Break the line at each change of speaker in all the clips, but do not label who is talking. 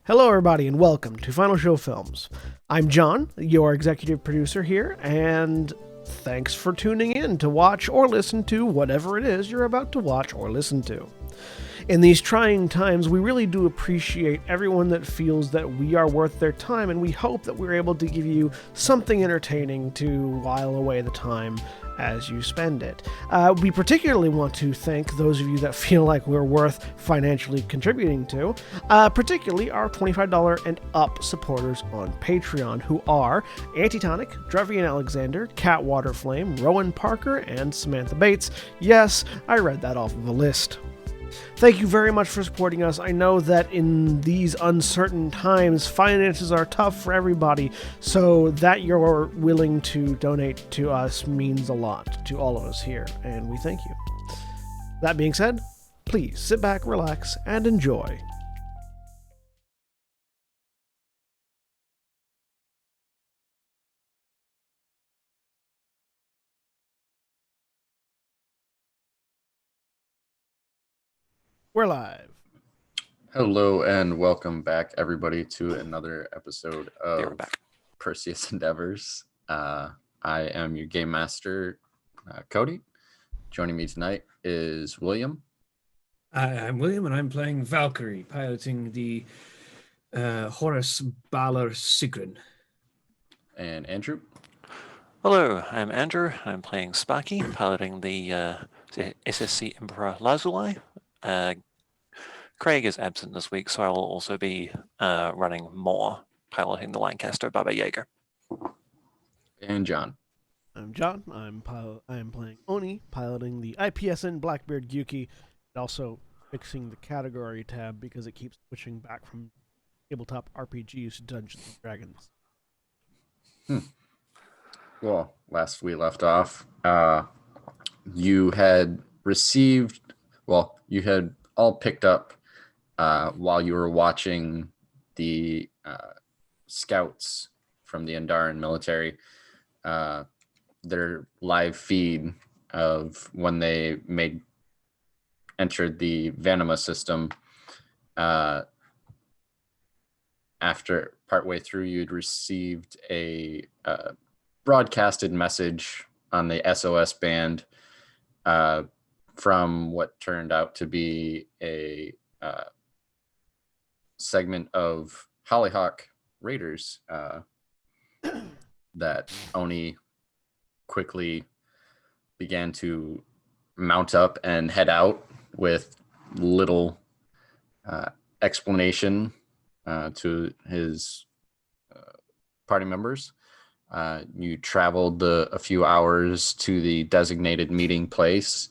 Hello, everybody, and welcome to Final Show Films. I'm John, your executive producer here, and thanks for tuning in to watch or listen to whatever it is you're about to watch or listen to. In these trying times, we really do appreciate everyone that feels that we are worth their time, and we hope that we're able to give you something entertaining to while away the time as you spend it. We particularly want to thank those of you that feel like we're worth financially contributing to, particularly our $25 and up supporters on Patreon, who are Antitonic, Drevian Alexander, Cat Waterflame, Rowan Parker, and Samantha Bates. Yes, I read that off of a list. Thank you very much for supporting us. I know that in these uncertain times, finances are tough for everybody, so that you're willing to donate to us means a lot to all of us here, and we thank you. That being said, please sit back, relax, and enjoy. We're live.
Hello and welcome back, everybody, to another episode of Perseus Endeavors. I am your game master, Cody. Joining me tonight is William.
I'm William, and I'm playing Valkyrie, piloting the Horus Balor Sigrid.
And Andrew.
Hello, I'm Andrew. I'm playing Sparky, piloting the SSC Emperor Lazuli. Craig is absent this week, so I will also be running more, piloting the Lancaster Baba Yaga.
And John.
I'm John. I'm playing Oni, piloting the IPSN Blackbeard Gyuki, and also fixing the category tab because it keeps switching back from tabletop RPGs to Dungeons and Dragons.
Well, last we left off, you had all picked up while you were watching the scouts from the Andaran military, their live feed of when they entered the Vanima system. After partway through, you'd received a broadcasted message on the SOS band from what turned out to be a segment of Hollyhock Raiders that Oni quickly began to mount up and head out with little explanation to his party members. You traveled a few hours to the designated meeting place,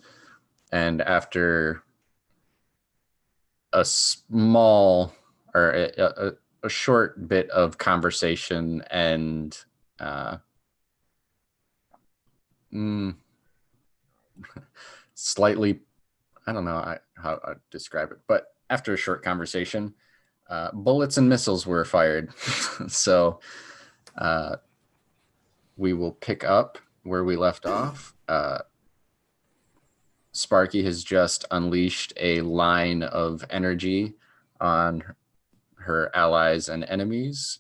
and after a small or a short bit of conversation and slightly, I don't know how I'd describe it, but after a short conversation, bullets and missiles were fired. So we will pick up where we left off. Sparky has just unleashed a line of energy on her allies and enemies,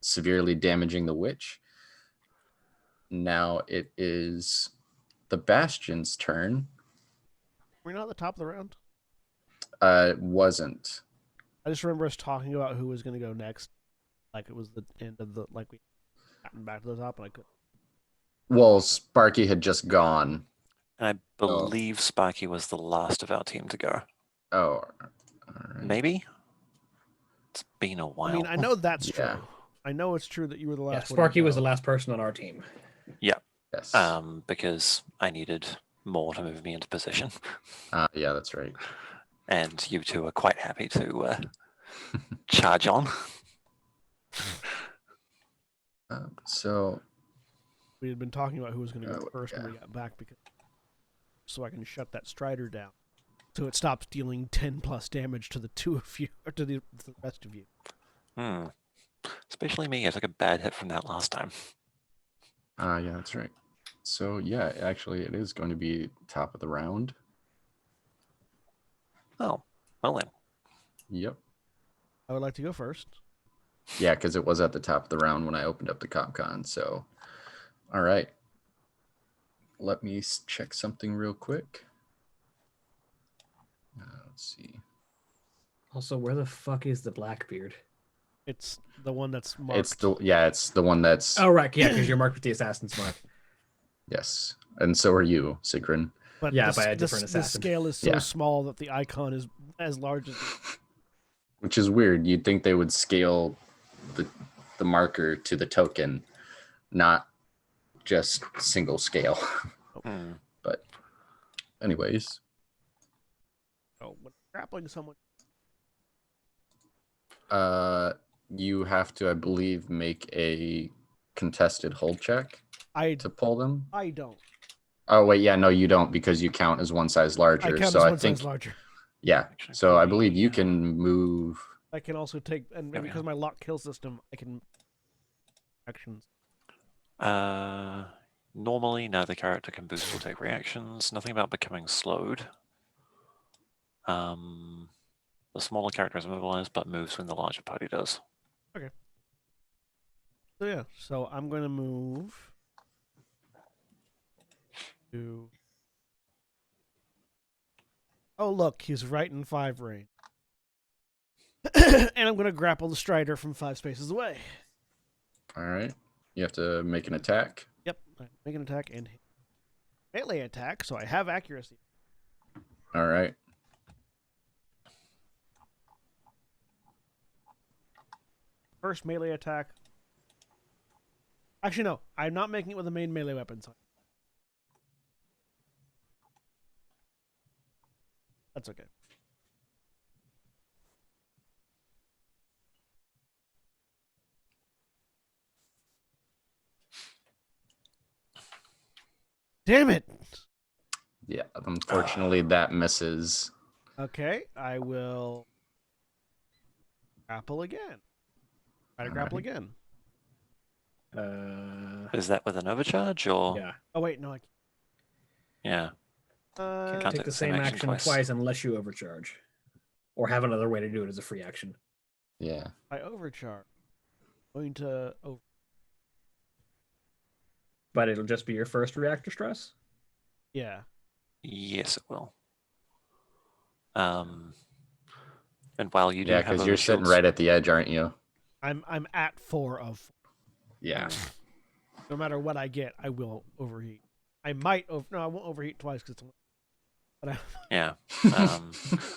severely damaging the witch. Now it is the Bastion's turn.
We're not at the top of the round?
It wasn't.
I just remember us talking about who was going to go next. Like it was the end of we gotten back to the top, and I could.
Well, Sparky had just gone.
And I believe Sparky was the last of our team to go.
Oh, all right.
Maybe? It's been a while.
I mean, I know that's true. I know it's true that you were the last one.
Sparky was the last person on our team.
Yeah.
Yes.
Because I needed more to move me into position.
Yeah, that's right.
And you two are quite happy to charge on.
So
we had been talking about who was going to go first when we got back, so I can shut that Strider down, so it stops dealing 10 plus damage to the two of you, or to the rest of you.
Especially me. I took a bad hit from that last time.
Yeah, that's right. So yeah, actually, it is going to be top of the round.
Oh, well then.
Yep.
I would like to go first.
Yeah, because it was at the top of the round when I opened up the CopCon. So, all right. Let me check something real quick. Let's see.
Also, where the fuck is the Blackbeard?
It's the one that's marked.
It's the one that's
Oh, right. Yeah, because you're marked with the assassin's mark.
yes, and so are you, Sigrid.
But
Yeah,
the,
by a
s-
different
the
assassin.
scale is so
Yeah.
small that the icon is as large as.
Which is weird. You'd think they would scale the marker to the token, not just single scale.
Hmm.
But anyways,
Oh, when grappling someone.
you have to, I believe, make a contested hold check
I
to pull them.
don't.
Oh wait, yeah, no, you don't because you count as one size larger.
I count
so
as
I
one
think
size larger.
yeah.
Actually,
So I
probably,
believe you can move.
I can also take, and
There we
because
are.
my lock kill system, I can actions.
Normally, neither character can boost or take reactions. Nothing about becoming slowed. The smaller character is immobilized, but moves when the larger party does.
So yeah, so I'm going to move to. Oh look, he's right in 5 range. And I'm going to grapple the Strider from 5 spaces away.
All right. You have to make an attack.
Yep, make an attack and melee attack, so I have accuracy.
All right.
First melee attack. Actually, no, I'm not making it with the main melee weapon. So that's okay. Damn it!
Yeah. Unfortunately, that misses.
Okay, I will grapple again. Try to grapple again.
Is that with an overcharge or?
Yeah.
Oh wait, no, I
Yeah.
can't.
Can't
Take the same action twice unless you overcharge. Or have another way to do it as a free action.
Yeah.
I overcharge. Going to over.
But it'll just be your first reactor stress?
Yeah.
Yes, it will. And while you do
Yeah,
have
because you're sitting
overshields-
right at the edge, aren't you?
I'm at 4 of.
Yeah.
No matter what I get, I will overheat. I might no, I won't overheat twice because. But
Yeah.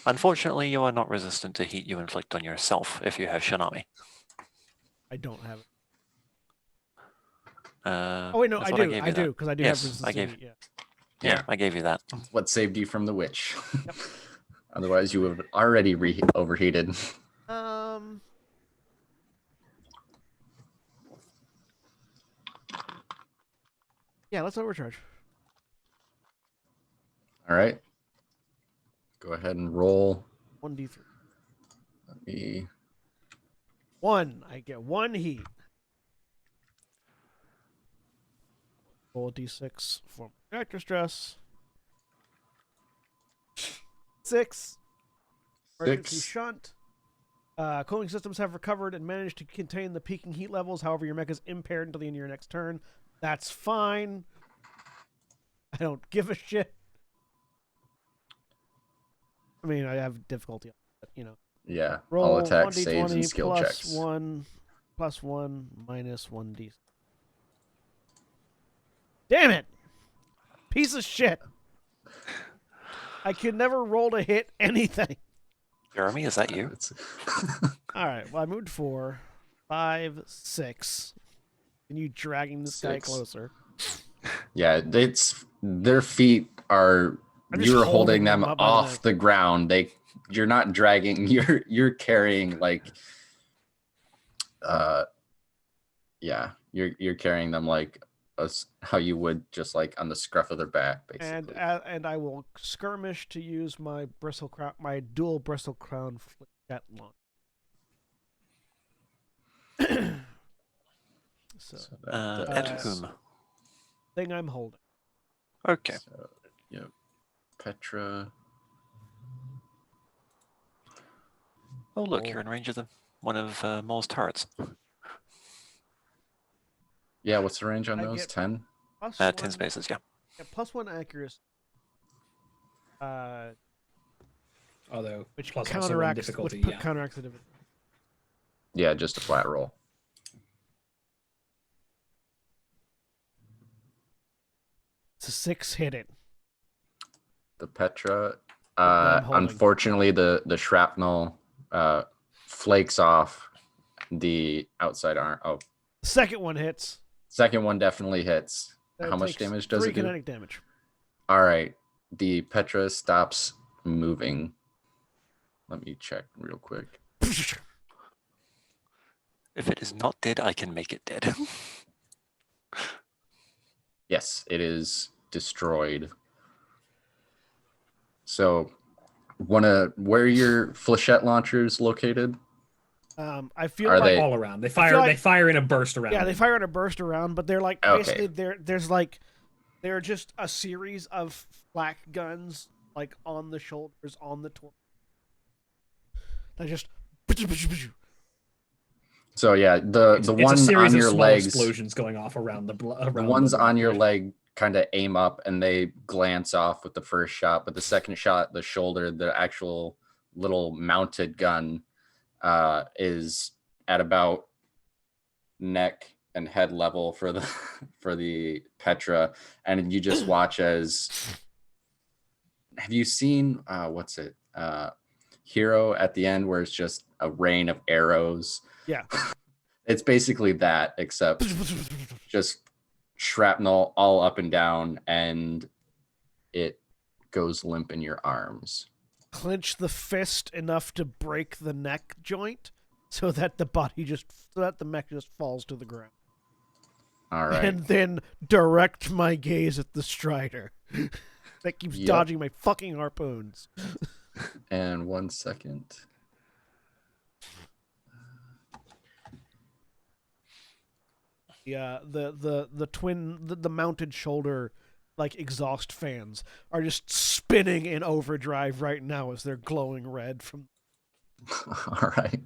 Unfortunately, you are not resistant to heat you inflict on yourself if you have Shinami.
I don't have it.
Oh
Oh wait, no, I do.
gave you
I do
that.
because I do
Yes,
have resistance.
I gave-
to heat,
Yeah, I gave you that.
What saved you from the witch?
Yep.
Otherwise, you would have already overheated.
Yeah. Yeah, let's overcharge.
All right. Go ahead and roll.
1d3.
Let me.
1. I get 1 heat. Roll a d6 for reactor stress. 6. Emergency
6.
shunt. Cooling systems have recovered and managed to contain the peaking heat levels. However, your mech is impaired until the end of your next turn. That's fine. I don't give a shit. I mean, I have difficulty, but you know.
Yeah.
Roll
All attack
1d20
saves and skill
plus
checks.
1 plus 1 minus 1d. Damn it! Piece of shit. I could never roll to hit anything.
Jeremy, is that you?
It's-
All right. Well, I moved 4, 5, 6. And you dragging this guy
6.
closer.
Yeah, it's their feet are.
I'm just
You're
holding
holding
them
them
up by the
off
neck.
the ground. You're not dragging. You're carrying like. Yeah, you're carrying them like how you would just like on the scruff of their back, basically.
And I will skirmish to use my dual bristle crown jet launch. So
At whom?
thing I'm holding.
Okay.
So, yeah, Petra.
Oh, look, you're in range of them. one of Maul's turrets.
Yeah, what's the range on
I
those?
get-
10?
Plus
10
one-
spaces, yeah.
Yeah, +1 accuracy.
Although
Which
plus also one
counteracts
difficulty.
which
Yeah.
counteracts the difficulty.
Yeah, just a flat roll.
It's a 6 hit it.
The Petra.
I'm holding.
Unfortunately, the shrapnel flakes off the outside arm. Oh,
Second one hits.
second one definitely hits.
That
How much
takes
damage does
3
it do?
kinetic damage.
All right. The Petra stops moving. Let me check real quick.
If it is not dead, I can make it dead.
Yes, it is destroyed. So, where are your flechette launchers located?
I feel
Are
like
they-
All around. They
feel
fire.
like-
They fire in a burst around.
yeah, they
him.
fire in a burst around, but they're like
Okay.
basically they're just a series of flak guns like on the shoulders, on the torso. They just
So yeah, the
It's
one
a series
on
of
your
small
legs,
explosions going off around the
the
around
ones
the
on your
blood.
leg kind of aim up and they glance off with the first shot, but the second shot, the shoulder, the actual little mounted gun, is at about neck and head level for the for the Petra, and you just watch as. Have you seen what's it? Hero at the end where it's just a rain of arrows.
Yeah.
It's basically that, except just shrapnel all up and down, and it goes limp in your arms.
clench the fist enough to break the neck joint, so that the mech just falls to the ground,
All right.
and then direct my gaze at the Strider that keeps
Yep.
dodging my fucking harpoons.
And 1 second.
Yeah, the twin the mounted shoulder like exhaust fans are just spinning in overdrive right now as they're glowing red from.
All right.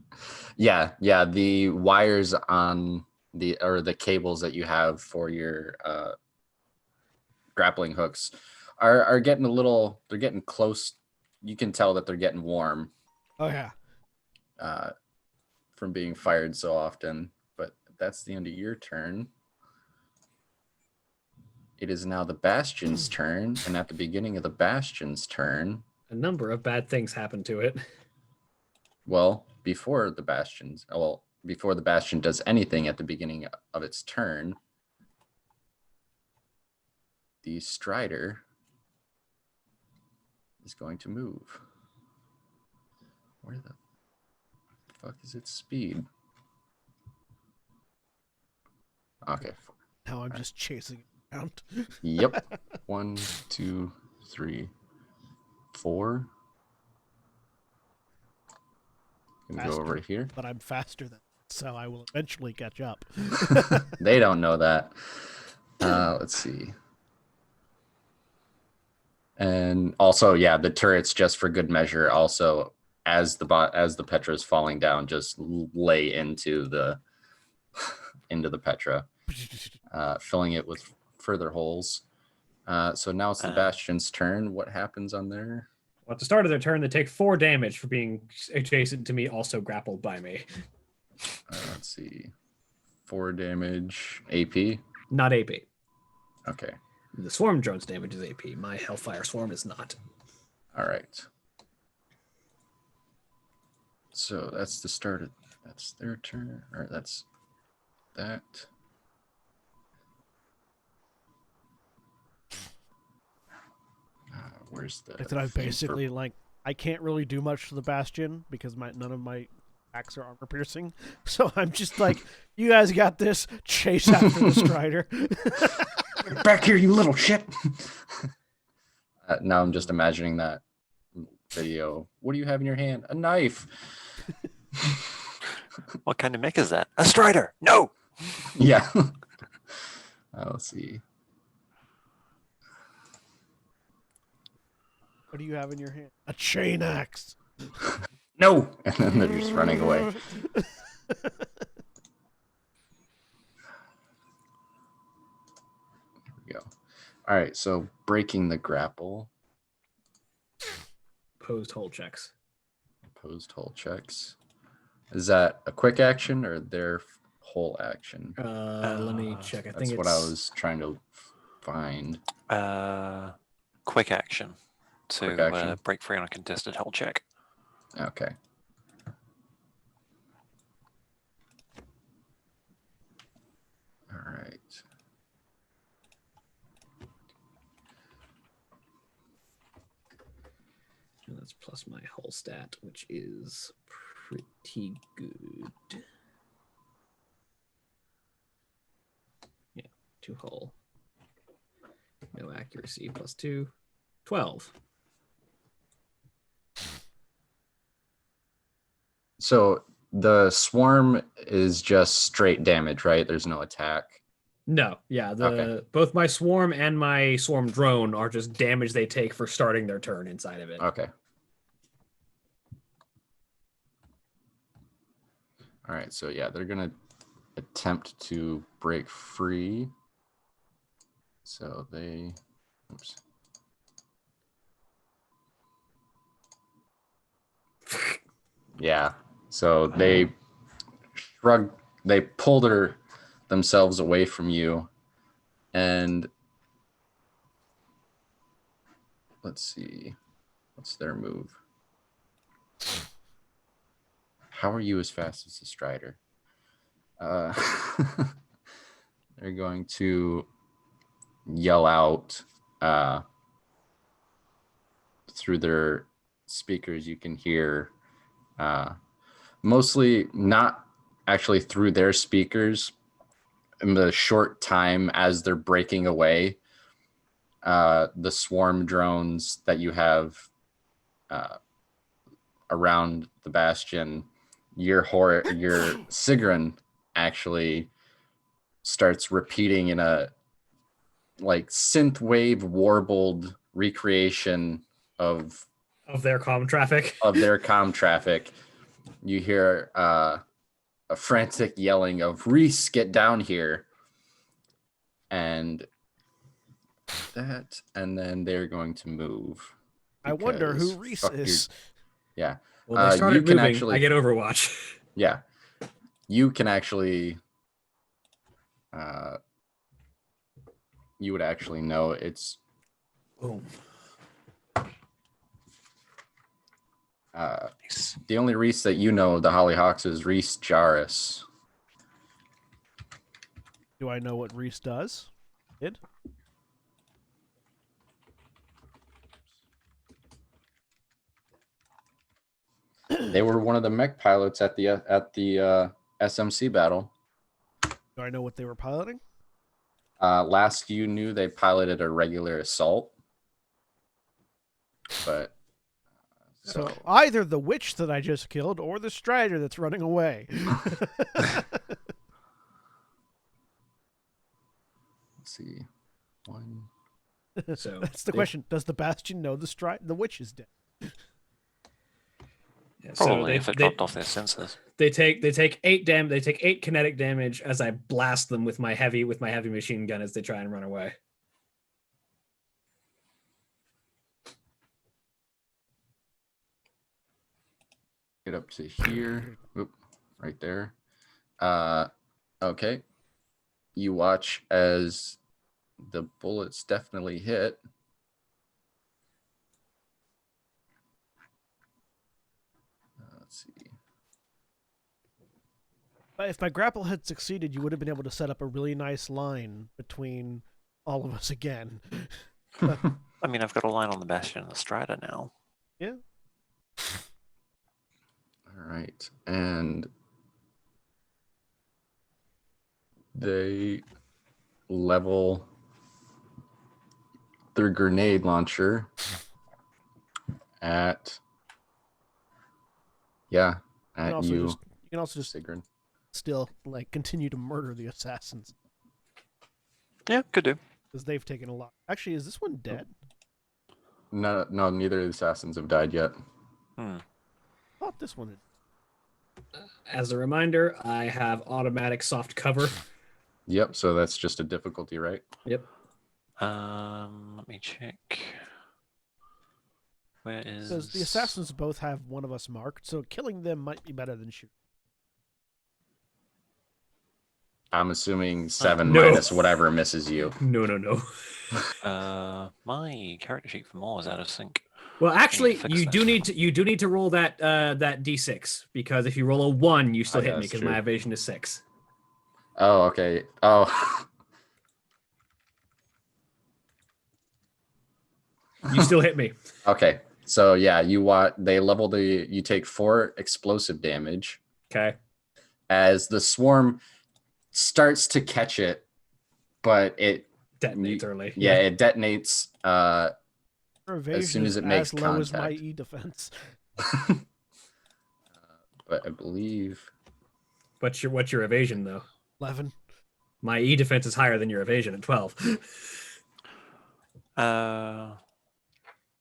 Yeah. The wires on the cables that you have for your grappling hooks are getting they're getting close. You can tell that they're getting warm
Oh yeah.
from being fired so often. But that's the end of your turn. It is now the Bastion's turn, and at the beginning of the Bastion's turn,
A number of bad things happen to it.
well, before the Bastion does anything at the beginning of its turn, the Strider is going to move. Where the fuck is its speed? Okay.
Now I'm just chasing it around.
Yep. 1, 2, 3, 4. Gonna go over to here.
But I'm faster than so I will eventually catch up.
They don't know that. Let's see. And also, yeah, the turrets, just for good measure, also as the Petra is falling down, just lay into the Petra, filling it with further holes. So now it's the Bastion's turn. What happens on there?
Well, at the start of their turn, they take 4 damage for being adjacent to me, also grappled by me.
Let's see. 4 damage. AP.
Not AP.
Okay.
The swarm drone's damage is AP. My Hellfire Swarm is not.
All right. So that's the start of that's their turn, or that's that. Where's the?
Like that I've
thing for-
basically like I can't really do much to the Bastion because none of my attacks are armor piercing. So I'm just like, you guys got this. Chase after the Strider.
Back here, you little shit. Now I'm just imagining that video. What do you have in your hand? A knife.
What kind of mech is that? A Strider! No!
Yeah. Let's see.
What do you have in your hand? A chain axe.
No! And then they're just running away. There we go. All right, so breaking the grapple.
Opposed hold checks.
Opposed hold checks. Is that a quick action or their whole action?
Let me check. I
That's
think it's
what I was trying to find.
Quick action
Quick
to
action.
break free on a contested hold check.
Okay. All right.
And that's plus my hull stat, which is pretty good. Yeah, 2 hull. No accuracy, plus 2. 12.
So the swarm is just straight damage, right? There's no attack.
No, yeah,
Okay.
both my swarm and my swarm drone are just damage they take for starting their turn inside of it.
Okay. All right, so yeah, they're gonna attempt to break free. So they, oops. Yeah, so they they pull themselves away from you, and let's see, what's their move? How are you as fast as the Strider? They're going to yell out through their speakers. You can hear mostly not actually through their speakers in the short time as they're breaking away. The swarm drones that you have around the bastion, your Sigrun actually starts repeating in a like synthwave warbled recreation of
Their comm traffic.
their comm traffic. You hear a frantic yelling of Reese, get down here. And then they're going to move.
I wonder who
because
Reese
fuck your-
is.
Yeah.
Well, they started
you can
moving.
actually-
I get Overwatch.
Yeah. You can actually you would actually know it's
Boom.
Nice.
the only Reese that you know, the Hollyhawks, is Reese Jarvis.
Do I know what Reese does? Did?
They were one of the mech pilots at the SMC battle.
Do I know what they were piloting?
Last you knew, they piloted a regular assault. But
So either the witch that I just killed or the Strider that's running away.
let's see. One.
So
That's the question. Does the Bastion know the witch is dead?
yeah,
Probably
so
if it dropped off their sensors.
they take 8 kinetic damage as I blast them with my heavy machine gun as they try and run away.
Get up to here. Oop, right there. Okay. You watch as the bullets definitely hit. Let's see.
But if my grapple had succeeded, you would have been able to set up a really nice line between all of us again.
I mean, I've got a line on the Bastion and the Strider now.
Yeah.
All right. And they level their grenade launcher at
You can also
you,
just
Sigrun.
still like continue to murder the assassins
Yeah, could do.
because they've taken a lot. Actually, is this one dead?
No, neither of the assassins have died yet.
Oh, thought this one.
As a reminder, I have automatic soft cover.
Yep. So that's just a difficulty, right?
Yep.
Let me check. Where is...
Because the assassins both have one of us marked, so killing them might be better than shooting.
I'm assuming 7
No.
minus whatever misses you.
No.
my character sheet for more is out of sync.
Well, actually,
fix
you
that.
do need to roll that that d6 because if you roll a 1, you still
Oh,
hit
yeah,
me
that's
because
true.
my evasion is 6.
Oh, okay. Oh,
You still hit me.
okay. So yeah, they level you take 4 explosive damage
Okay.
as the swarm starts to catch it, but it
Detonates early.
Yeah, it detonates
Her evasion
soon as
is
it makes
as low as my
contact.
E defense.
But I believe
What's your evasion though?
11.
My E defense is higher than your evasion at 12.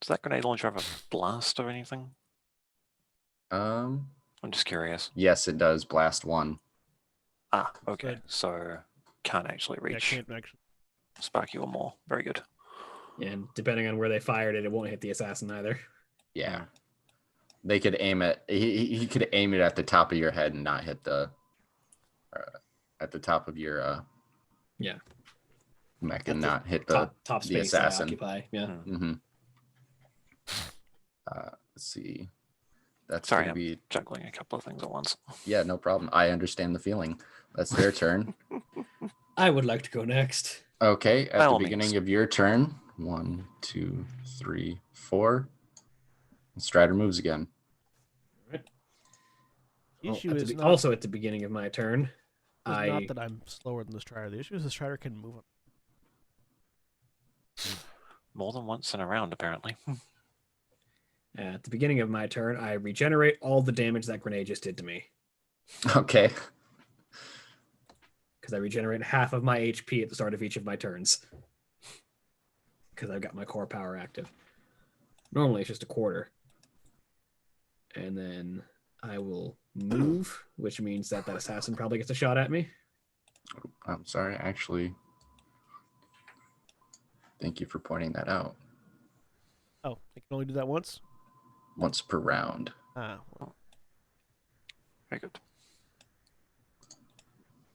Does that grenade launcher have a blast or anything? I'm just curious.
yes, it does blast 1.
Ah, okay.
Good.
So can't actually
Yeah,
reach
can't actually.
Sparky or more. Very good.
And depending on where they fired it, it won't hit the assassin either.
Yeah. They could aim it. He could aim it at the top of your head and not hit the at the top of your
Yeah.
mech
At
and
the
not hit the
top
the
space that I
assassin.
occupy. Yeah.
Mm-hmm. Let's see. That's
Sorry,
gonna
I'm
be
juggling a couple of things at once.
yeah, no problem. I understand the feeling. That's their turn.
I would like to go next.
Okay,
By
at the
all
beginning
means.
of your turn, 1, 2, 3, 4. Strider moves again.
The
Oh,
issue is not,
also at the beginning of my turn.
not that I'm slower than the Strider. The issue is the Strider can move on.
More than once in a round, apparently.
At the beginning of my turn, I regenerate all the damage that grenade just did to me.
Okay.
Because I regenerate half of my HP at the start of each of my turns. Because I've got my core power active. Normally it's just a quarter. And then I will move, which means that assassin probably gets a shot at me.
I'm sorry, actually. Thank you for pointing that out.
Oh, I can only do that once?
Once per round.
Ah, well,
Very good.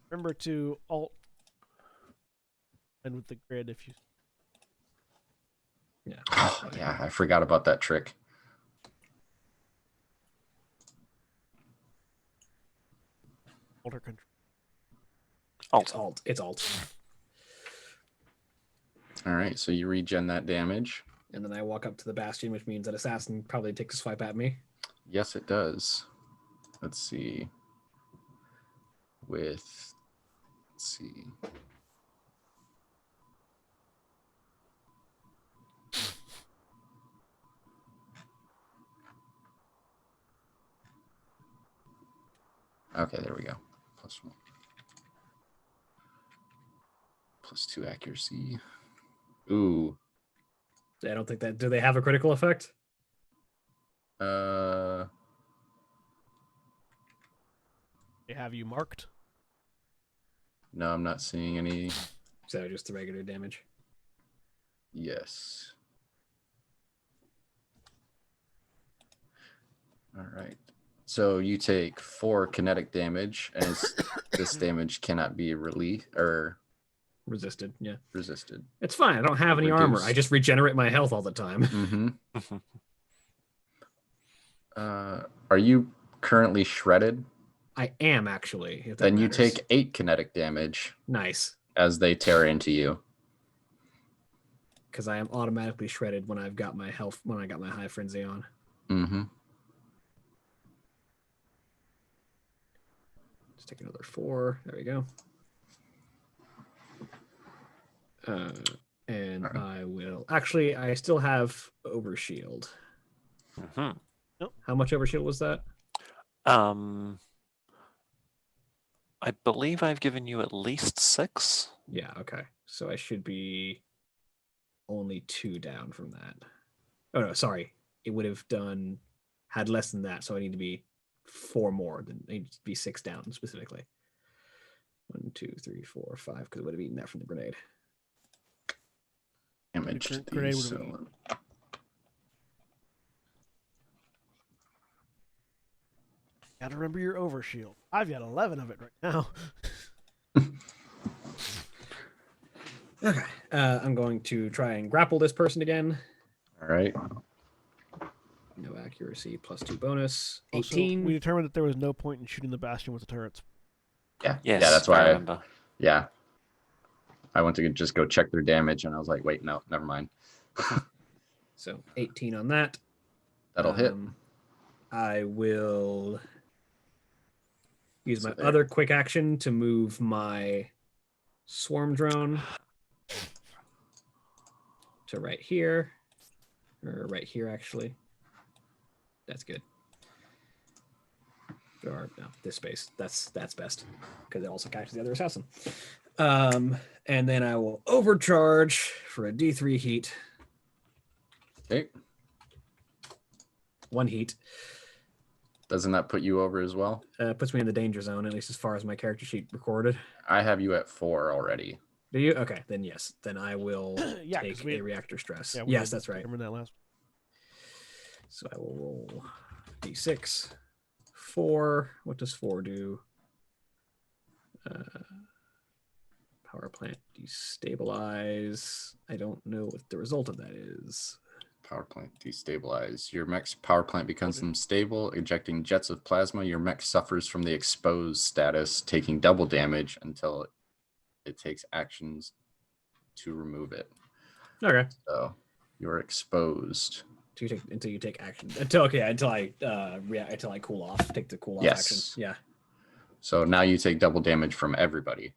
remember to alt and with the grid if you.
Yeah.
Oh, yeah, I forgot about that trick.
Alter control.
It's alt. It's alt.
All right, so you regen that damage.
And then I walk up to the bastion, which means that assassin probably takes a swipe at me.
Yes, it does. Let's see. Let's see. Okay, there we go. +1. +2 accuracy. Ooh.
I don't think that. Do they have a critical effect?
They have you marked.
No, I'm not seeing any.
So just the regular damage.
Yes. All right. So you take 4 kinetic damage, and this damage cannot be
Resisted. Yeah.
resisted.
It's fine. I don't have any armor. I
Reduced.
just regenerate my health all the time.
Mm-hmm. Are you currently shredded?
I am actually. If that
Then you
matters.
take 8 kinetic damage
Nice.
as they tear into you.
Because I am automatically shredded when I've got my health, when I got my high frenzy on.
Mm-hmm.
Let's take another 4. There we go. And
All right.
I will actually. I still have overshield.
Mm-hmm.
How much overshield was that?
I believe I've given you at least 6.
Yeah. Okay. So I should be only 2 down from that. Oh no, sorry. It would have done had less than that, so I need to be 4 more. I need to be 6 down specifically. 1, 2, 3, 4, 5, because it would have eaten that from the grenade.
Damage
Grenade
these.
would've eaten. Gotta remember your overshield. I've got 11 of it right now.
Okay. I'm going to try and grapple this person again.
All right.
No accuracy, +2 bonus.
Also,
18.
we determined that there was no point in shooting the bastion with the turrets.
Yeah.
Yes,
Yeah, that's why.
I remember.
Yeah. I went to just go check their damage, and I was like, wait, no, never mind.
So 18 on that.
That'll hit.
I will use
So
my
there.
other quick action to move my swarm drone to right here. Or right here, actually. That's good. Or no, this space. That's best. Because it also catches the other assassin. And then I will overcharge for a D3 heat.
Okay.
1 heat.
Doesn't that put you over as well?
Puts me in the danger zone, at least as far as my character sheet recorded.
I have you at 4 already.
Do you? Okay, then yes. Then I will
Yeah, 'cause
take a reactor stress.
Yeah,
Yes, that's right.
Remember that last.
So I will roll D6. 4. What does 4 do? Power plant destabilize. I don't know what the result of that is.
Power plant destabilize. Your mech's power plant becomes unstable, ejecting jets of plasma. Your mech suffers from the exposed status, taking double damage until it takes actions to remove it.
Okay.
So you're exposed.
Until you take action. Until I cool off. Take the cool off
Yes.
action. Yeah.
So now you take double damage from everybody.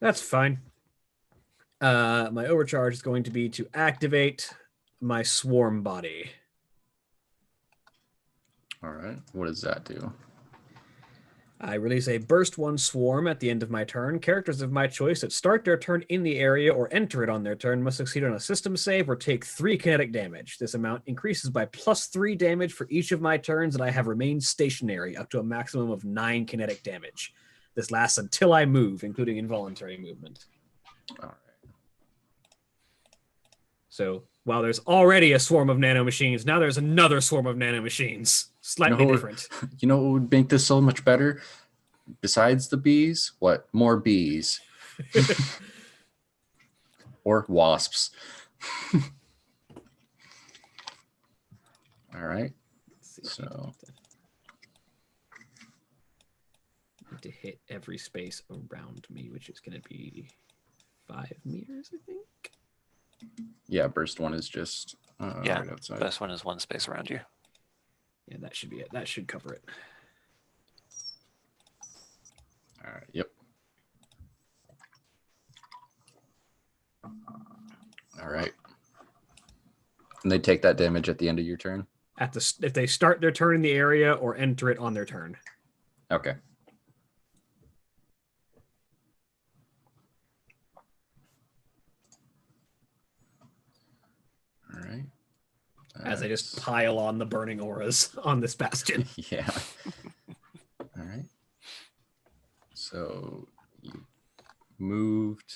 That's fine. My overcharge is going to be to activate my swarm body.
All right. What does that do?
I release a burst 1 swarm at the end of my turn. Characters of my choice that start their turn in the area or enter it on their turn must succeed on a system save or take 3 kinetic damage. This amount increases by +3 damage for each of my turns that I have remained stationary, up to a maximum of 9 kinetic damage. This lasts until I move, including involuntary movement.
All right.
So while there's already a swarm of nanomachines, now there's another swarm of nanomachines. Slightly different.
You know what would make this so much better? Besides the bees, what? More bees. Or wasps. All right.
Let's see.
So
Need to hit every space around me, which is going to be 5 meters, I think.
yeah, burst 1 is just
Yeah,
right outside.
First one is 1 space around you.
Yeah, that should be it. That should cover it.
All right. Yep. All right. And they take that damage at the end of your turn?
If they start their turn in the area or enter it on their turn.
Okay. All right.
As I just pile on the burning auras on this bastion.
Yeah. All right. So you moved,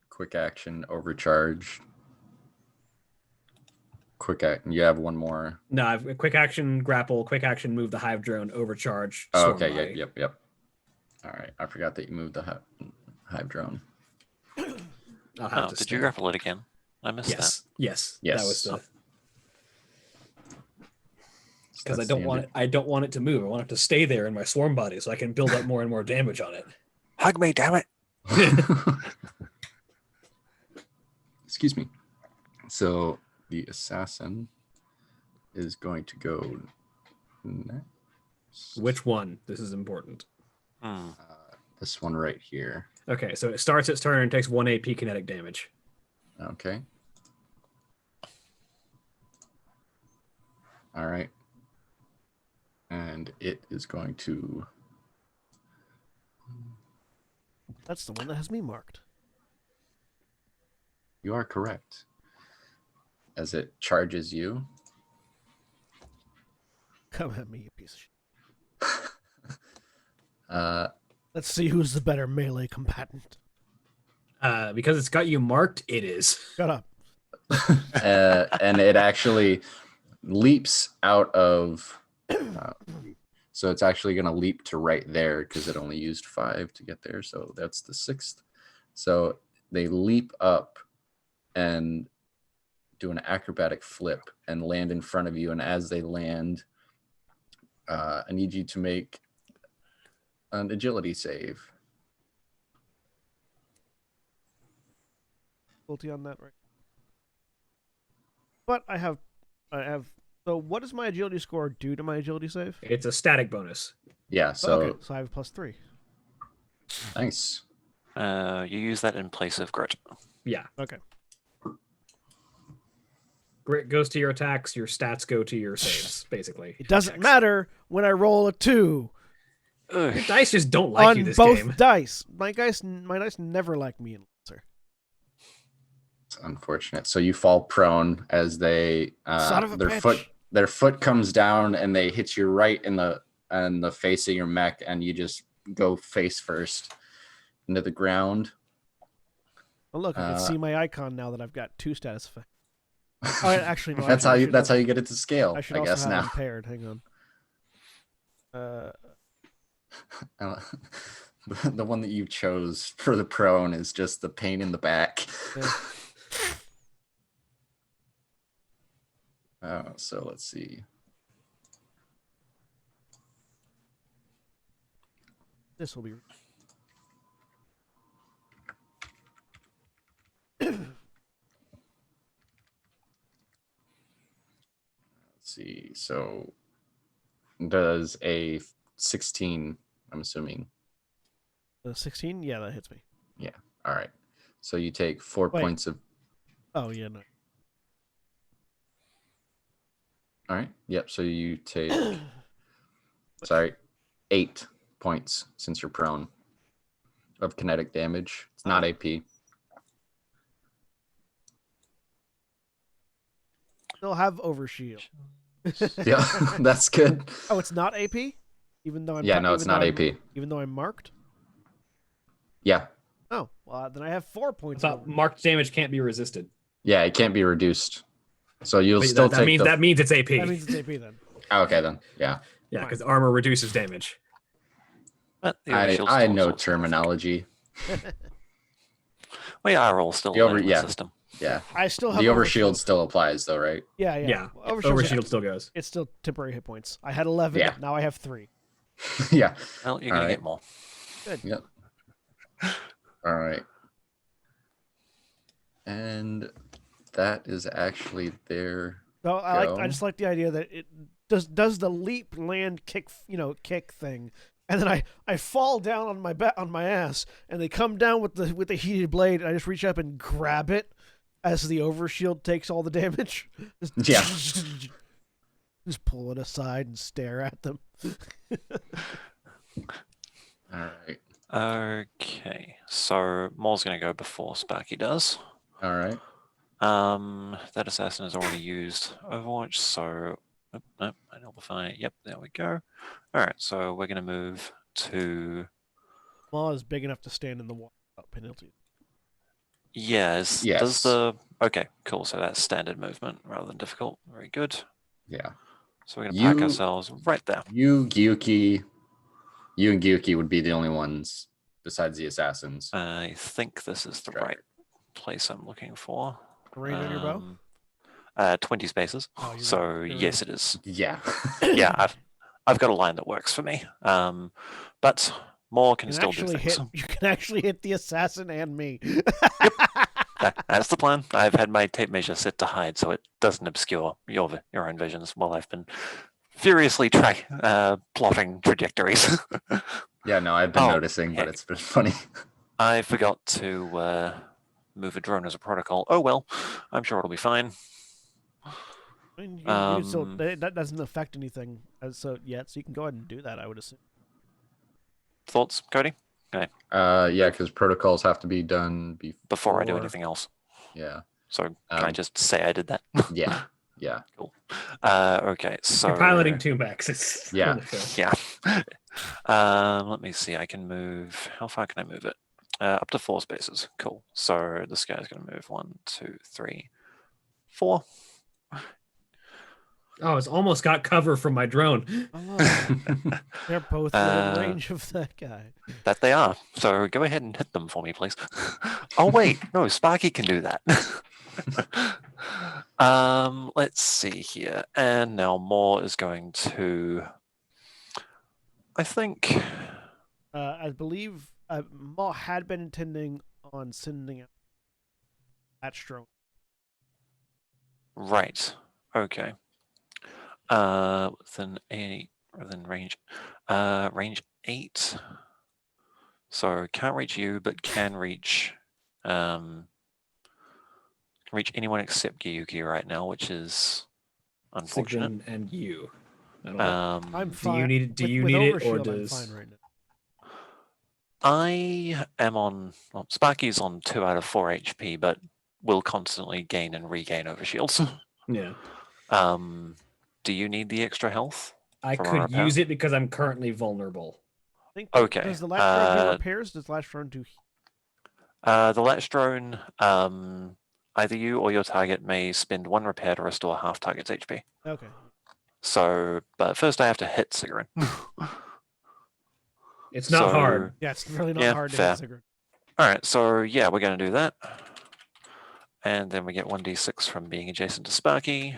quick action, overcharge. You have one more.
No, I've a quick action, grapple, quick action, move the hive drone, overcharge.
Oh,
swarm
okay.
body.
Yep. All right. I forgot that you moved the hive drone.
I'll have
Oh,
to
did you
stay.
grapple it again? I missed
Yes.
Yes.
That was the because
That's
I don't
the
want
end
it. I don't want it to move. I want it to stay there in my swarm body so I can build up more and more damage on it.
that. Hug me, damn it.
Excuse me. So the assassin is going to go next.
Which one? This is important.
This one right here.
Okay, so it starts its turn and takes 1 AP kinetic damage.
Okay. All right. And it is going to.
That's the one that has me marked.
You are correct. As it charges you,
Come at me, you piece of shit.
Uh,
Let's see who's the better melee combatant.
Because it's got you marked, it is.
Shut up.
and it actually leaps out of. So it's actually going to leap to right there because it only used 5 to get there. So that's the 6th. So they leap up and do an acrobatic flip and land in front of you. And as they land, I need you to make an agility save.
Difficulty on that, right? But I have. So what does my agility score do to my agility save?
It's a static bonus.
Yeah. So
Okay, so I have +3.
nice.
You use that in place of grit.
Yeah.
Okay.
Grit goes to your attacks, your stats go to your saves, basically.
It doesn't
Checks.
matter when I roll a 2
Ugh.
Your dice just don't like
on
you this
both
game.
dice. My dice never like me in Lancer.
It's unfortunate. So you fall prone as they
Son of a
their
bitch.
foot comes down and they hit you right in the face of your mech, and you just go face first into the ground.
Oh look, I can
Uh,
see my icon now that I've got 2 status effects. Oh, actually, no.
That's how you get it to scale.
I should
I
also
guess
have
now.
impaired. Hang on.
The one that you chose for the prone is just the pain in the back.
Yeah.
So let's see.
This will be.
Let's see. So does a 16, I'm assuming.
16? Yeah, that hits me.
All right. So you take 4
Wait.
points of.
Oh, yeah, no.
All right. Yep. So you take. Sorry, 8 points since you're prone of kinetic damage. It's not AP.
Still have overshield.
Yeah, that's good.
Oh, it's not AP? Even though I'm
Yeah, no, it's not AP.
Even though I'm marked?
Yeah.
Oh, well, then I have 4
I
points.
thought marked damage can't be resisted.
Yeah, it can't be reduced. So you'll
But
still
that
take
means
the.
that means it's AP.
That means it's AP then.
Okay, then. Yeah.
Yeah, because armor reduces damage.
But the
I
overshield's
I
still
know
sort of-
terminology.
We are all still
The over-
learning
yeah.
the system.
Yeah.
I still have
The overshield still applies, though, right?
Yeah.
Yeah,
Overshield's-
overshield still goes.
It's still temporary hit points. I had 11.
Yeah.
Now I have 3.
Yeah.
Well, you're going
All
to
right.
get more.
Yep. All right. And that is actually their.
So I
Go.
just like the idea that it does the leap land kick thing, and then I fall down on my ass, and they come down with the heated blade, and I just reach up and grab it as the overshield takes all the damage.
Yeah.
Just pull it aside and stare at them.
All right.
Okay, so Maul's going to go before Sparky does.
All right.
That assassin has already used Overwatch, so nope, I nullify it. Yep, there we go. All right, so we're going to move to
Maw is big enough to stand in the wall without penalty.
yes.
Yes.
Does the okay, cool. So that's standard movement rather than difficult. Very good.
Yeah.
So we're going to park
You-
ourselves right there.
You and Gyuki would be the only ones besides the assassins.
I think this is the
Tracker.
right place I'm looking for.
Range on your bow?
20 spaces.
Oh, you're
So
right. You're
yes,
right.
it is.
Yeah.
Yeah, I've got a line that works for me. But Maul can
You
still
can
do
actually
things.
you can actually hit the assassin and me.
That's the plan. I've had my tape measure set to hide so it doesn't obscure your own visions while I've been furiously plotting trajectories.
Yeah, no, I've been
Oh,
noticing, but
heck.
it's been funny.
I forgot to move a drone as a protocol. Oh well, I'm sure it'll be fine.
I mean, you can still,
Um,
that doesn't affect anything yet, so you can go ahead and do that, I would assume.
Thoughts, Cody?
Yeah, because protocols have to be done
Before I do anything else.
Yeah.
So can I
Um,
just say I did that?
Yeah. Yeah.
Cool. Okay, so
You're piloting two mechs. It's
Yeah.
on the show.
Yeah. Let me see. I can move. How far can I move it? Up to 4 spaces. Cool. So this guy's going to move 1, 2, 3, 4.
Oh, it's almost got cover from my drone.
Oh, look. They're both within range of that guy.
That they are. So go ahead and hit them for me, please. Oh wait, no, Sparky can do that. Let's see here. And now Moore is going to, I think,
I believe Ma had been intending on sending out that drone.
right. Okay. Within range. Range 8. So can't reach you, but can reach anyone except Gyuki right now, which is unfortunate.
Sigrun and you.
I'm
Do
fine.
you need? Do
With-
you
with
need it, or
Overshield, I'm
does?
fine right now.
I am on. Well, Sparky's on 2 out of 4 HP, but will constantly gain and regain overshields.
Yeah.
Do you need the extra health?
I
From a
could
repair?
use it because I'm currently vulnerable.
I think
Okay,
Does the last drone do
uh,
repairs? Does the last drone do?
The Latch Drone, either you or your target may spend 1 repair to restore half target's HP.
Okay.
So, but first I have to hit Sigrun.
It's not
So-
hard.
Yeah, it's really not
Yeah,
hard to
fair.
hit Sigurd.
All right, so yeah, we're going to do that. And then we get 1d6 from being adjacent to Sparky,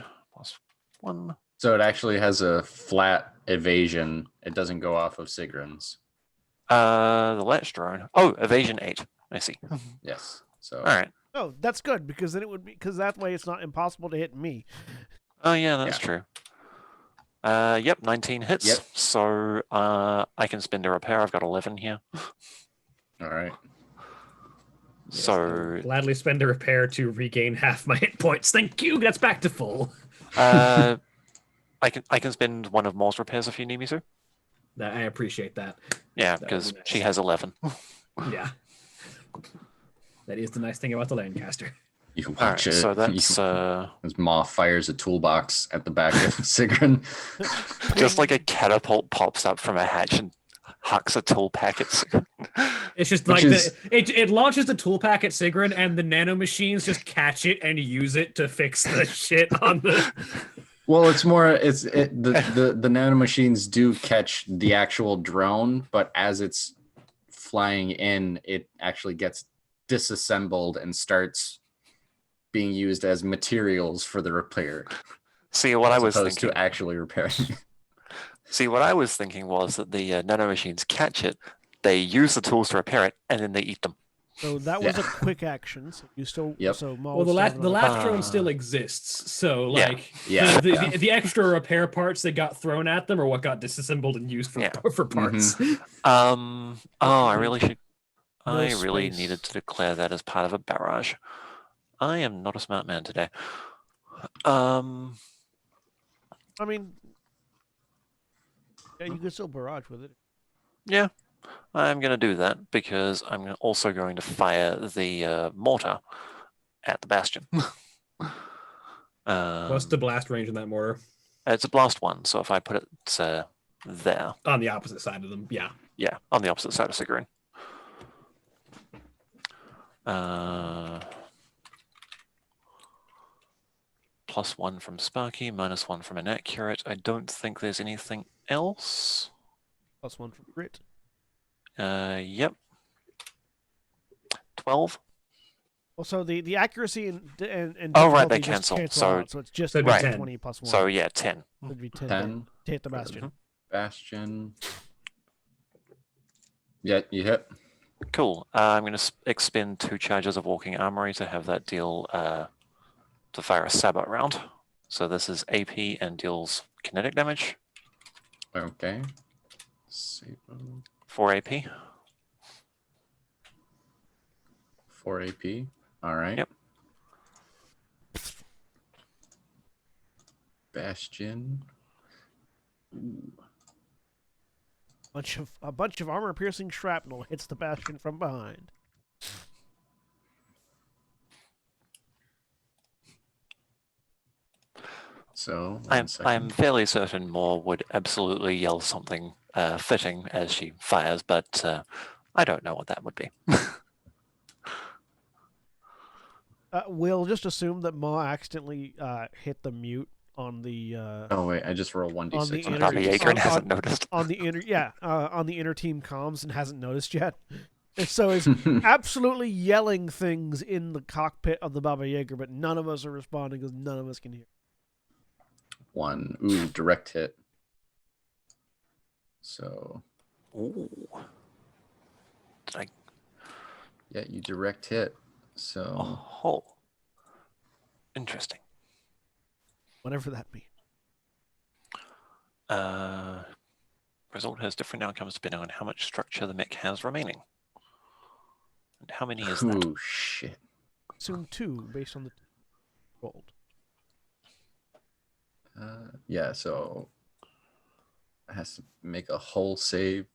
+1.
So it actually has a flat evasion. It doesn't go off of Sigrun's.
The Latch Drone. Oh, evasion 8. I see.
Yes. So
All right.
Oh, that's good because then it would be because that way it's not impossible to hit me.
Oh yeah, that's
Yeah.
true. Yep, 19 hits.
Yep.
So I can spend a repair. I've got 11 here.
all right.
Yes, I will
So
gladly spend a repair to regain half my hit points. Thank you. That's back to full.
I can spend one of Moore's repairs if you need me to.
I appreciate that.
Yeah,
That would be
because
nice.
she has 11.
Yeah. That is the nice thing about the Lancaster.
You
All right,
watch it.
so that's
As Ma fires a toolbox at the back of Sigrun.
just like a catapult pops up from a hatch and hucks a tool packet.
It's just
Which
like
is-
it launches the tool pack at Sigrun, and the nano machines just catch it and use it to fix the shit on the.
Well, it's more. The nanomachines do catch the actual drone, but as it's flying in, it actually gets disassembled and starts being used as materials for the repair.
See, what I
as
was
opposed
thinking.
to actually repairing.
See, what I was thinking was that the nanomachines catch it, they use the tools to repair it, and then they eat them.
So that was
Yeah.
a quick action. So you still.
Yep.
So Maul
Well, the
would
last
still
the
have
last
another-
drone still exists, so
Yeah.
like
Yeah,
the,
yeah.
the extra repair parts that got thrown at them are what got disassembled and used for
Yeah.
for parts.
Oh, I really should.
No
I really
space.
needed to declare that as part of a barrage. I am not a smart man today.
I mean, yeah, you can still barrage with it.
Yeah, I'm going to do that because I'm also going to fire the mortar at the bastion.
What's the blast range in that mortar?
It's a blast 1, so if I put it there,
On the opposite side of them, yeah.
yeah, on the opposite side of Sigrun. +1 from Sparky, -1 from Inaccurate. I don't think there's anything else.
+1 from grit.
Yep. 12.
Also, the accuracy and
Oh, right, they
difficulty just
cancel.
cancel
So-
out, so it's just
so it'd
a
be 10.
20 +1.
So yeah, 10.
It'd be 10,
10.
to hit the bastion.
Bastion. Yeah, you hit.
Cool. I'm going to expend 2 charges of Walking Armory to have that deal to fire a Sabot round. So this is AP and deals kinetic damage.
Okay. Save
4 AP.
4 AP. All right.
Yep.
Bastion.
A bunch of armor-piercing shrapnel hits the bastion from behind.
So
I'm fairly certain Moore would absolutely yell something fitting as she fires, but I don't know what that would be.
We'll just assume that Ma accidentally hit the mute on the
Oh wait, I just roll 1d6
on the
on
inner
Bobby Yeager and hasn't noticed.
on the inner team comms and hasn't noticed yet. And so is absolutely yelling things in the cockpit of the Baba Yaga, but none of us are responding because none of us can hear.
1. Ooh, direct hit. So
Ooh. Did I?
yeah, you direct hit. So
Oh, interesting.
Whatever that means.
Result has different outcomes depending on how much structure the mech has remaining. And how many is that?
ooh, shit.
Assume 2 based on the rolled.
Yeah, so it has to make a hull save.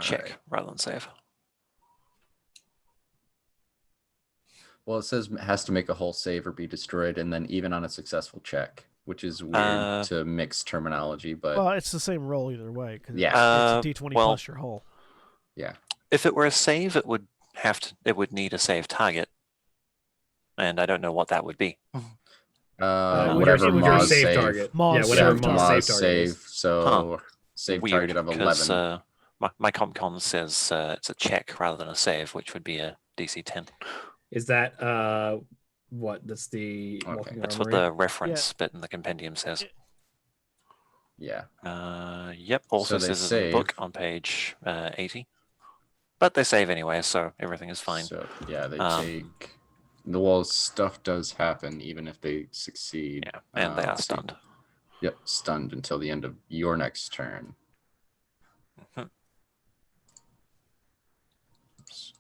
Check
right.
rather than save.
Well, it says it has to make a hull save or be destroyed, and then even on a successful check, which is weird to mix terminology, but
Well, it's the same roll either way because
yeah,
it's a D20
well,
plus your hull.
yeah.
If it were a save, it would need a save target, and I don't know what that would be.
Whatever
your
Maw's
save
save.
target.
Maw's
whatever
save
Maw's
Maw's
save target is.
save. So save
Weird,
target of 11.
because my CompCon says it's a check rather than a save, which would be a DC 10.
Is that what? That's the
Okay.
walking
That's what
armory?
the reference bit in the compendium says.
Yeah.
Yep. Also
So they
says in the book
save.
on page 80. But they save anyway, so everything is fine.
So yeah, they take the wall stuff does happen even if they succeed.
Yeah, and they are
let's see.
stunned.
Yep, stunned until the end of your next turn.
Mhm.
Oops.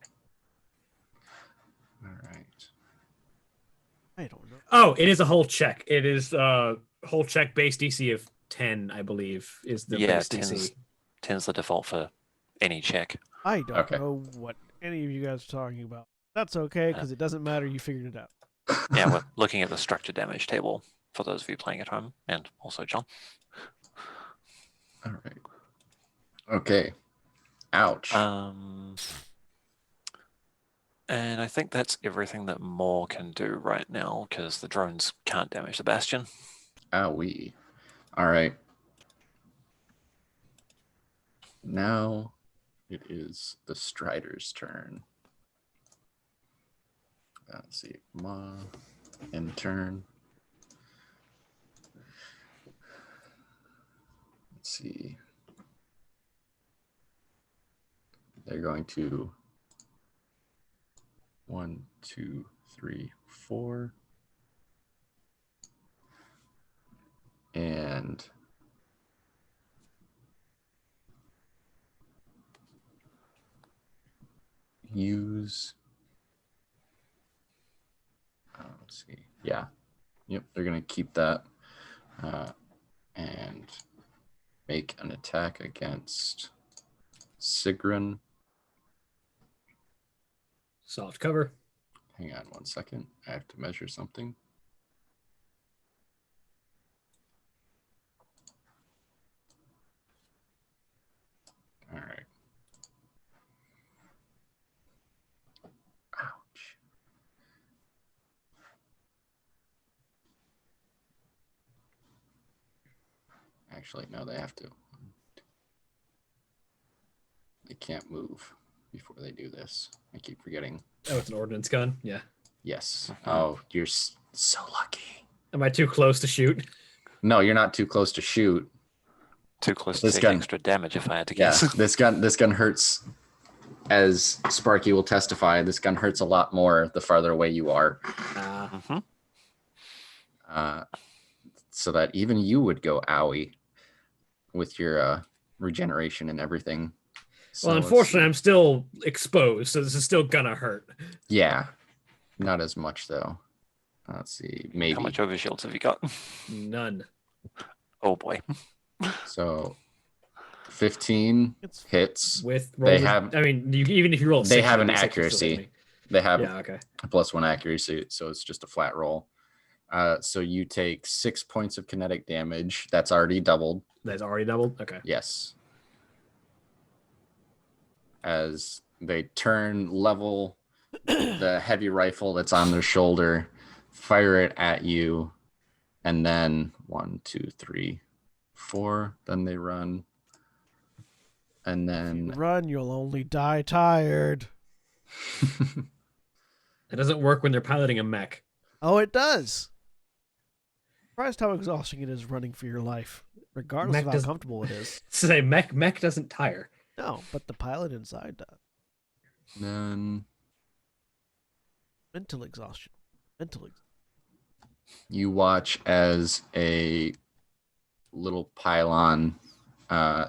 All right.
I don't know.
Oh, it is a whole check. It is whole check base DC of 10, I believe, is the
Yeah,
base DC.
10's the default for any check.
I don't
Okay.
know what any of you guys are talking about. That's okay because it doesn't matter. You figured it out.
Yeah, we're looking at the structure damage table for those of you playing at home, and also John.
All right. Okay. Ouch.
And I think that's everything that Moore can do right now, because the drones can't damage the Bastion.
Owie. All right. Now it is the Strider's turn. Let's see. Ma, in turn. Let's see. They're going to 1, 2, 3, 4. And use. Let's see. Yeah. Yep. They're going to keep that and make an attack against Sigrun.
Soft cover.
Hang on 1 second. I have to measure something. All right. Ouch. Actually, no, they have to. They can't move before they do this. I keep forgetting.
Oh, it's an ordnance gun? Yeah.
Yes. Oh, you're so lucky.
Am I too close to shoot?
No, you're not too close to shoot.
Too close to
This
take
gun-
extra damage, if I had to
Yeah,
guess.
this gun hurts. As Sparky will testify, this gun hurts a lot more the farther away you are.
Mhm.
So that even you would go owie with your regeneration and everything. So
Well,
let's
unfortunately,
see.
I'm still exposed, so this is still gonna hurt.
Yeah, not as much though. Let's see, maybe.
How much overshields have you got?
None.
Oh boy.
So 15
It's
hits.
With
They
rolls,
have-
I mean, even if you roll,
they
60,
have an
it'd be 60 still hit
accuracy.
me.
They have
Yeah. Okay.
a +1 accuracy, so it's just a flat roll. So you take 6 points of kinetic damage. That's already doubled.
That's already doubled? Okay.
Yes. As they turn, level the heavy rifle that's on their shoulder, fire it at you, and then 1, 2, 3, 4. Then they run. And then
Run, you'll only die tired.
It doesn't work when they're piloting a mech.
Oh, it does. Surprised how exhausting it is running for your life, regardless
Mech
of how
does-
comfortable it is.
Say mech doesn't tire.
No, but the pilot inside does.
then
Mental exhaustion.
you watch as a little pylon,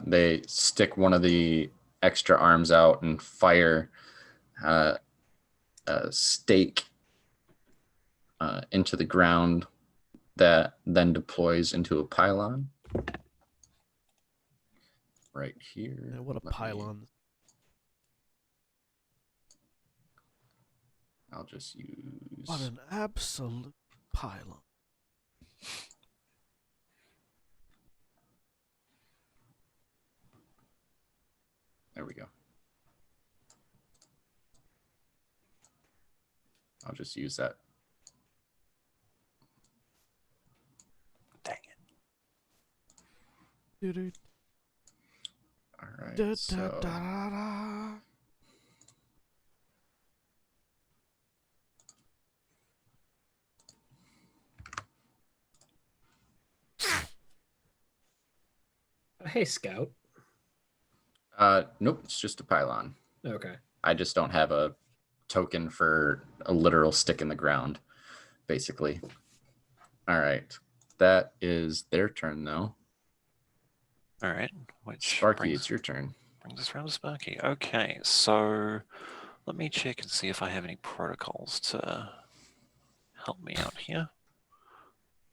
they stick one of the extra arms out and fire a stake into the ground that then deploys into a pylon right here.
Yeah, what a
Let me-
pylon.
I'll just use
What an absolute pylon.
there we go. I'll just use that.
Dang it.
Do-do,
All right.
da, da,
So
da, da, da.
Hey, Scout.
nope, it's just a pylon.
Okay.
I just don't have a token for a literal stick in the ground, basically. All right. That is their turn, though.
All right. Which
Sparky,
brings,
it's your turn.
brings us round to Sparky. Okay, so let me check and see if I have any protocols to help me out here.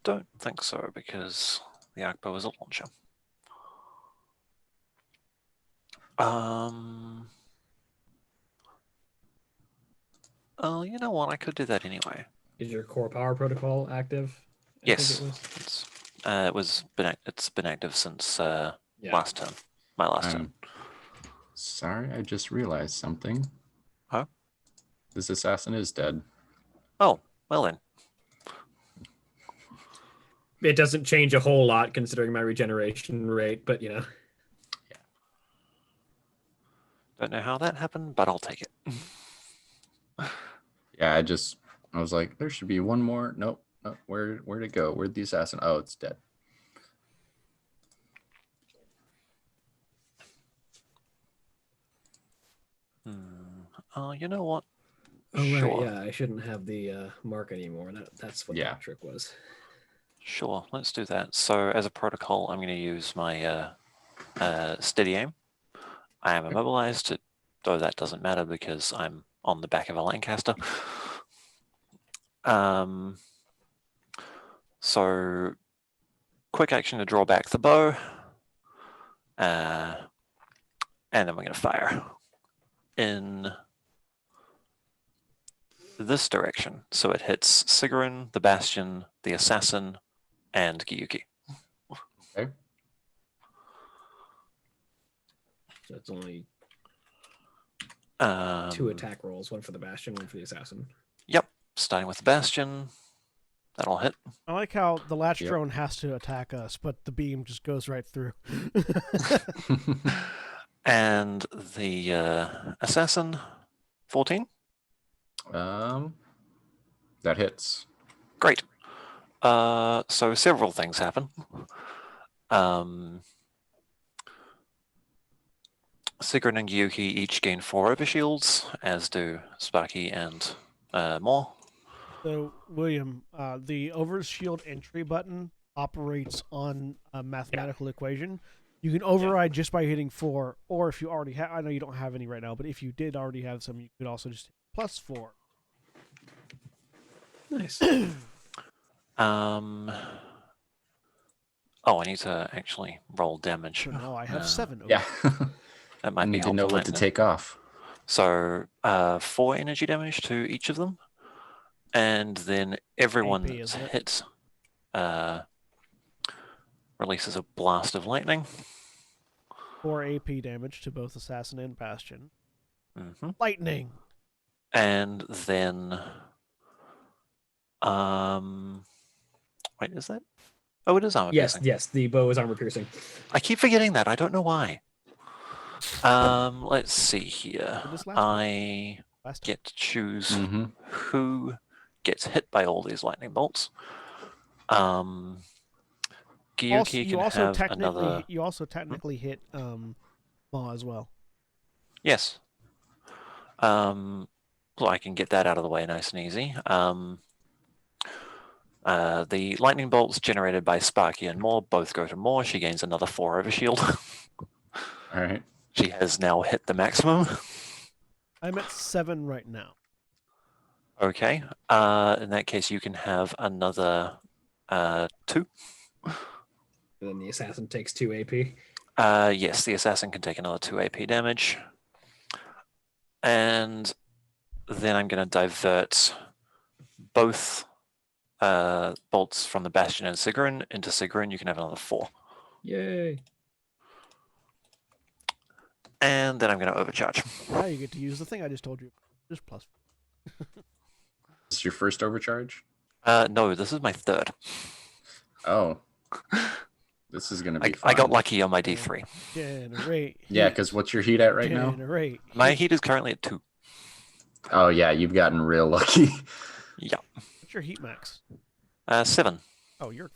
Don't think so because the arc bow is a launcher. Oh, you know what? I could do that anyway.
Is your core power protocol active? I think
Yes,
it was.
it's been active since
Yeah.
last turn. My last turn.
I'm sorry, I just realized something.
Huh?
This assassin is dead.
Oh, well then.
It doesn't change a whole lot considering my regeneration rate, but you know.
Don't know how that happened, but I'll take it.
Yeah, I was like, there should be one more. Nope. Oh, where'd it go? Where'd the assassin? Oh, it's dead.
You know what?
Oh right,
Sure.
yeah, I shouldn't have the mark anymore. That's what
Yeah.
that trick was.
Sure, let's do that. So as a protocol, I'm going to use my steady aim. I am immobilized, though that doesn't matter because I'm on the back of a Lancaster. So quick action to draw back the bow. And then we're going to fire in this direction. So it hits Sigrun, the Bastion, the Assassin, and Gyuki.
Okay.
So it's only
Um,
2 attack rolls, one for the Bastion, one for the Assassin.
Yep, starting with the Bastion. That'll hit.
I like how the latch
Yep.
drone has to attack us, but the beam just goes right through.
And the Assassin, 14.
That hits.
Great. So several things happen. Sigrun and Gyuki each gain 4 overshields, as do Sparky and Moore.
So, William, the overshield entry button operates on a mathematical equation. You can override just by hitting 4, or if you already have, I know you don't have any right now, but if you did already have some, you could also just hit +4.
Nice.
Oh, I need to actually roll damage.
So now I have 7.
Yeah.
That
I
might be
need to know
helpful
what to
later.
take off.
So 4 energy damage to each of them. And then everyone
AP,
that's
isn't it?
hit releases a blast of lightning.
4 AP damage to both Assassin and Bastion.
Hmm.
Lightning.
And then, wait, is that? Oh, it is armor
Yes,
piercing.
yes, the bow is armor piercing.
I keep forgetting that. I don't know why. Let's see here.
Did this last
I
Last time.
get to choose
Mm-hmm.
who gets hit by all these lightning bolts.
Also,
Gyuki can have another.
You also technically hit Maw as well.
Yes. So I can get that out of the way nice and easy. The lightning bolts generated by Sparky and Maw both go to Maw. She gains another 4 overshield.
All right.
She has now hit the maximum.
I'm at 7 right now.
Okay. In that case, you can have another 2.
And then the assassin takes 2 AP.
Yes, the assassin can take another 2 AP damage. And then I'm going to divert both bolts from the Bastion and Sigrun into Sigrun. You can have another 4.
Yay.
And then I'm going to overcharge.
Now you get to use the thing I just told you. Just plus.
This is your first overcharge?
No, this is my 3rd.
Oh. This is going to be
I got
fun.
lucky on my D3.
Generate.
Yeah, because what's your heat at right now?
Generate.
My heat is currently at 2.
Oh, yeah, you've gotten real lucky.
Yeah.
What's your heat max?
7.
Oh, you're.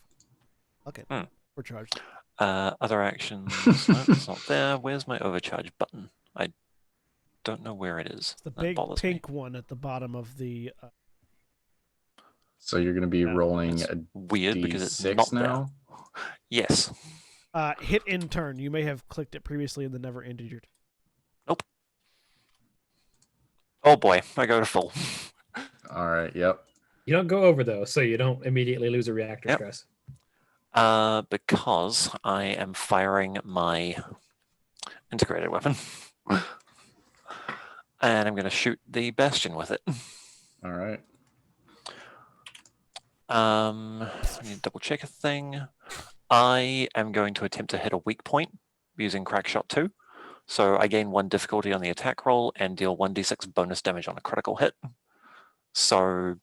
Okay.
Hmm.
We're charged.
Other actions. No, it's not there. Where's my overcharge button? I don't know where it is.
It's the
That
big
bothers
pink one at the bottom of the.
So you're going to be
Yeah,
rolling
It's
a
weird because it's
D6
not
now?
there. Yes.
Hit in turn. You may have clicked it previously and then never ended your.
Oh boy, I go to full.
All right, yep.
You don't go over though, so you don't immediately lose a reactor
Yep.
stress.
Because I am firing my integrated weapon. And I'm going to shoot the Bastion with it.
All right.
I need to double check a thing. I am going to attempt to hit a weak point using Crackshot 2. So I gain 1 difficulty on the attack roll and deal 1d6 bonus damage on a critical hit. So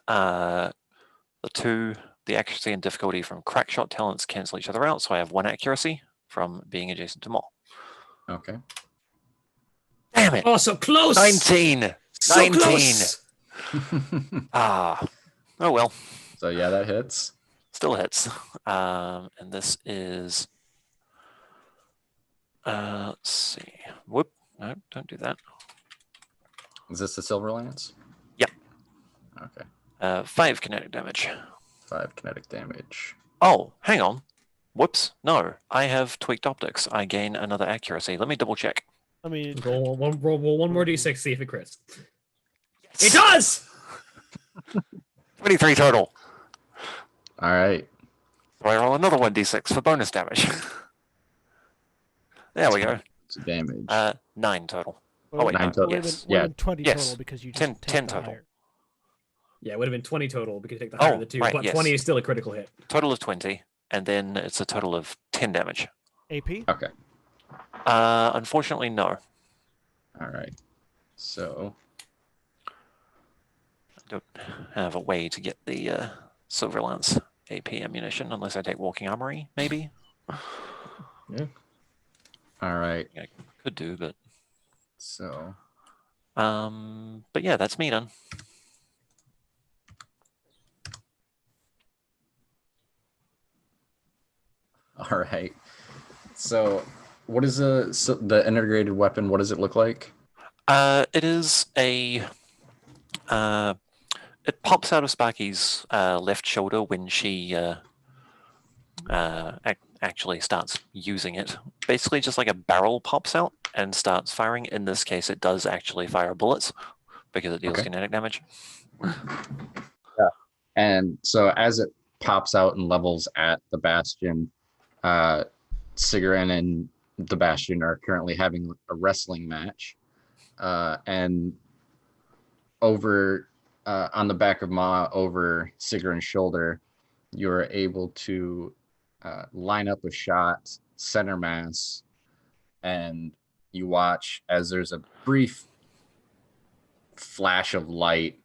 the accuracy and difficulty from Crackshot talents cancel each other out. So I have 1 accuracy from being adjacent to Maw.
Okay.
Damn it!
Oh, so close!
19!
So
19!
close!
Ah. Oh well.
So yeah, that hits.
Still hits. And this is... let's see. Whoop. No, don't do that.
Is this the Silver Lance?
Yep.
Okay.
5 kinetic damage.
5 kinetic damage.
Oh, hang on. Whoops. No, I have tweaked optics. I gain another accuracy. Let me double check.
I mean,
Roll one more d6, see if it crits. It does!
23 total.
All right.
So I roll another 1d6 for bonus damage. There we go.
It's damage.
9 total.
well,
wait,
9 total.
Yes.
Yeah.
20
Yes.
total because you just
10
take the
total.
higher.
Yeah, it would have been 20 total because you take the higher of the 2,
right,
but
yes.
20 is still a critical hit.
Total of 20, and then it's a total of 10 damage.
AP?
Okay.
Unfortunately, no.
All right. So
I don't have a way to get the Silver Lance AP ammunition unless I take Walking Armory, maybe.
all right.
I could do, but
So
but yeah, that's me done.
all right. So what is the integrated weapon? What does it look like?
It is a it pops out of Sparky's left shoulder when she actually starts using it. Basically, just like a barrel pops out and starts firing. In this case, it does actually fire bullets because it deals
Okay.
kinetic damage.
And so as it pops out and levels at the Bastion, Sigarin and the Bastion are currently having a wrestling match. And over on the back of Ma over Sigrun's shoulder, you're able to line up a shot, center mass, and you watch as there's a brief flash of light,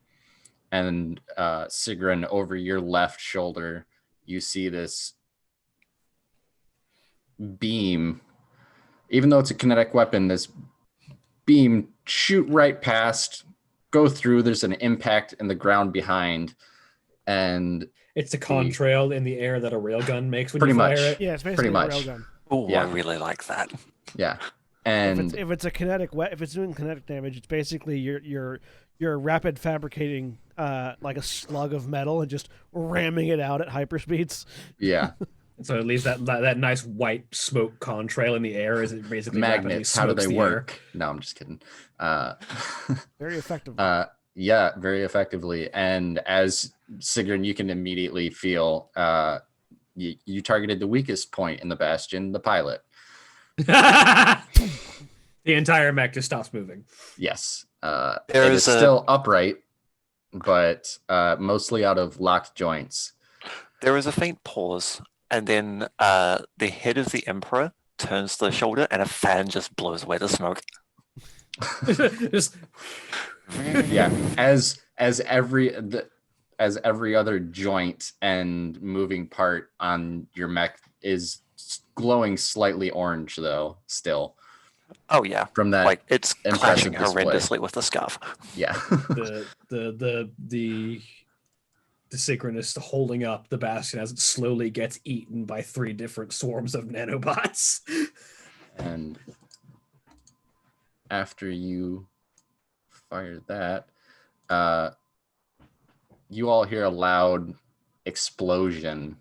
and Sigrun, over your left shoulder, you see this beam. Even though it's a kinetic weapon, this beam shoot right past, go through. There's an impact in the ground behind, and
It's a contrail in the air that a railgun makes when
Pretty
you fire
much.
it.
Yeah, it's basically a
much.
railgun.
Oh,
Yeah.
I really like that.
yeah, and
If it's a kinetic if it's doing kinetic damage, it's basically you're rapid fabricating like a slug of metal and just ramming it out at hyperspeeds.
yeah,
So at least that nice white smoke contrail in the air is basically rapidly
magnets. How do
smokes
they
the air.
work? No, I'm just kidding.
Very effective.
Yeah, very effectively. And as Sigrun, you can immediately feel you targeted the weakest point in the bastion, the pilot.
The entire mech just stops moving.
Yes,
There
it
is
is still upright, but mostly out of locked joints.
There is a faint pause, and then the head of the Emperor turns to the shoulder, and a fan just blows away the smoke.
Just
Yeah, as every other joint and moving part on your mech is glowing slightly orange, though, still
Oh yeah,
from that.
like it's clashing
impressive display.
horrendously with the scarf.
Yeah.
the synchronist holding up the bastion as it slowly gets eaten by 3 different swarms of nanobots.
And after you fire that, you all hear a loud explosion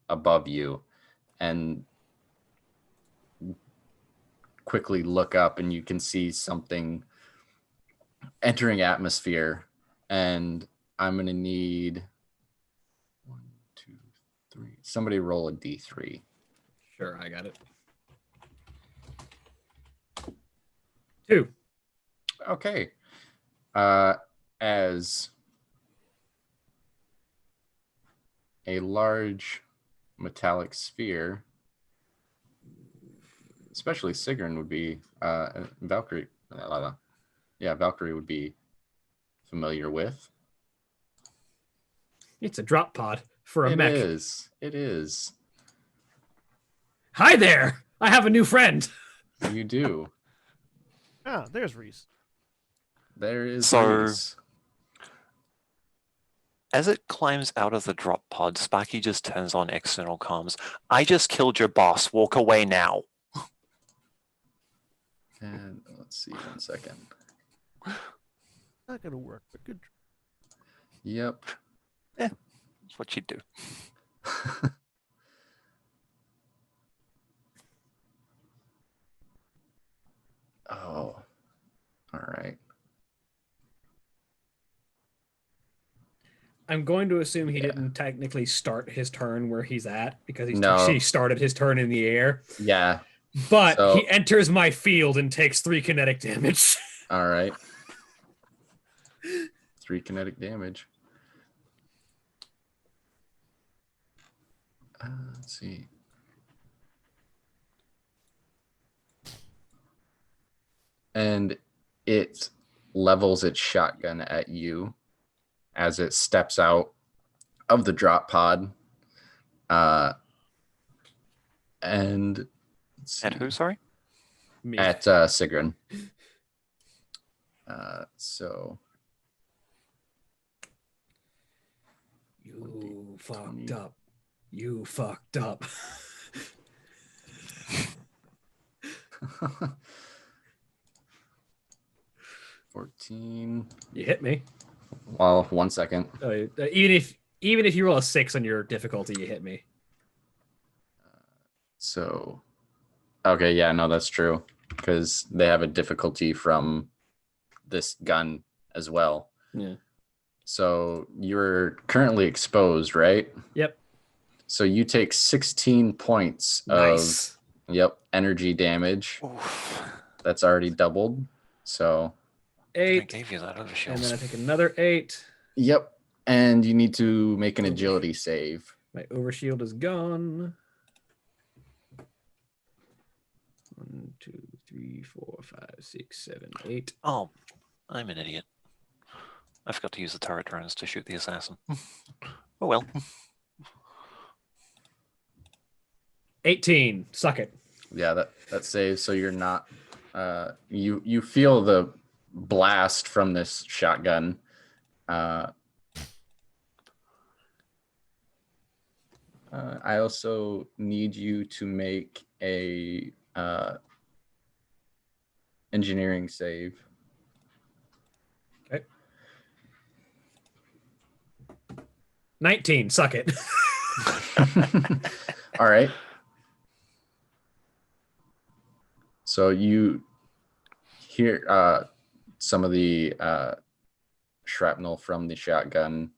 above you, and quickly look up, and you can see something entering atmosphere. And I'm gonna need 1, 2, 3. Somebody roll a d3.
Sure, I got it. 2.
Okay. As a large metallic sphere, especially Sigrun would be, Valkyrie. Yeah, Valkyrie would be familiar with.
It's a drop pod for a
It
mech.
is. It is.
Hi there! I have a new friend.
You do.
There's Reese.
There is.
So-
Reese.
As it climbs out of the drop pod, Sparky just turns on external comms. I just killed your boss. Walk away now.
And let's see, 1 second.
Not gonna work, but good.
Yep.
That's what you do.
Oh. All right.
I'm going to assume he didn't technically start his turn where he's at because
No.
he started his turn in the air.
Yeah.
But
So-
he enters my field and takes 3 kinetic damage.
All right. 3 kinetic damage. Let's see. And it levels its shotgun at you as it steps out of the drop pod. And let's
At
see.
who, sorry?
Me.
At Sigrun. So
You fucked
20.
up. You fucked up.
14.
You hit me.
Well, 1 second.
Even if you roll a 6 on your difficulty, you hit me.
So, okay, yeah, no, that's true, because they have a difficulty from this gun as well.
Yeah.
So you're currently exposed, right?
Yep.
So you take 16 points
Nice.
of energy damage.
Oof.
That's already doubled. So
I
8.
gave you that
And
overshield.
then I take another 8.
Yep. And you need to make an
Ooh.
agility save.
My overshield is gone. 1, 2, 3, 4, 5, 6, 7, 8.
Oh, I'm an idiot. I forgot to use the turret drones to shoot the assassin. Oh well.
18. Suck it.
Yeah, that saves. So you're not. You feel the blast from this shotgun. I also need you to make a engineering save.
Okay. 19. Suck it.
All right. So you hear some of the shrapnel from the shotgun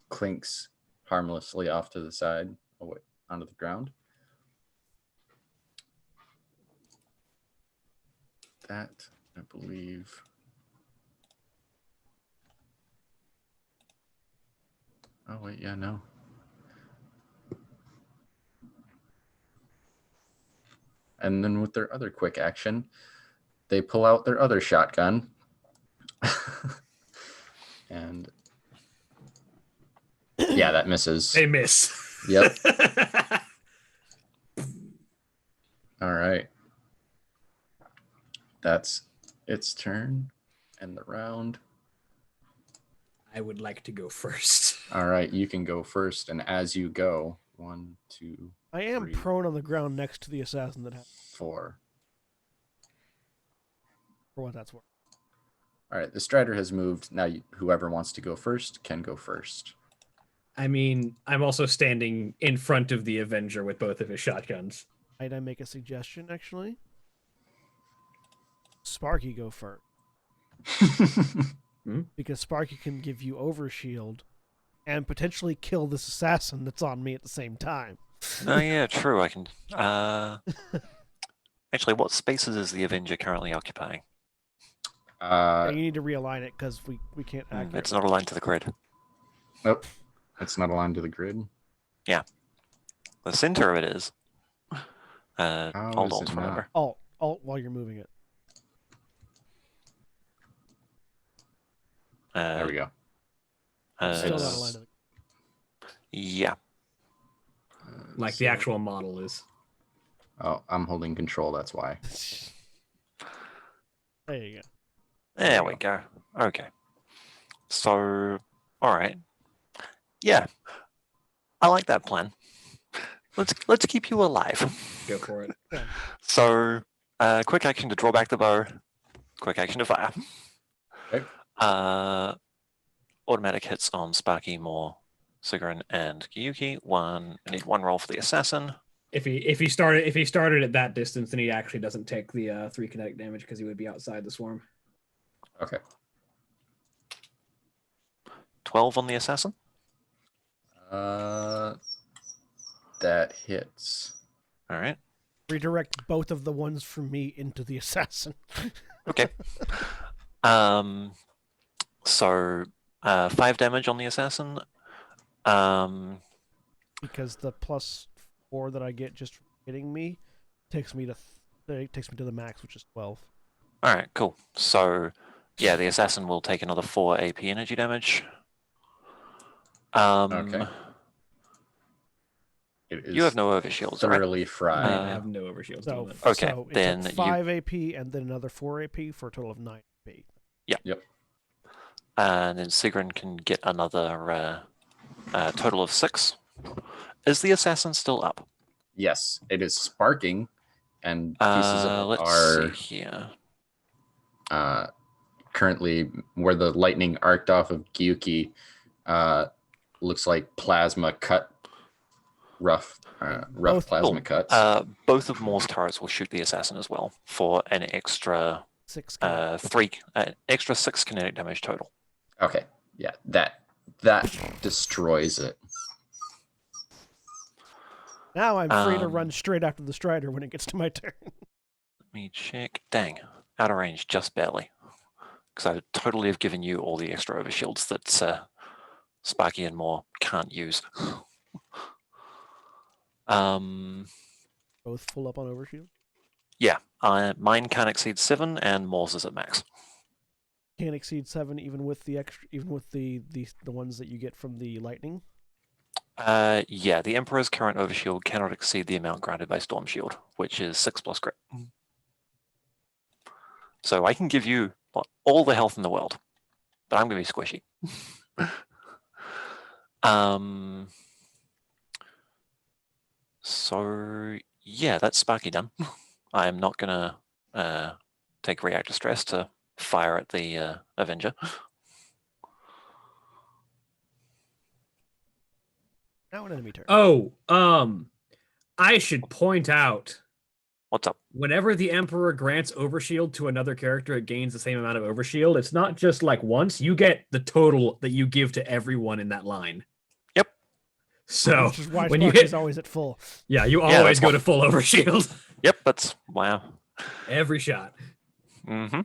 clinks harmlessly off to the side, away onto the ground. That, I believe. Oh, wait, yeah, no. And then with their other quick action, they pull out their other shotgun. And yeah, that misses.
They miss.
Yep. All right. That's its turn and the round.
I would like to go first.
All right, you can go first. And as you go, 1, 2,
I am
3,
prone on the ground next to the assassin that has
4.
for what that's worth.
All right, the Strider has moved. Now, whoever wants to go first can go first.
I mean, I'm also standing in front of the Avenger with both of his shotguns.
Might I make a suggestion, actually? Sparky go first. Because Sparky can give you overshield and potentially kill this assassin that's on me at the same time.
Oh yeah, true. I can. Actually, what spaces is the Avenger currently occupying?
Yeah, you need to realign it because we can't accurately.
It's not aligned to the grid.
Nope, it's not aligned to the grid.
Yeah, the center of it is.
How
Hold
is
on,
it not?
remember.
Alt while you're moving it.
There we go.
Still not
it's-
aligned to the
Yeah.
Like the actual model is.
Oh, I'm holding control. That's why.
There you go.
There we go. Okay. So, all right. Yeah, I like that plan. Let's keep you alive.
Go for it.
So, quick action to draw back the bow. Quick action to fire.
Okay.
Automatic hits on Sparky, Moore, Sigrun, and Gyuki. I need one roll for the assassin.
If he started at that distance, then he actually doesn't take the 3 kinetic damage because he would be outside the swarm.
Okay.
12 on the assassin.
That hits.
All right.
Redirect both of the ones from me into the assassin.
Okay. So 5 damage on the assassin.
Because the +4 that I get just from hitting me takes me to the max, which is 12.
All right, cool. So, yeah, the assassin will take another 4 AP energy damage.
Okay. It is
You have no overshields, right?
thoroughly fried.
I have no overshields.
So,
Okay,
so it
then
took
you-
5 AP and then another 4 AP for a total of 9 AP.
Yep.
And then Sigrun can get another total of 6. Is the assassin still up?
Yes, it is sparking, and pieces of it
Let's
are
see here.
currently where the lightning arced off of Gyuki. Looks like plasma cut, rough
Both-
plasma
Cool.
cuts.
Both of Moore's turrets will shoot the assassin as well for an extra
6
extra 6 kinetic damage total.
Okay, yeah, that destroys it.
Now I'm free to
Um,
run straight after the Strider when it gets to my turn.
Let me check. Dang, out of range just barely. because I totally have given you all the extra overshields that Sparky and Moore can't use.
Both full up on overshield.
Yeah, mine can't exceed 7, and Moore's is at max.
Can't exceed 7, even with the extra, even with the ones that you get from the lightning.
Yeah, the Emperor's current overshield cannot exceed the amount granted by Storm Shield, which is 6 plus grit. So I can give you all the health in the world, but I'm going to be squishy. So yeah, that's Sparky done. I'm not going to take reactor stress to fire at the Avenger.
Now an enemy turn.
Oh, I should point out,
What's up?
whenever the Emperor grants overshield to another character, it gains the same amount of overshield. It's not just like once, you get the total that you give to everyone in that line.
Yep.
So
Which is why
when you
Sparky's
hit,
always at full.
yeah, you
Yeah,
always
that's
go
why-
to full overshield.
Yep, that's wow.
Every shot.
Mm-hmm.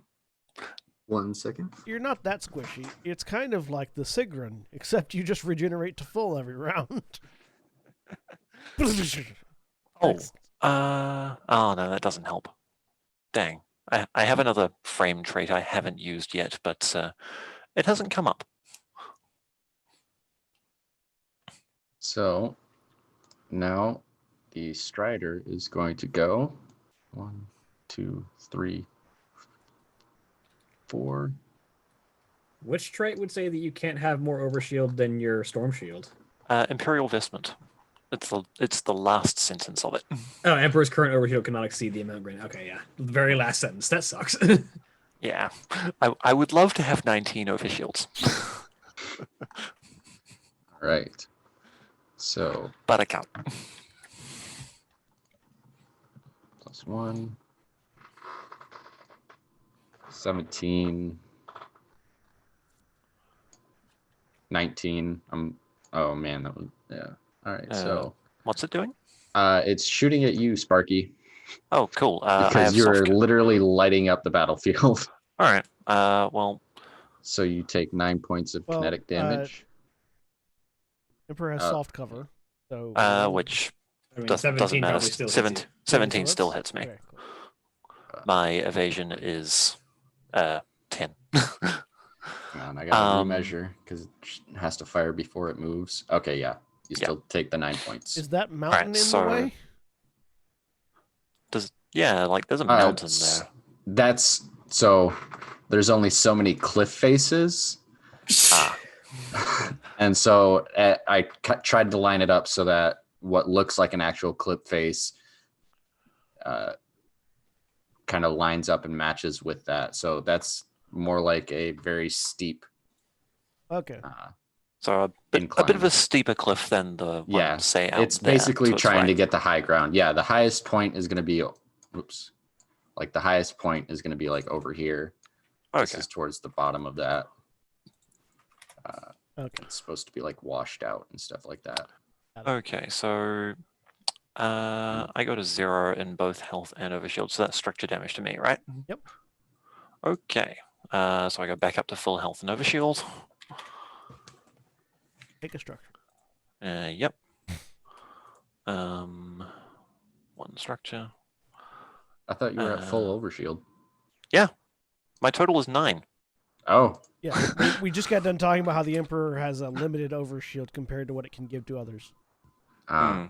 1 second.
You're not that squishy. It's kind of like the Sigrun, except you just regenerate to full every round.
Oh, oh no, that doesn't help. Dang. I have another frame trait I haven't used yet, but it hasn't come up.
So now the Strider is going to go 1, 2, 3, 4.
Which trait would say that you can't have more overshield than your storm shield?
Imperial Vestment. It's the last sentence of it.
Oh, Emperor's current overshield cannot exceed the amount granted. Okay, yeah. The very last sentence. That sucks.
Yeah. I would love to have 19 overshields.
All right. So
But I can't.
+1. 17. 19. Oh man, that was yeah. All right. So
What's it doing?
it's shooting at you, Sparky,
Oh, cool. I
because
have
you're
soft-
literally lighting up the battlefield.
All right. Well,
So you take 9 points of
Well,
kinetic damage.
Emperor has
Uh,
soft cover. So
which
I mean,
doesn't
17
matter.
probably still hits you.
17 still hits me.
Okay, cool.
My evasion is 10.
Hang on, I gotta
Um,
remeasure because it has to fire before it moves. Okay, yeah. You
Yeah.
still take the 9 points.
Is that mountain in
so-
the way?
Yeah, like there's a
Uh,
mountain
s-
there.
That's so there's only so many cliff faces.
Ah,
And so I tried to line it up so that what looks like an actual clip face kind of lines up and matches with that. So that's more like a very steep.
Okay.
so a bit of
Incline.
a steeper cliff than the
Yeah,
one, say, out
it's
there
basically
to its
trying to
right.
get the high ground. Yeah, the highest point is going to be, oops, like the highest point is going to be like over here. This
Okay.
is towards the bottom of that.
Okay.
It's supposed to be like washed out and stuff like that.
Okay, so I got a 0 in both health and overshield, so that's structure damage to me, right?
Yep.
Okay, so I go back up to full health and overshield.
Take a structure.
Yep. One structure.
I thought you were at full overshield.
My total is 9.
Oh,
Yeah, we just got done talking about how the Emperor has a limited overshield compared to what it can give to others.
Hmm.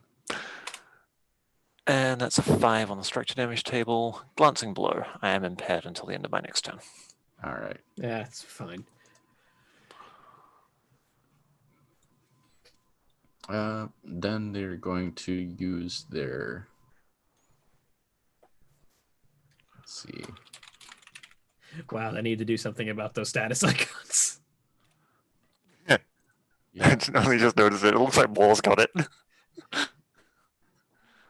And that's a 5 on the structure damage table. Glancing blow. I am impaired until the end of my next turn.
all right.
Yeah, it's fine.
Then they're going to use their. Let's see.
Wow, I need to do something about those status icons.
Yeah.
only just noticed it. It looks like Moore's got it.
All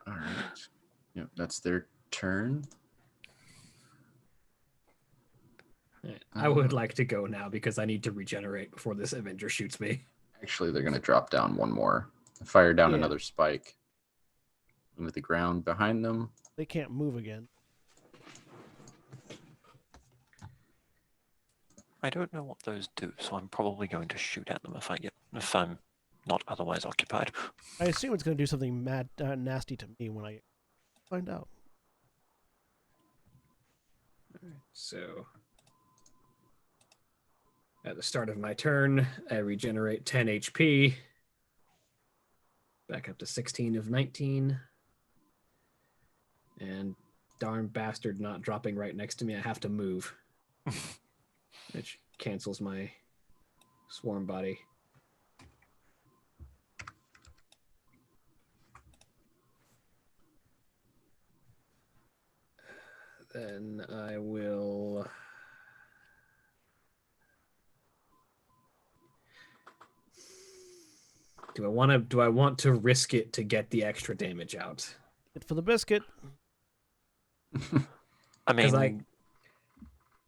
right. Yep, that's their turn.
I would like to go now because I need to regenerate before this Avenger shoots me.
Actually, they're going to drop down one more. Fire down
Yeah.
another spike. With the ground behind them.
They can't move again.
I don't know what those do, so I'm probably going to shoot at them if I'm not otherwise occupied.
I assume it's going to do something nasty to me when I find out.
So at the start of my turn, I regenerate 10 HP. Back up to 16 of 19. And darn bastard not dropping right next to me, I have to move. Which cancels my swarm body. Then I will... Do I want to risk it to get the extra damage out?
Hit for the biscuit.
I mean,
'Cause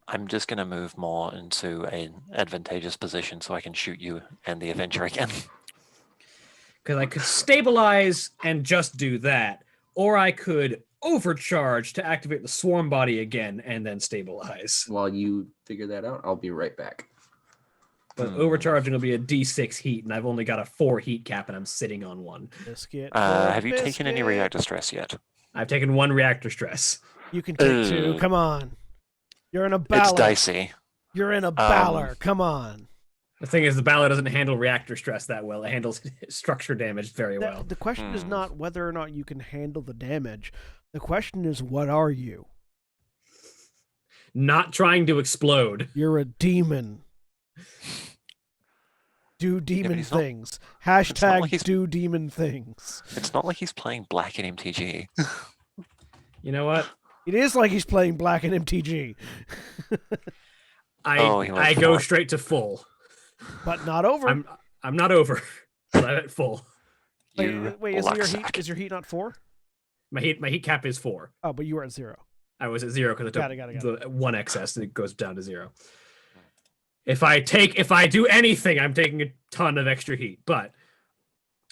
I'm just going to move more into an advantageous position so I can shoot you and the Avenger again.
Because I could stabilize and just do that, or I could overcharge to activate the swarm body again and then stabilize.
While you figure that out, I'll be right back.
But overcharging will be a D6 heat, and I've only got a 4 heat cap, and I'm sitting on 1.
Biscuit.
Have you taken any reactor stress yet?
I've taken 1 reactor stress.
You can take 2. Come on. You're in a Balor.
It's dicey.
You're in a Balor. Come on.
The thing is, the Balor doesn't handle reactor stress that well. It handles structure damage very well.
The question is not whether or not you can handle the damage. The question is, what are you?
Not trying to explode.
You're a demon. Do demon
he's not-
things. Hashtag
like he's-
do demon things.
It's not like he's playing black in MTG.
You know what?
It is like he's playing black in MTG,
He went
I go
for it.
straight to full.
but not over.
I'm not over. But I'm at full.
Wait, is your heat not 4?
My heat cap is 4.
Oh, but you were at 0.
I was at 0 because I took
Got it.
the 1 excess and it goes down to 0. If I do anything, I'm taking a ton of extra heat. But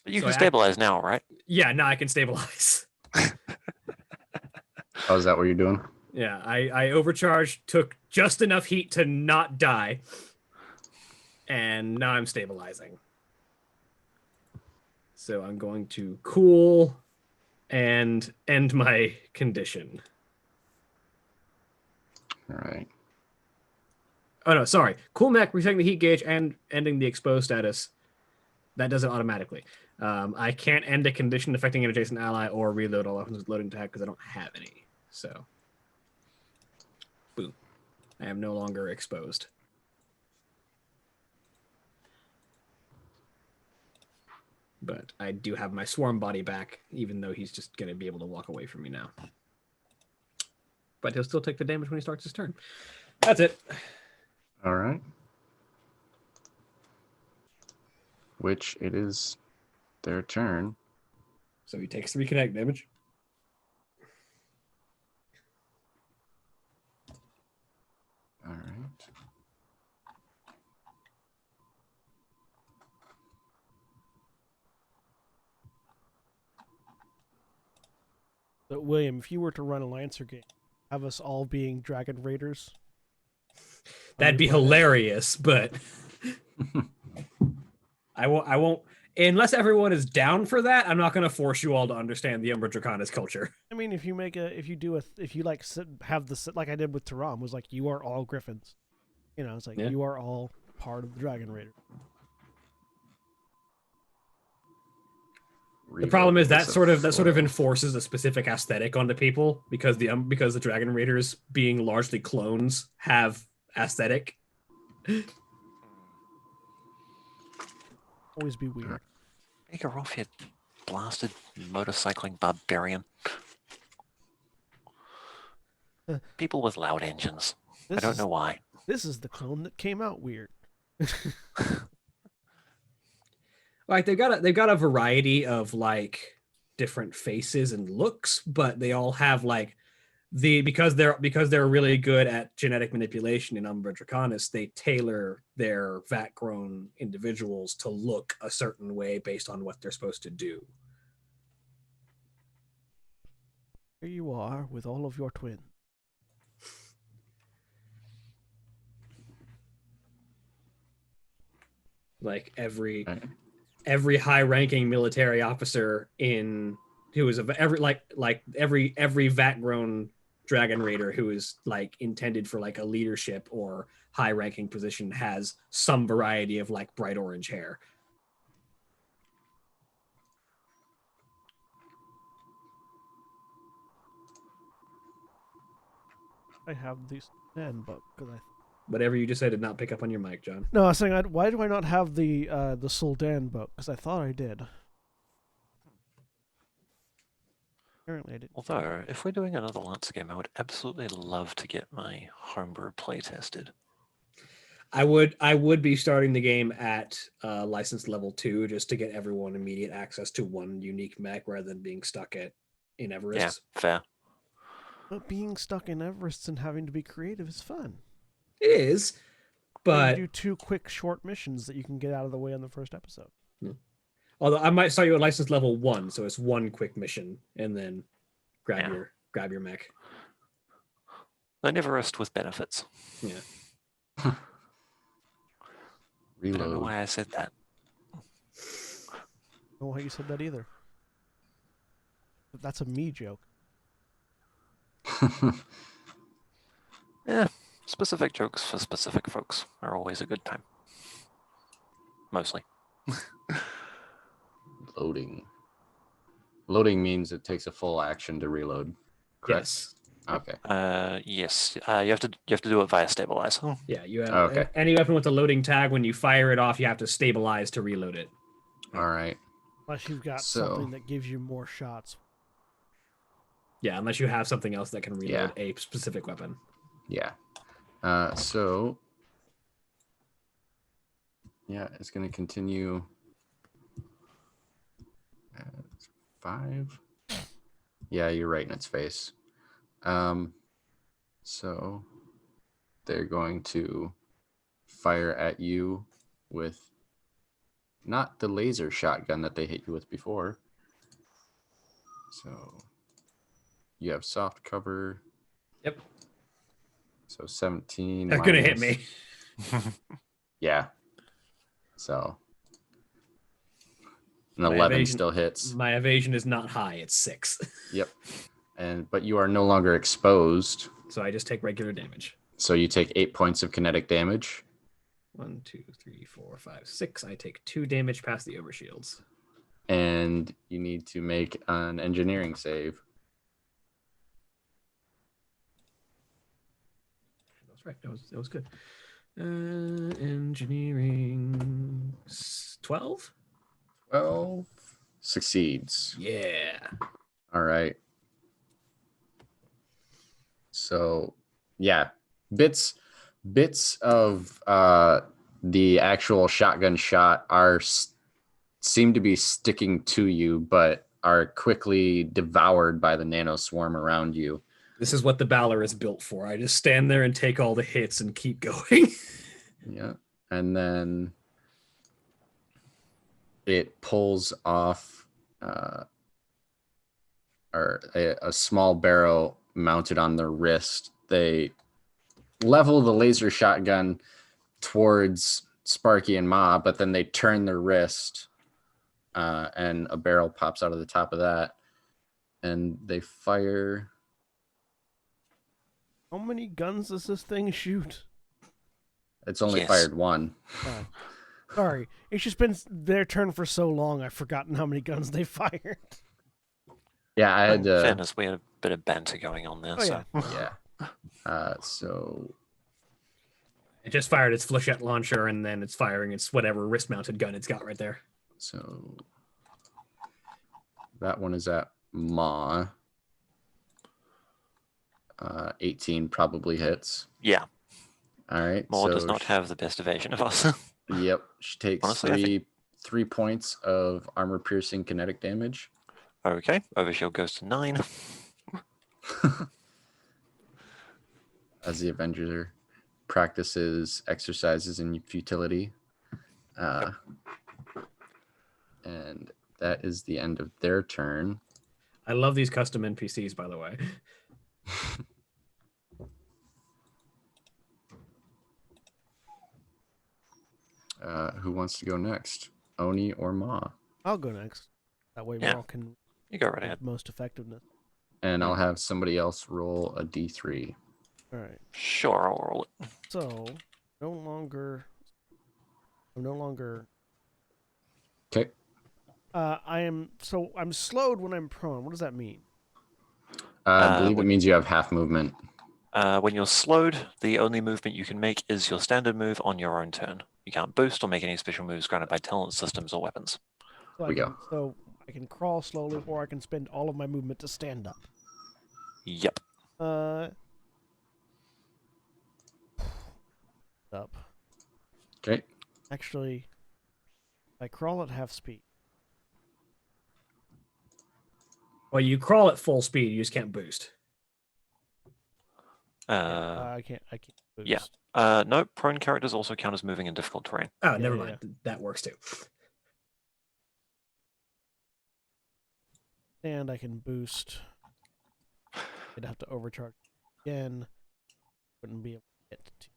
You
So
can stabilize now, right?
yeah, now I can stabilize.
Oh, is that what you're doing?
Yeah, I overcharged, took just enough heat to not die, and now I'm stabilizing. So I'm going to cool and end my condition.
All right.
Oh no, sorry. Cool mech, resetting the heat gauge and ending the exposed status. That does it automatically. I can't end a condition affecting an adjacent ally or reload all weapons with loading attack because I don't have any. So, boom. I am no longer exposed. But I do have my swarm body back, even though he's just going to be able to walk away from me now. But he'll still take the damage when he starts his turn. That's it.
All right. Which it is their turn.
So he takes 3 connect damage.
All right.
But William, if you were to run a Lancer game, have us all being Dragon Raiders.
That'd be hilarious, but I won't. Unless everyone is down for that, I'm not going to force you all to understand the Umbra Draconis culture.
I mean, if you have the like I did with Taram, was like you are all Griffins. You know, it's like
Yeah.
you are all part of the Dragon Raider.
The problem is that sort of enforces a specific aesthetic onto people because the Dragon Raiders, being largely clones, have aesthetic.
Always be weird.
Take her off, you blasted motorcycling barbarian. People with loud engines. I don't know why.
This is the clone that came out weird.
Like they've got a variety of like different faces and looks, but they all have like because they're really good at genetic manipulation in Umbra Draconis, they tailor their vat-grown individuals to look a certain way based on what they're supposed to do.
Here you are with all of your twins.
Like every
Right.
high-ranking military officer in who is every vat-grown dragon raider who is like intended for like a leadership or high-ranking position has some variety of like bright orange hair.
I have these handbook because I.
Whatever you just said did not pick up on your mic, John.
No, I was saying, why do I not have the Soldan book? Because I thought I did. Apparently, I didn't.
Although, if we're doing another Lancer game, I would absolutely love to get my homebrew play tested.
I would be starting the game at license level 2 just to get everyone immediate access to one unique mech rather than being stuck in Everest.
Yeah, fair.
But being stuck in Everest and having to be creative is fun.
It is, but
you do 2 quick short missions that you can get out of the way on the first episode.
although I might start you at license level 1, so it's one quick mission and then grab your mech.
They never rest with benefits.
Yeah.
I don't know
Reload.
why I said that.
I don't know why you said that either. That's a me joke.
Yeah, specific jokes for specific folks are always a good time. Mostly.
Loading. Loading means it takes a full action to reload. Correct?
Yes.
Okay.
Yes. You have to do it via stabilizer.
Yeah, you have
Okay.
any weapon with a loading tag. When you fire it off, you have to stabilize to reload it.
All right.
Unless you've got
So-
something that gives you more shots.
Yeah, unless you have something else that can reload
Yeah.
a specific weapon.
Yeah. So yeah, it's going to continue at 5. Yeah, you're right in its face. So they're going to fire at you with not the laser shotgun that they hit you with before. So you have soft cover.
Yep.
So 17.
They're gonna hit
minus-
me.
Yeah. So an
My
11
evasion-
still hits.
My evasion is not high; it's 6.
Yep. But you are no longer exposed,
So I just take regular damage.
so you take 8 points of kinetic damage.
1, 2, 3, 4, 5, 6. I take 2 damage past the overshields.
And you need to make an engineering save.
That's right. That was good. Engineering 12.
12 succeeds.
Yeah.
All right. So, yeah, bits of the actual shotgun shot seem to be sticking to you, but are quickly devoured by the nano swarm around you.
This is what the Balor is built for. I just stand there and take all the hits and keep going.
Yeah, and then it pulls off a small barrel mounted on their wrist. They level the laser shotgun towards Sparky and Ma, but then they turn their wrist, and a barrel pops out of the top of that, and they fire.
How many guns does this thing shoot?
It's only
Yes.
fired one.
Oh. Sorry. It's just been their turn for so long, I've forgotten how many guns they fired.
Yeah, I had
In
to.
fairness, we had a bit of banter going on there.
Oh,
so
yeah.
Yeah. So
It just fired its flechette launcher and then it's firing its whatever wrist-mounted gun it's got right there.
So that one is at Ma. 18 probably hits.
yeah,
All right.
Maud
so
does not have the best evasion of us.
Yep. She takes
Honestly, I
three points of armor piercing kinetic damage.
Okay, overshield goes to 9.
As the Avenger practices exercises in futility. And that is the end of their turn.
I love these custom NPCs, by the way.
Who wants to go next? Oni or Ma?
I'll go next. That way we
Yeah.
all can
You go right
have
ahead.
most effectiveness.
And I'll have somebody else roll a d3.
All right.
Sure, I'll roll it.
So, I'm no longer.
Okay.
I'm slowed when I'm prone. What does that mean?
I believe it means you have half movement.
When you're slowed, the only movement you can make is your standard move on your own turn. You can't boost or make any special moves granted by talent systems or weapons.
So I can crawl slowly, or I can spend all of my movement to stand up.
Yep.
Up.
Okay.
Actually, I crawl at half speed.
Well, you crawl at full speed. You just can't boost.
I can't boost.
Yeah. No, prone characters also count as moving in difficult terrain.
Oh, never mind. That works too.
And I can boost. I'd have to overcharge again. Wouldn't be able to get to.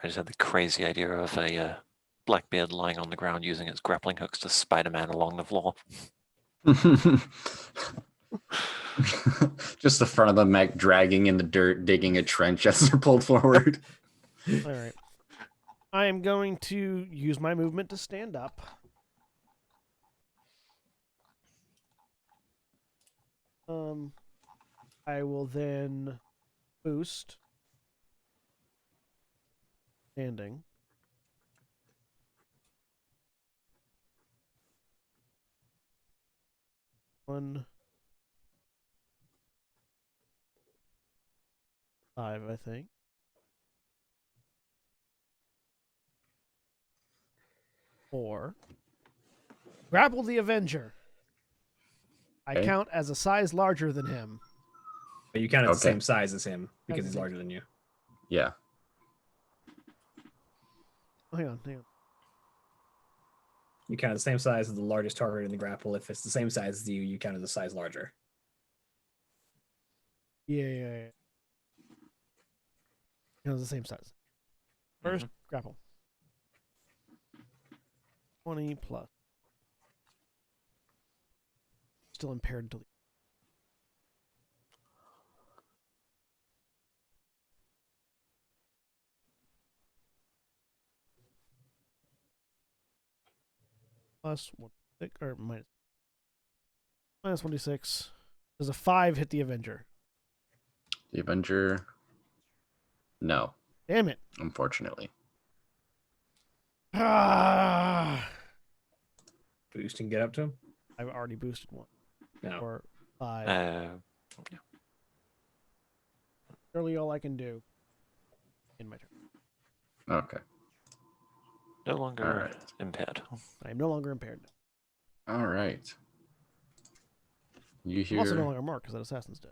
I just had the crazy idea of a Blackbeard lying on the ground using its grappling hooks to Spider-Man along the floor.
Just the front of the mech dragging in the dirt, digging a trench as they're pulled forward.
All right. I am going to use my movement to stand up. I will then boost. Standing. One. 5, I think. Four. Grapple the Avenger. I
Okay.
count as a size larger than him.
But you count as the
Okay.
same size as him because
As
he's
the-
larger than you.
Yeah.
Oh, hang on.
You count the same size as the largest target in the grapple. If it's the same size as you, you count as a size larger.
Yeah. It was the same size. First, grapple. 20 plus. Still impaired until the plus 1 or minus 1d6. Does a 5 hit the Avenger?
The Avenger. No,
Damn it.
unfortunately.
Ah!
Boost and get up to him.
I've already boosted one.
No.
Or 5.
Yeah.
Literally all I can do in my turn.
Okay.
No longer
All right.
impaired.
I am no longer impaired.
All right. You
I'm also no
hear
longer marked because that assassin's dead.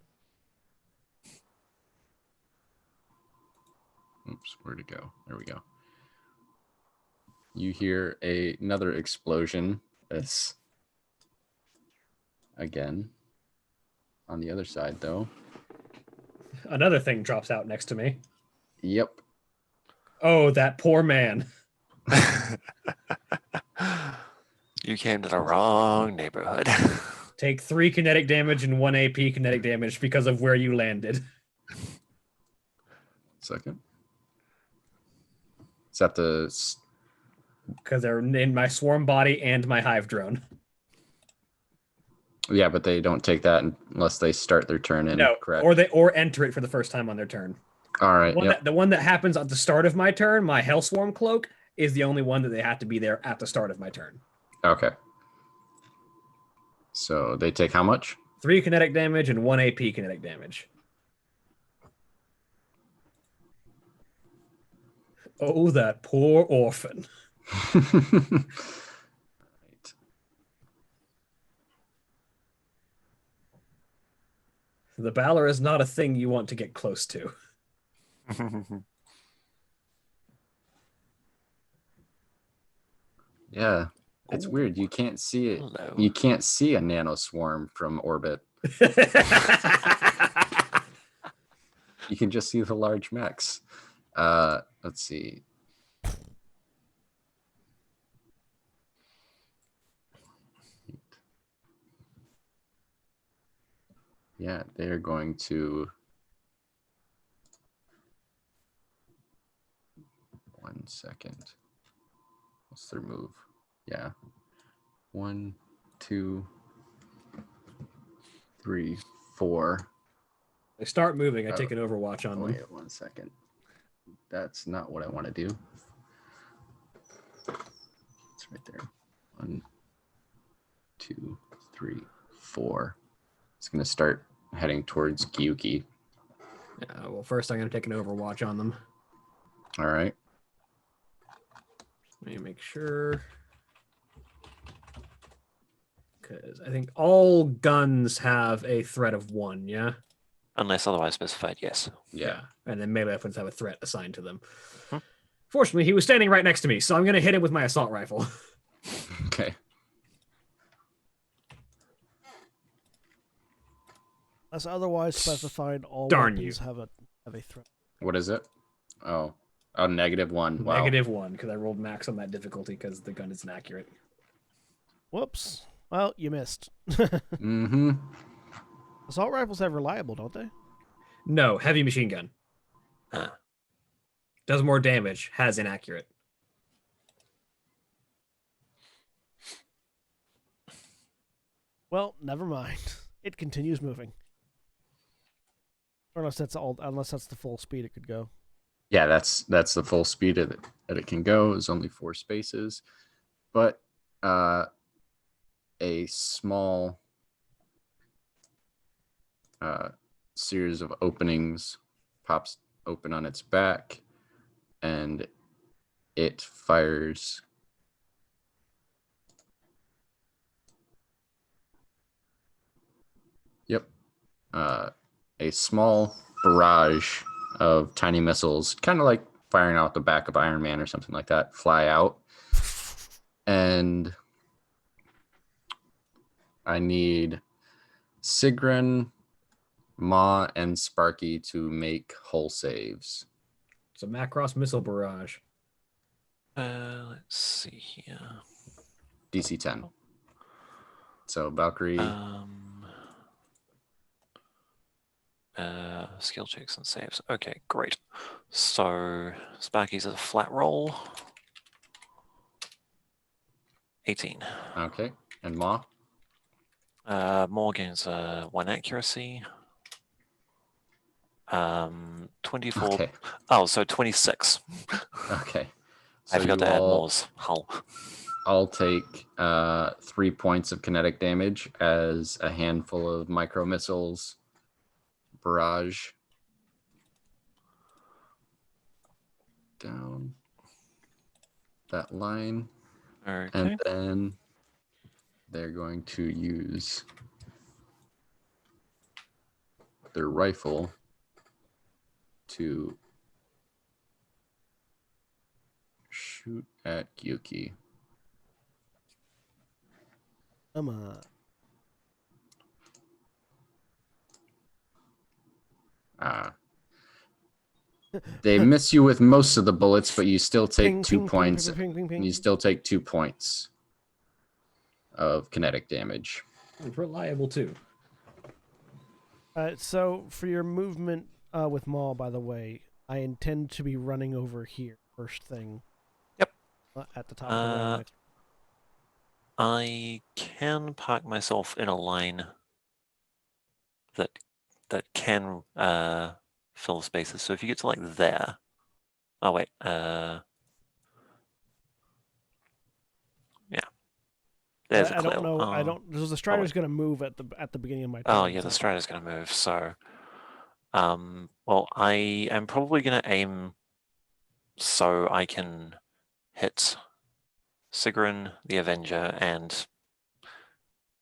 oops, where'd it go? There we go. You hear another explosion. It's again on the other side though.
Another thing drops out next to me.
Yep.
Oh, that poor man.
You came to the wrong neighborhood.
Take 3 kinetic damage and 1 AP kinetic damage because of where you landed.
Second. Is that the
Because they're in my swarm body and my hive drone.
yeah, but they don't take that unless they start their turn in,
No,
correct?
or enter it for the first time on their turn.
All right.
The one that happens at the start of my turn, my Hellswarm cloak, is the only one that they have to be there at the start of my turn.
Okay. So they take how much?
3 kinetic damage and 1 AP kinetic damage. Oh, that poor orphan.
Right.
The Balor is not a thing you want to get close to.
Yeah. It's
Ooh.
weird. You can't see it.
Hello.
You can't see a nanoswarm from orbit. You can just see the large mechs. Let's see. yeah, they're going to. 1 second. What's their move? Yeah. 1, 2, 3, 4.
They start moving. I
Oh.
take an overwatch on them.
Wait 1 second. That's not what I want to do. It's right there. 1, 2, 3, 4. It's going to start heading towards Gyuki.
Well, first I'm going to take an overwatch on them.
All right.
Let me make sure. Because I think all guns have a threat of 1, yeah?
Unless otherwise specified, yes.
Yeah.
And then melee weapons have a threat assigned to them.
Hmm.
Fortunately, he was standing right next to me, so I'm going to hit him with my assault rifle.
Okay.
As otherwise specified, all
Darn
weapons have a threat.
What is it? Oh, -1. Wow.
-1, because I rolled max on that difficulty because the gun is inaccurate.
Whoops. Well, you missed.
Mm-hmm.
Assault rifles have reliable, don't they?
No, heavy machine gun.
Ah.
Does more damage, has inaccurate.
Well, never mind. It continues moving. Or unless that's the full speed it could go.
Yeah, that's the full speed that it can go. Is only 4 spaces, but a small series of openings pops open on its back, and it fires. Yep. A small barrage of tiny missiles, kind of like firing out the back of Iron Man or something like that, fly out. And I need Sigrun, Ma, and Sparky to make hull saves.
It's a Macross missile barrage.
Let's see here.
DC 10. So Valkyrie.
Skill checks and saves. Okay, great. So Sparky's a flat roll. 18.
Okay. And Ma.
Morgan's 1 accuracy. 24.
Okay.
Oh, so 26.
Okay.
I forgot to add
all-
Moore's hull.
I'll take 3 points of kinetic damage as a handful of micro missiles barrage down that line.
Okay.
And then they're going to use their rifle to shoot at Gyuki.
Come on.
They miss you with most of the bullets, but you still take
Ping,
2
ping,
points.
ping, ping, ping, ping,
You
ping.
still take 2 points of kinetic damage.
It's reliable too.
So for your movement with Maul, by the way, I intend to be running over here first thing.
Yep.
At the top of the round next.
I can park myself in a line that can fill spaces. So if you get to like there. Oh wait. Yeah. There's a
I
clear.
don't know. I
Oh.
don't. Because the Strider's going to move at the beginning of my turn.
Oh yeah, the Strider's gonna move. So, well, I am probably gonna aim so I can hit Sigrun, the Avenger, and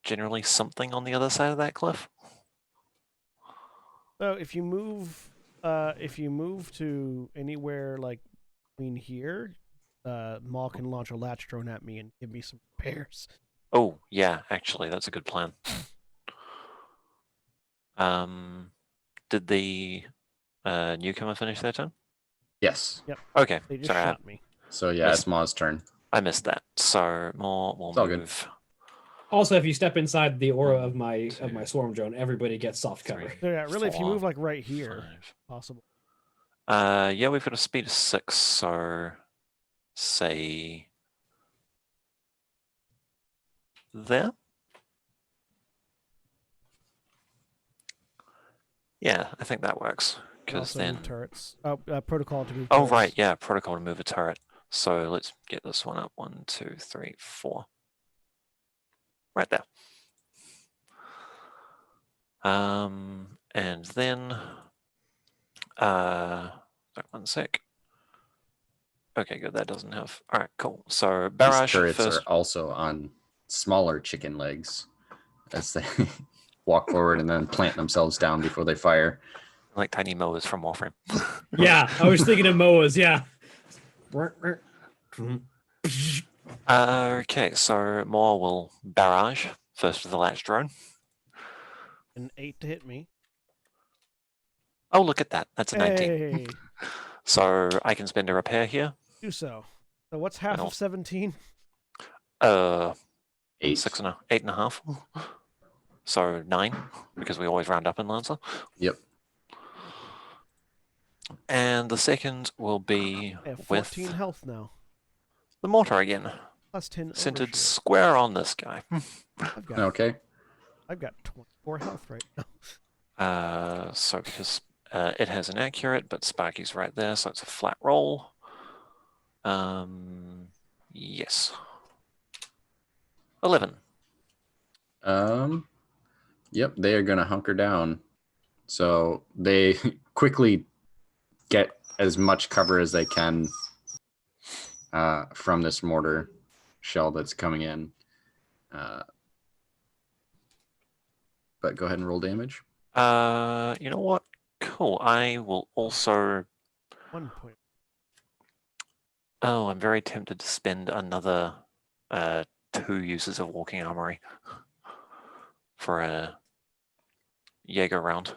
generally something on the other side of that cliff.
So if you move to anywhere like between here, Maul can launch a latch drone at me and give me some repairs.
Oh yeah, actually, that's a good plan. Did the newcomer finish their turn?
Yes.
Yep.
Okay,
They just
sorry,
shot me.
So yeah,
Yes.
it's Ma's turn.
I missed that. So more will
It's all good.
move
Also, if you step inside the aura of my swarm drone, everybody gets soft cover.
Three.
So yeah, really, if you
4,
move like right here,
5.
possible.
Yeah, we've got a speed of 6, so say there. Yeah, I think that works. Because
Also
then.
move turrets. Oh, protocol to move.
Oh
turrets.
right, yeah, protocol to move a turret. So let's get this one up. 1, 2, 3, 4. Right there. And then, wait 1 sec. Okay, good. That doesn't have. All right, cool. So
These
barrage
turrets
first.
are also on smaller chicken legs as they walk forward and then plant themselves down before they fire.
Like tiny mowers from Warframe.
Yeah, I was thinking of Moas. Yeah.
Okay, so Moa will barrage first with the latch drone.
An 8 to hit me.
Oh, look at that. That's a 19.
Hey,
So I can spend a repair here.
do so. So what's half
Well.
of 17?
8.
8.5. So 9, because we always round up in Lancer.
Yep.
And the second will be
I have
with
14 health now.
the mortar again.
Plus 10
Centered
overshield.
square on this guy.
Okay.
I've got 24 health right now.
So because it has an accurate, but Sparky's right there, so it's a flat roll. Yes. 11.
Yep, they are gonna hunker down. So they quickly get as much cover as they can from this mortar shell that's coming in. But go ahead and roll damage.
You know what? Cool. I will also.
1 point.
Oh, I'm very tempted to spend another 2 uses of walking armory for a Jaeger round.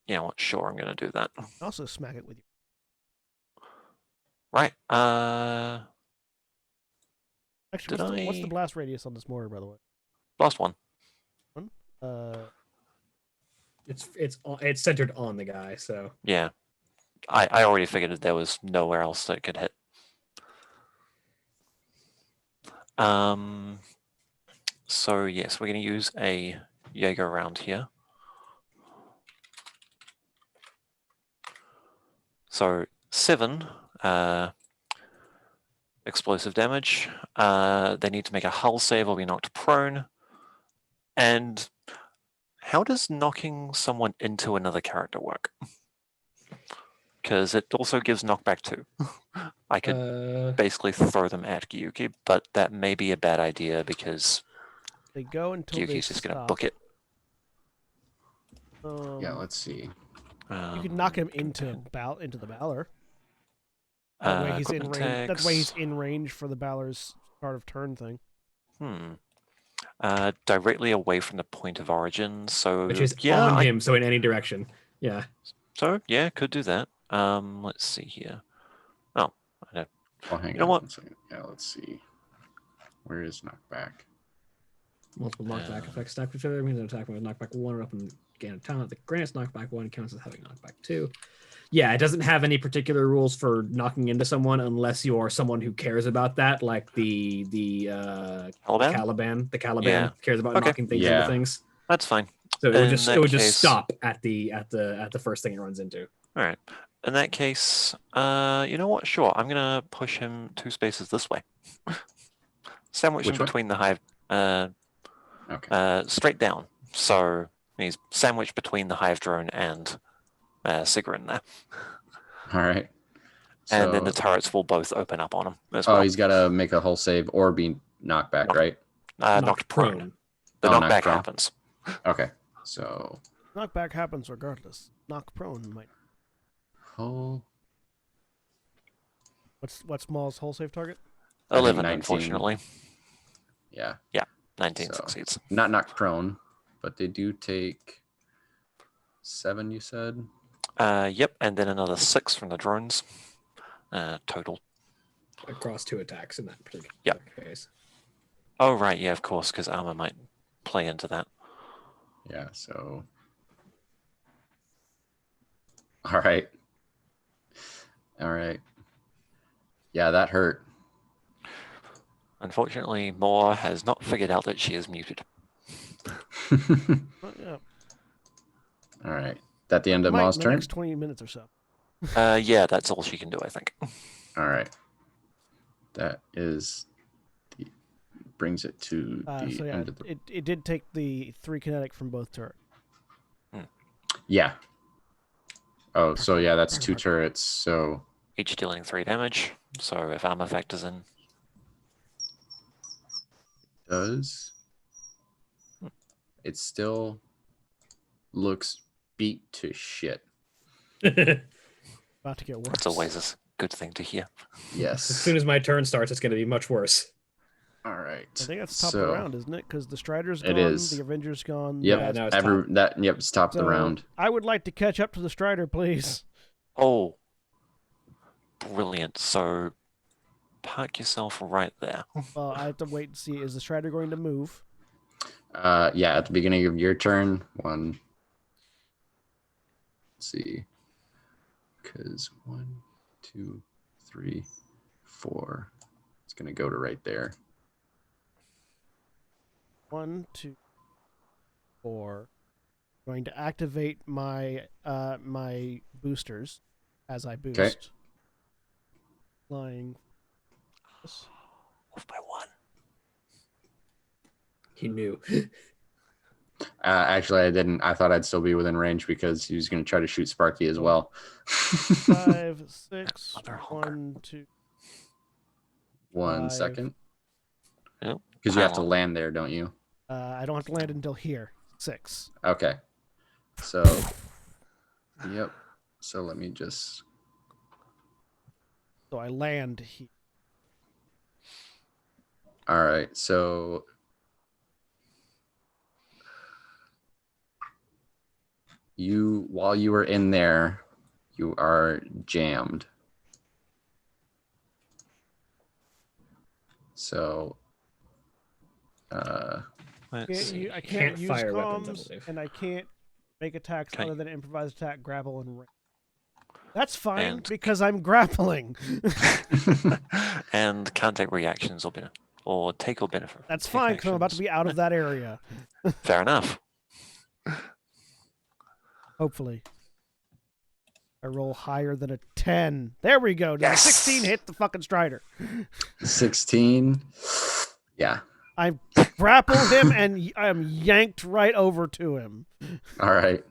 Yeah, what? Sure, I'm going to do that.
Also smack it with you.
Right.
Actually, what's the blast radius on this mortar, by the way?
Last one.
It's centered on the guy, so
Yeah. I already figured that there was nowhere else that it could hit. So yes, we're going to use a Jaeger round here. So 7 explosive damage. They need to make a hull save or be knocked prone. And how does knocking someone into another character work? Because it also gives knockback too. I could basically throw them at Gyuki, but that may be a bad idea because
they go until
Gyuki's just going to book it.
Yeah, let's see.
You can knock him into the Valor. That way he's in range.
Tags.
That's why he's in range for the Valor's start of turn thing.
Directly away from the point of origin, so
which is on him, so in any direction. Yeah.
So yeah, could do that. Let's see here. Oh, I know.
Oh, hang
you know
on
what?
1 second. Yeah, let's see. Where is knockback?
Multiple knockback effects stack with each other means an attack with knockback 1 or up and gain a talent that grants knockback 1 counts as having knockback 2. Yeah, it doesn't have any particular rules for knocking into someone unless you are someone who cares about that, like the Caliban. The Caliban cares about knocking things into things.
That's fine.
So it would just stop at the first thing it runs into.
All right. In that case, you know what? Sure, I'm gonna push him 2 spaces this way. Sandwich him between the hive. Straight down. So he's sandwiched between the hive drone and Sigrun there.
All right.
And then the turrets will both open up on him as
well.
well.
Oh, he's got to make a hull save or be knocked back, right?
Knocked prone. The knockback happens.
Okay. So
knockback happens regardless. Knock prone might.
Hull.
What's Maul's hull save target?
11, unfortunately.
Yeah.
Yeah. 19 succeeds.
Not knocked prone, but they do take 7, you said?
Yep, and then another 6 from the drones. Total
across 2 attacks in that particular case.
Oh, right. Yeah, of course, because armor might play into that.
Yeah, so. All right. All right. Yeah, that hurt.
Unfortunately, Moore has not figured out that she is muted.
Yeah.
All right. That the end of
Might
Ma's
in the
turn?
next 20 minutes or so.
Yeah, that's all she can do, I think.
All right. That is brings it to the
So yeah,
end of the.
it did take the 3 kinetic from both turrets.
Yeah. Oh, so yeah, that's 2 turrets. So
Each dealing 3 damage. So if armor factors in,
does it still looks beat to shit?
About to get worse.
that's always a good thing to hear.
Yes.
As soon as my turn starts, it's going to be much worse.
All right.
I think that's top of the round, isn't it? Because the Strider's gone,
It is.
the Avenger's gone.
Yep.
Yeah, now it's
Yep, it's top of the round.
I would like to catch up to the Strider, please.
Oh, brilliant. So park yourself right there.
Well, I have to wait and see. Is the Strider going to move?
Yeah, at the beginning of your turn, one. Let's see. Because 1, 2, 3, 4. It's gonna go to right there.
1, 2, 4. Going to activate my my boosters as I boost.
Okay.
Flying.
Off by 1.
He knew.
Actually, I didn't. I thought I'd still be within range because he was gonna try to shoot Sparky as well.
5, 6,
Mother honker.
1, 2.
1
5.
second.
Yep.
Because you have to
Pile on.
land there, don't you?
I don't have to land until here. 6.
Okay. So, yep. So let me just.
So I land here.
All right. So. While you were in there, you are jammed. So.
Let's see.
I can't use
fire weapons, I
comms,
believe.
and I can't make attacks
Okay.
other than improvised attack, grapple, and range. That's fine
And-
because I'm grappling.
And can't take reactions or take or benefit.
That's
take
fine because I'm about to
actions.
be out of that area.
Fair enough.
Hopefully. I roll higher than a 10. There we go. Did a
Yes!
16 hit the fucking Strider?
16. Yeah.
I grapple him and I am yanked right over to him.
All right.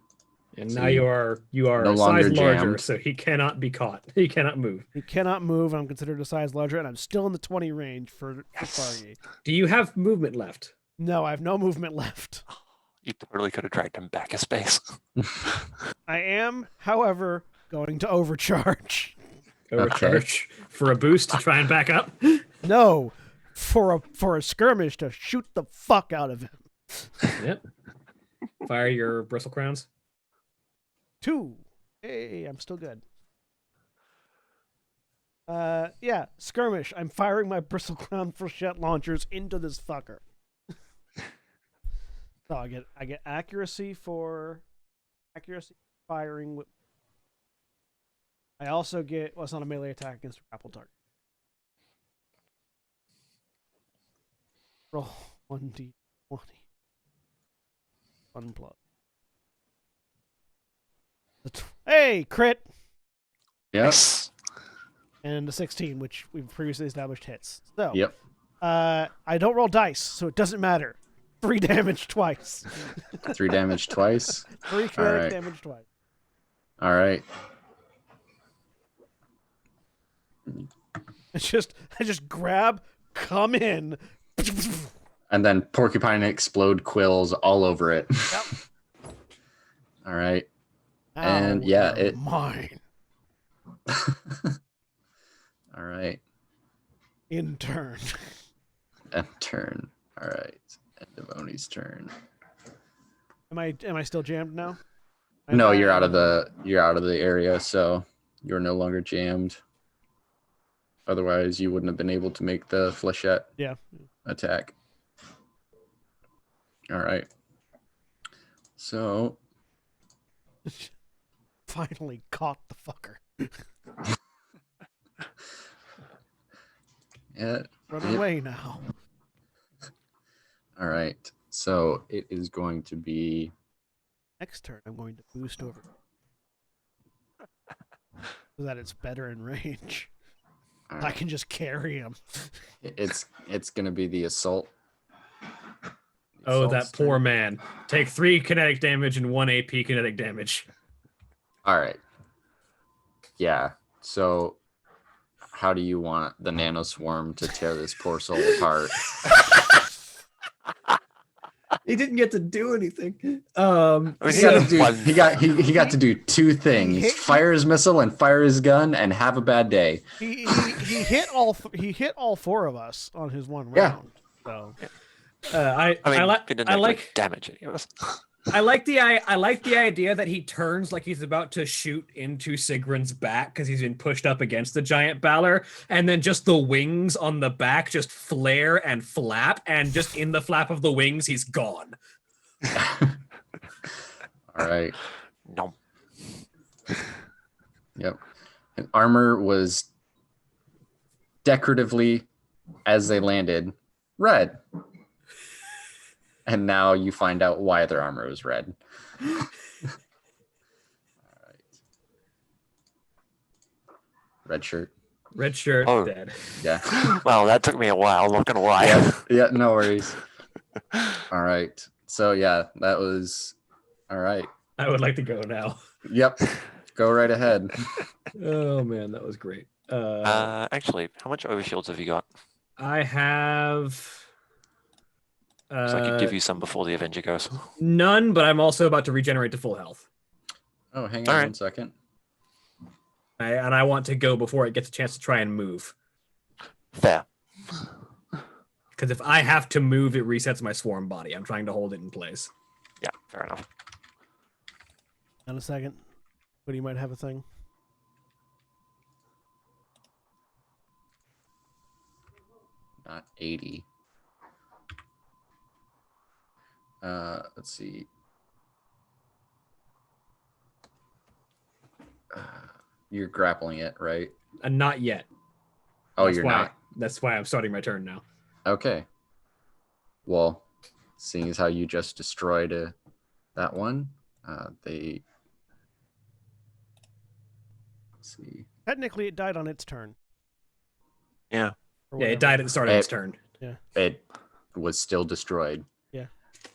And
So
now you are
no
a
longer
size larger,
jammed.
so he cannot be caught. He cannot move.
He cannot move. I'm considered a size larger, and I'm still in the 20 range for Sparky.
Do you have movement left?
No, I have no movement left.
You totally could have dragged him back a space.
I am, however, going to overcharge.
Overcharge for a boost to try and back up?
No, for a skirmish to shoot the fuck out of him.
Yep. Fire your bristle crowns.
2. Hey, I'm still good. Yeah, skirmish. I'm firing my bristle crown flechette launchers into this fucker. So I get accuracy for firing. I also get it's not a melee attack against a grapple target. Roll 1d20. 1 plus. Hey, crit!
Yes.
And a 16, which we've previously established hits. So,
Yep.
I don't roll dice, so it doesn't matter. 3 damage twice.
3 damage twice.
3 kinetic
Alright.
damage twice.
All right.
I just grab, come in.
And then porcupine explode quills all over it.
Yep.
All right.
Now
And, yeah,
they're
it-
mine.
All right.
In turn.
End turn. All right. End of Oni's turn.
Am I still jammed now?
No, you're out of the area, so you're no longer jammed. Otherwise, you wouldn't have been able to make the flechette
Yeah.
attack. All right. So
Finally caught the fucker.
yeah.
Run away now.
All right. So it is going to be.
Next turn, I'm going to boost over. So that it's better in range.
All
I
right.
can just carry him.
It's going to be the assault.
Oh, that
Assault's
poor
turn.
man. Take 3 kinetic damage and 1 AP kinetic damage.
All right. Yeah. So, how do you want the nanoswarm to tear this poor soul apart?
He didn't get to do anything.
He got to do 2 things:
hit-
fire his missile and fire his gun, and have a bad day.
He hit all 4 of us on his one
Yeah.
round. So
I
he didn't actually
like
damage any of us.
I like the idea that he turns like he's about to shoot into Sigrun's back because he's been pushed up against the giant Balor, and then just the wings on the back just flare and flap, and just in the flap of the wings, he's gone.
All right.
No.
Yep. And armor was decoratively, as they landed, red. And now you find out why their armor was red. All right. Red shirt.
Red shirt,
Oh.
dead.
Yeah.
Well, that took me a while, not gonna lie.
Yeah, no worries. All right. So yeah, that was all right.
I would like to go now.
Yep. Go right ahead.
Oh man, that was great.
Actually, how much overshields have you got?
I have.
So I could give you some before the Avenger goes.
None, but I'm also about to regenerate to full health.
Oh, hang on
All right.
1 second.
And I want to go before it gets a chance to try and move.
Fair.
Because if I have to move, it resets my swarm body. I'm trying to hold it in place.
Yeah, fair enough.
in a second. But you might have a thing.
Not 80. Let's see. You're grappling it, right?
Not yet.
Oh,
That's
you're
why,
not.
That's why I'm starting my turn now.
Okay. Well, seeing as how you just destroyed that one, they. Let's see.
Technically, it died on its turn.
Yeah.
or
Yeah, it
whatever.
died at the start of its turn.
It was still destroyed.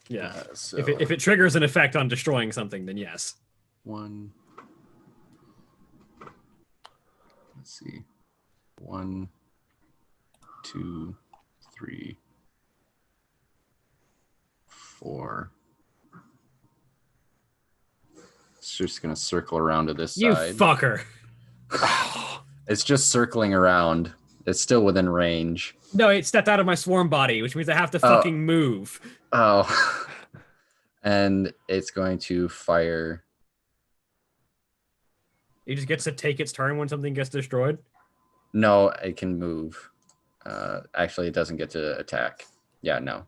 Yeah.
So
If it triggers an effect on destroying something, then yes.
1. Let's see. 1, 2, 3, 4. It's just gonna circle around to this
You
side.
fucker.
It's just circling around. It's still within range.
No, it stepped out of my swarm body, which means I have to fucking move.
Oh. And it's going to fire.
It just gets to take its turn when something gets destroyed.
No, it can move. Actually, it doesn't get to attack. Yeah, no.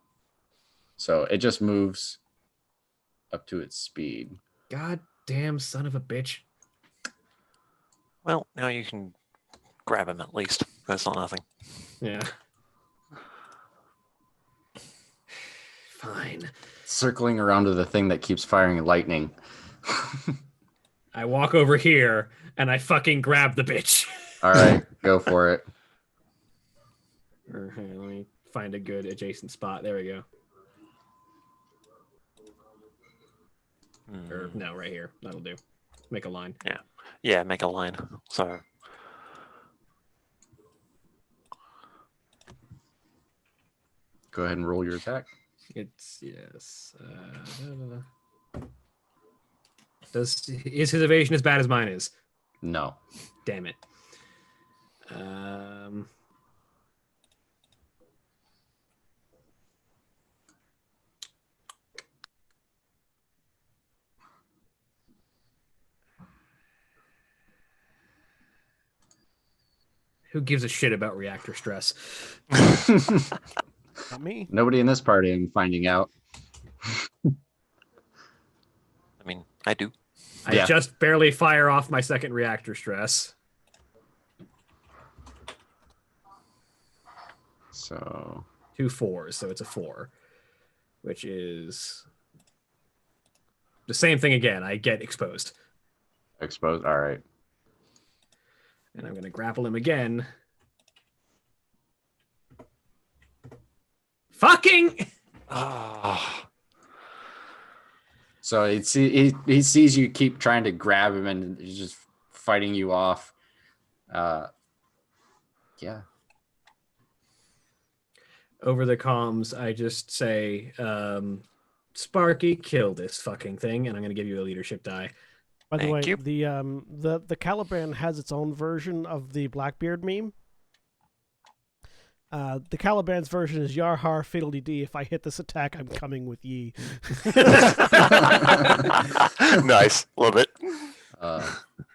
So it just moves up to its speed.
God damn son of a bitch.
Well, now you can grab him at least. That's not nothing.
Yeah. Fine.
Circling around to the thing that keeps firing lightning.
I walk over here and I fucking grab the bitch.
All right, go for it.
Okay, let me find a good adjacent spot. There we go. Or no, right here. That'll do. Make a line.
Yeah, make a line. So
Go ahead and roll your attack.
It's yes. Is his evasion as bad as mine is?
No.
Damn it. Who gives a shit about reactor stress?
Not me.
Nobody in this party, I'm finding out.
I mean, I do.
I
Yeah.
just barely fire off my second reactor stress.
So
2 4s, so it's a 4, which is the same thing again. I get exposed.
exposed. All right.
And I'm going to grapple him again. Fucking!
Ah,
So he sees you keep trying to grab him, and he's just fighting you off. Yeah.
Over the comms, I just say, Sparky, kill this fucking thing, and I'm going to give you a leadership die.
By the way,
Thank you.
the Caliban has its own version of the Blackbeard meme. The Caliban's version is Yar har fiddly dee. If I hit this attack, I'm coming with ye.
nice. Love it.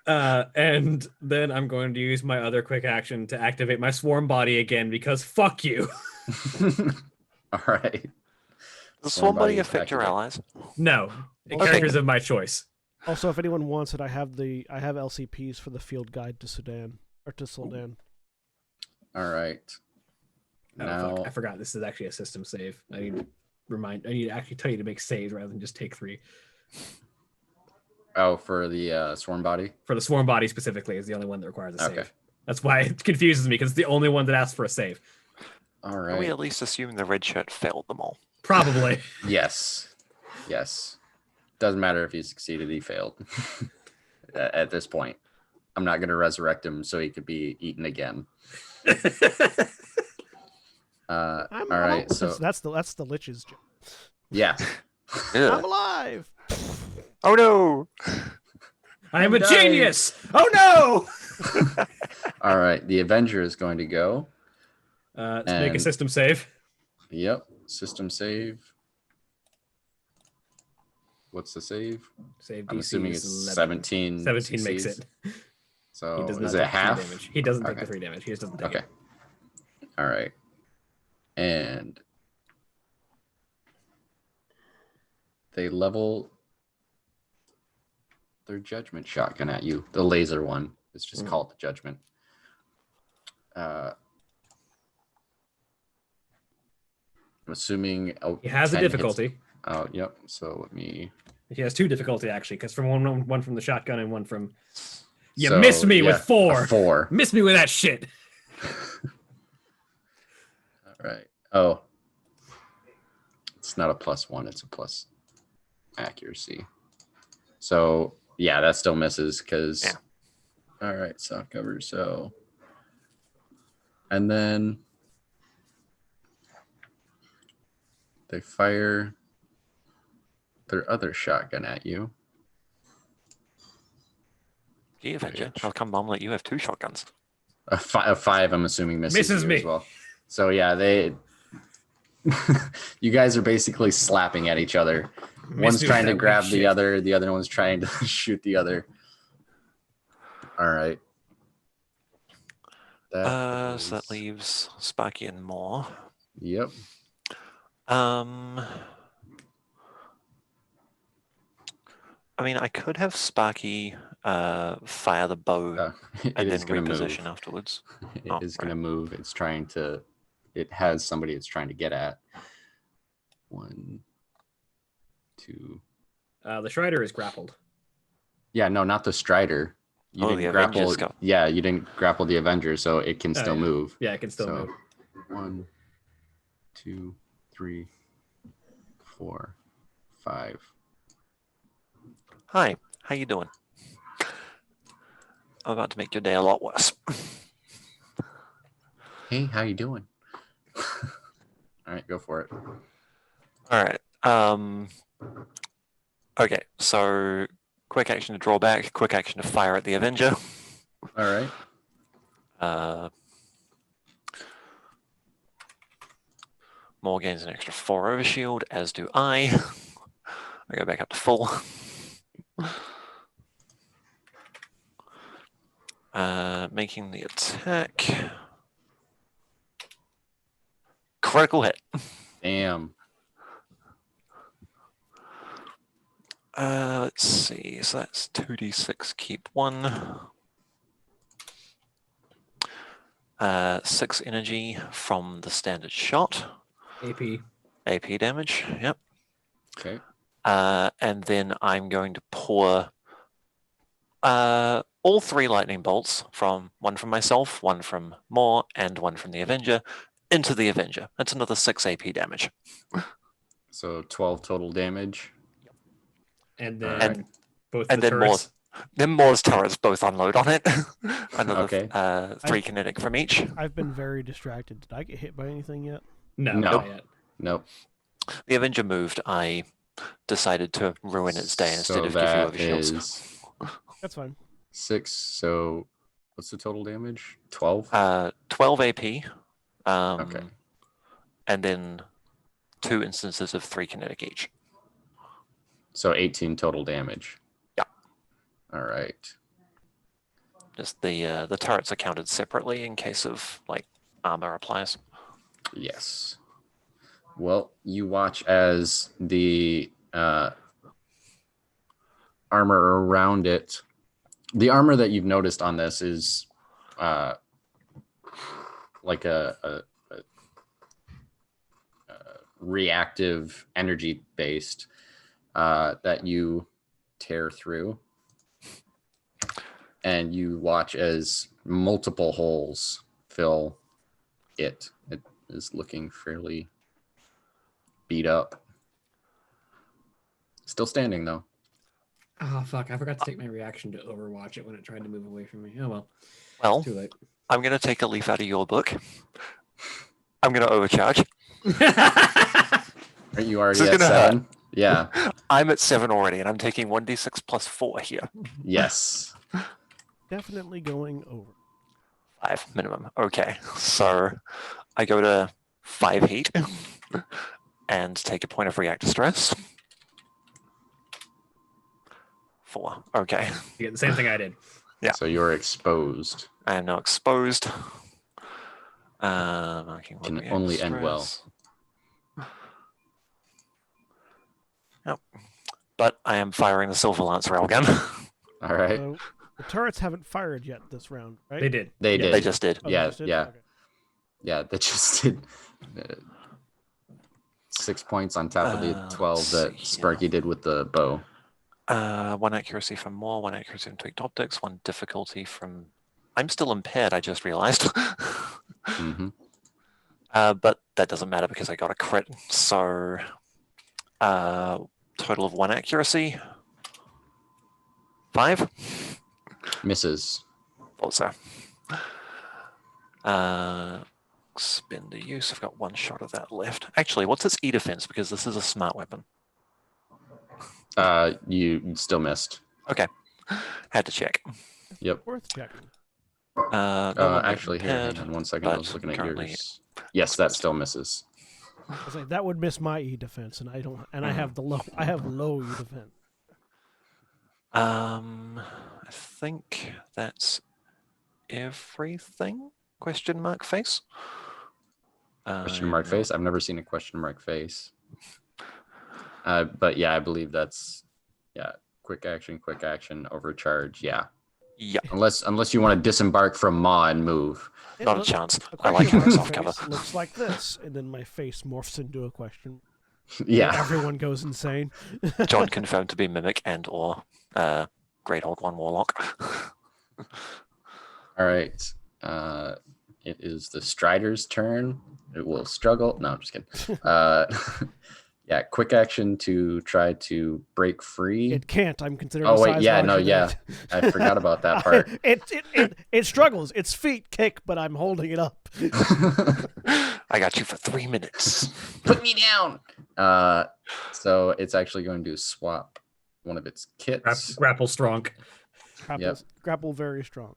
And then I'm going to use my other quick action to activate my swarm body again because fuck you.
All right.
Does
Swarm
Swarm Buddy
Buddy
affect your
activate.
allies?
No,
Okay.
characters of my choice.
Also, if anyone wants it, I have LCPs for the field guide to Sudan or to Soldan.
All right.
Oh,
Now,
fuck. I forgot this is actually a system save. I need to actually tell you to make saves rather than just take 3.
for the swarm body.
For the swarm body specifically is the only one that requires a
Okay.
save. That's why it confuses me because it's the only one that asks for a save.
All
Can we
right.
at least assume the red shirt failed them all?
Probably.
Yes. Yes. Doesn't matter if he succeeded, he failed. At this point, I'm not going to resurrect him so he could be eaten again. All right. So
That's the lich's job.
yeah.
I'm
Yeah.
alive.
Oh no!
I am a
Dying.
genius. Oh no!
All right. The Avenger is going to go.
Let's make a
And-
system save.
Yep. System save. What's the save?
Save DC
I'm assuming
is
it's
11.
17.
17 makes
succeeds.
it.
So
He does not
is
take
it
the 3
half?
damage. He doesn't take
Okay.
the 3 damage. He just doesn't take
Okay.
it.
All right. And they level their judgment shotgun at you. The laser one. It's just called the judgment. I'm assuming
He has a
10 hits-
difficulty.
Oh, yep. So let me.
He has 2 difficulty actually, because from one from the shotgun and one from. You
So,
missed me with
yeah,
4.
a 4.
Missed me with that shit.
All right. Oh. It's not a +1, it's a plus accuracy. So yeah, that still misses because.
Yeah.
All right, soft cover. So. And then they fire their other shotgun at you.
Gee, Avenger, how come Mom let you have 2 shotguns?
A 5, I'm assuming, misses you
me.
as well. So yeah, they. You guys are basically slapping at each other. One's
me with
trying to
that
grab
weak
the
shit.
other. The other one's trying to shoot the other. All right.
So that leaves Sparky and Moore.
Yep.
I mean, I could have Sparky fire the bow
It
and
is
then
going to move.
reposition afterwards.
It
Oh,
is going
right.
to move. It's trying to. It has somebody it's trying to get at. 1, 2.
The Shrider is grappled.
Yeah, no, not the Strider. You
Oh,
didn't
the
grapple.
Avengers got-
Yeah, you didn't grapple the Avenger, so it can still
yeah.
move.
Yeah, it can still
So,
move.
1, 2, 3, 4, 5.
Hi, how you doing? I'm about to make your day a lot worse.
Hey, how you doing? All right, go for it.
All right. Okay, so quick action to draw back, quick action to fire at the Avenger.
All right.
Moore gains an extra 4 overshield, as do I. I go back up to full. Making the attack. Critical hit.
Damn.
Let's see. So that's 2d6. Keep 1. 6 energy from the standard shot.
AP.
AP damage. Yep.
Okay.
And then I'm going to pour all 3 lightning bolts, from one from myself, one from Moore, and one from the Avenger, into the Avenger. That's another 6 AP damage.
So 12 total damage.
And
All
then
right.
both
And
the
then
turrets.
Then Moore's turrets both unload on it. Another
Okay.
3 kinetic from each.
I've been very distracted. Did I get hit by anything yet?
No,
No.
not yet.
Nope.
The Avenger moved. I decided to ruin its day instead
So
of give you
that
overshields.
is
That's fine.
6. So what's the total damage? 12?
12 AP.
Okay.
And then 2 instances of 3 kinetic each.
So 18 total damage.
Yeah.
All right.
Just the turrets are counted separately in case of like armor applies.
Yes. Well, you watch as the armor around it. The armor that you've noticed on this is like a reactive energy based that you tear through, and you watch as multiple holes fill it. It is looking fairly beat up. Still standing though.
Oh, fuck. I forgot to take my reaction to overwatch it when it tried to move away from me. Oh, well.
Well,
Too late.
I'm going to take a leaf out of your book. I'm going to overcharge.
Are you already
This is
at
gonna
7? Yeah.
I'm at 7 already, and I'm taking 1d6 plus 4 here.
Yes.
Definitely going over.
5 minimum. Okay, so I go to 5 heat and take a point of reactor stress. 4. Okay.
You get the same thing I did.
Yeah.
So you're exposed.
I am now exposed. Marking one
Can
reactor
only end well.
stress. Yep. But I am firing the Silver Lance railgun.
All right.
So the turrets haven't fired yet this round, right?
They did.
They
Yeah.
did.
They just did.
Oh, they
Yeah,
just did?
yeah.
Okay.
Yeah, that just did 6 points on top of the 12
let's
that
see here.
Sparky did with the bow.
1 accuracy from Moore, 1 accuracy from tweaked optics, 1 difficulty from. I'm still impaired, I just realized.
Mm-hmm.
But that doesn't matter because I got a crit. So, total of 1 accuracy. 5.
Misses.
Thought so. Spend the use. I've got 1 shot of that left. Actually, what's its E defense? Because this is a smart weapon.
You still missed.
Okay. Had to check.
Yep.
Worth checking.
No one
Actually, here, hang
impaired,
on 1 second. I was
but
looking at
currently
yours. Yes, that still misses.
I was like, that would miss my E defense, and I don't. And I have I have low E defense.
I think that's everything. Question mark face.
Question mark face? I've never seen a question mark face. But yeah, I believe that's quick action, overcharge. Yeah.
Yeah,
Unless you want to disembark from Maw and move.
It
not a
looks-
chance.
a
I like
question
having
mark
soft cover.
face looks like this, and then my face morphs into a question.
Yeah.
Everyone goes insane.
John confirmed to be Mimic and or Great Hog One Warlock.
All right. It is the Strider's turn. It will struggle. No, I'm just kidding. Yeah, quick action to try to break free.
It can't. I'm considered.
Oh
a
wait,
size
yeah,
larger
no,
than
yeah.
it.
I forgot about that part.
It struggles. Its feet kick, but I'm holding it up.
I got you for 3 minutes.
Put me down. So it's actually going to swap one of its kits.
Grapple strong.
Grapple very strong.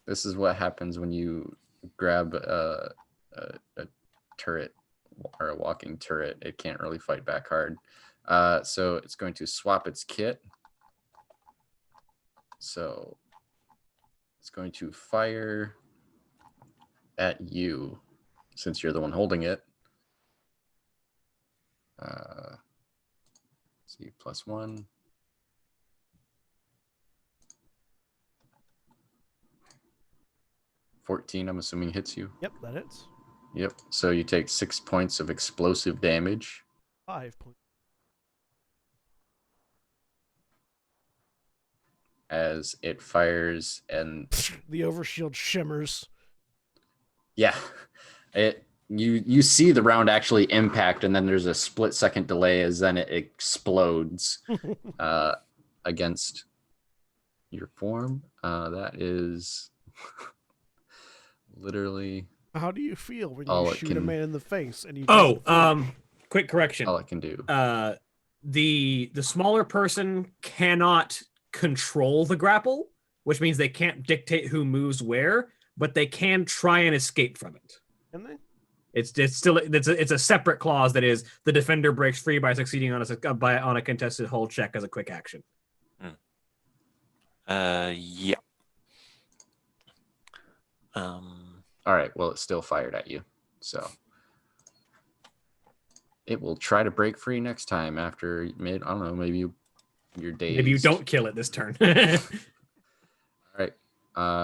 This is what happens when you grab a turret or a walking turret. It can't really fight back hard. So it's going to swap its kit. So It's going to fire at you since you're the one holding it. Let's see, +1. $14, I'm assuming hits you.
Yep, that hits.
Yep. So you take 6 points of explosive damage.
5 points.
As it fires, and
The overshield shimmers.
yeah, you see the round actually impact, and then there's a split-second delay as then it explodes against your form. That is literally
How do you feel when
all
you
it
shoot a
can-
man in the face and you?
Quick correction.
all it can do.
The smaller person cannot control the grapple, which means they can't dictate who moves where, but they can try and escape from it.
Can they?
It's a separate clause that is the defender breaks free by succeeding on a contested hold check as a quick action.
Yeah.
All right. Well, it's still fired at you, so it will try to break free next time after I don't know, maybe your day.
Maybe you don't kill it this turn.
All right.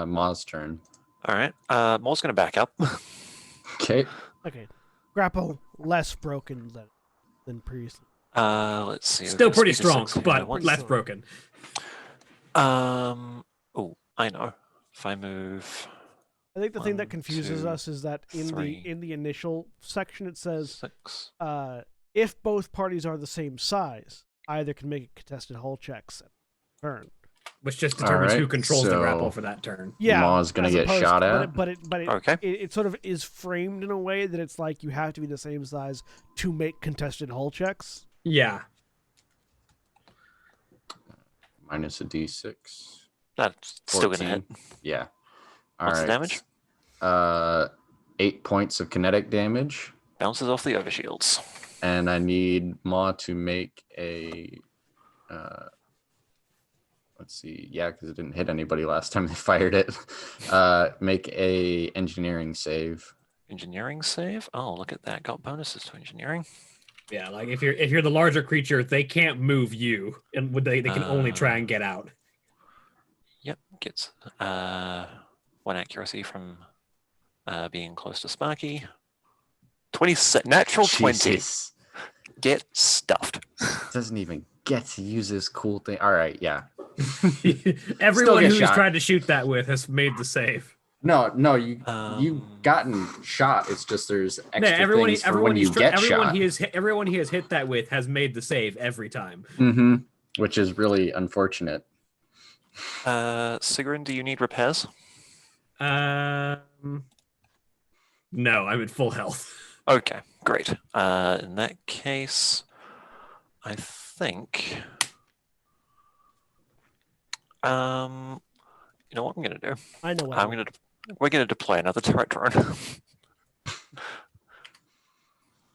Maw's turn.
All right. Maul's going to back up.
Okay.
Okay. Grapple less broken than previously.
Let's see.
Still
we've got
pretty
speed of
strong,
6 here.
but
What's-
less broken.
Oh, I know. If I move
I think the thing that
1,
confuses
2,
us is that in
3.
the initial section it says
6.
if both parties are the same size, either can make contested hull checks at turn.
Which just determines
All
who
right,
controls the
so-
grapple for that turn.
Yeah,
Maw's gonna
as
get
opposed-
shot
but
at.
Okay.
it sort of is framed in a way that it's like you have to be the same size to make contested hull checks.
Yeah.
Minus a D6.
That's still going to hit.
14. Yeah. All
What's the
right.
damage?
8 points of kinetic damage,
Bounces off the overshields.
and I need Maw to make a. Let's see. Yeah, because it didn't hit anybody last time they fired it. Make a engineering save.
Engineering save. Oh, look at that. Got bonuses to engineering.
Yeah, like if you're the larger creature, they can't move you, and they can only try and get out.
Yep. Gets 1 accuracy from being close to Sparky. 26. Natural 20.
Jesus.
Get stuffed.
Doesn't even get to use this cool thing. All right, yeah.
Everyone
get
who's
shot.
tried to shoot that with has made the save.
No, you
Um,
gotten shot. It's just there's extra
Yeah, everyone,
things for
everyone,
when you get
everyone
shot.
everyone he has hit that with has made the save every time.
Mm-hmm. Which is really unfortunate.
Sigrun, do you need repairs?
No, I'm at full health.
Okay, great. In that case, I think. You know what I'm gonna do?
I know what
We're gonna deploy another turret drone.
How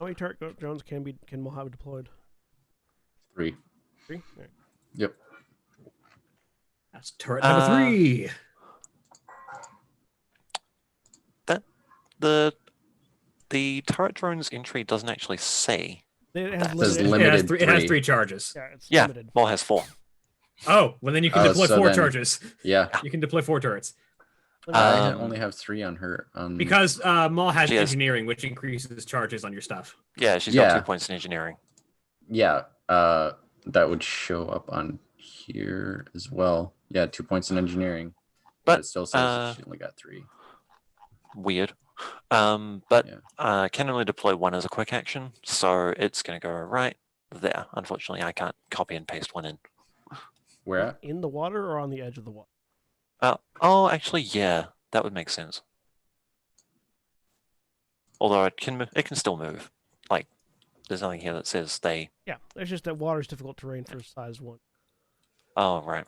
many turret drones can Maw have deployed?
3.
3? All right.
Yep.
That's turret number 3.
The turret drone's entry doesn't actually say.
It
That's
has
There's
limited.
limited
It has
three.
3 charges.
Yeah, it's
Yeah,
limited.
Maul has 4.
Oh, well then you can deploy
so
4
then-
charges.
Yeah.
You can deploy 4 turrets.
I
Um,
only have 3 on her.
Because Maul has
She has-
engineering, which increases charges on your stuff.
Yeah, she's got
Yeah.
2 points in engineering.
Yeah, that would show up on here as well. Yeah, 2 points in engineering. But
But
it still says she only got 3.
weird. But
Yeah.
can only deploy 1 as a quick action, so it's going to go right there. Unfortunately, I can't copy and paste 1 in.
Where at?
In the water or on the edge of the water?
Oh, actually, yeah, that would make sense. Although it can still move. Like, there's nothing here that says they.
Yeah, it's just that water is difficult terrain for size 1.
Oh, right.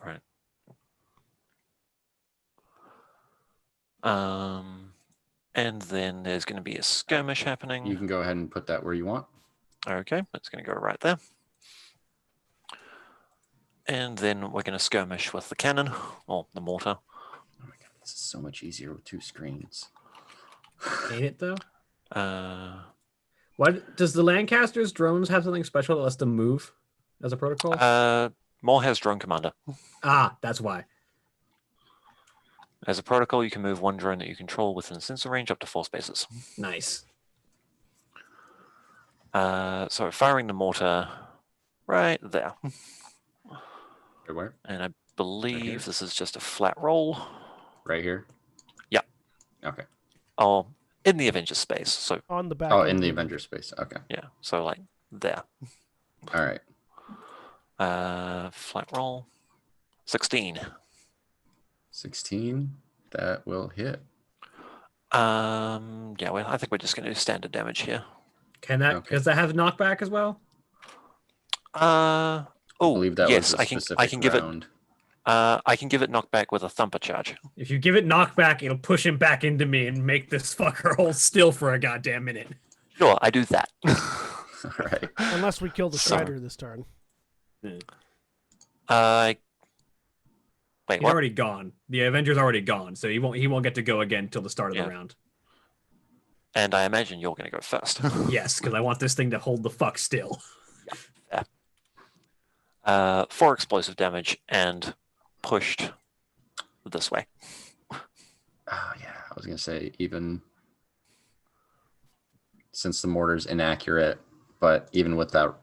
And then there's going to be a skirmish happening.
You can go ahead and put that where you want.
Okay, that's going to go right there. And then we're going to skirmish with the cannon, or the mortar.
This is so much easier with 2 screens.
Ain't it though?
What?
What does the Lancaster's drones have something special that lets them move as a protocol?
Maul has drone commander.
That's why.
As a protocol, you can move one drone that you control within sensor range up to 4 spaces.
Nice.
So firing the mortar right there.
Right where?
And I believe
here?
this is just a flat roll.
Right here?
Yeah.
Okay.
Oh, in the Avengers space. So
On the back.
Oh,
end
in
of
the Avenger space. Okay.
yeah, so like there.
All right.
Flat roll. 16.
16. That will hit.
Yeah, well, I think we're just going to do standard damage here.
Can that?
Okay.
Does that have knockback as well?
I
Oh,
believe that
yes,
was a
I can
specific
give it.
round.
I can give it knockback with a thumper charge.
If you give it knockback, it'll push him back into me and make this fucker hold still for a goddamn minute.
Sure, I do that.
All right.
Unless we kill the
So-
Strider this turn.
Wait,
He's
what?
already gone. The Avenger's already gone, so he won't get to go again till the start of
Yeah.
the round.
And I imagine you're going to go first.
Yes, because I want this thing to hold the fuck still.
4 explosive damage and pushed this way.
Oh yeah, I was gonna say even since the mortar's inaccurate, but even with that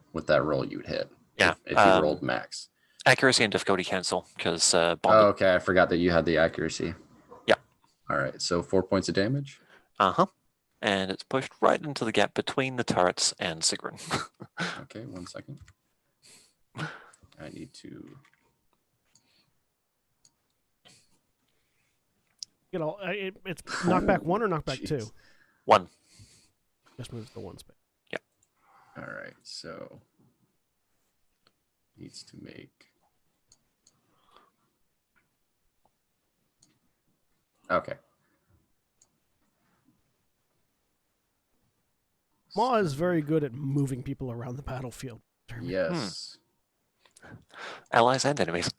roll, you'd hit.
Yeah.
If you rolled max.
Accuracy and difficulty cancel because
Oh,
bonded.
okay. I forgot that you had the accuracy.
Yeah.
All right. So 4 points of damage.
And it's pushed right into the gap between the turrets and Sigrun.
Okay. 1 second. I need to.
It's knockback 1 or knockback 2?
Jeez.
1.
Just moves the 1 space.
All right. So needs to make. Okay.
Maw is very good at moving people around the battlefield.
Yes.
Allies and enemies.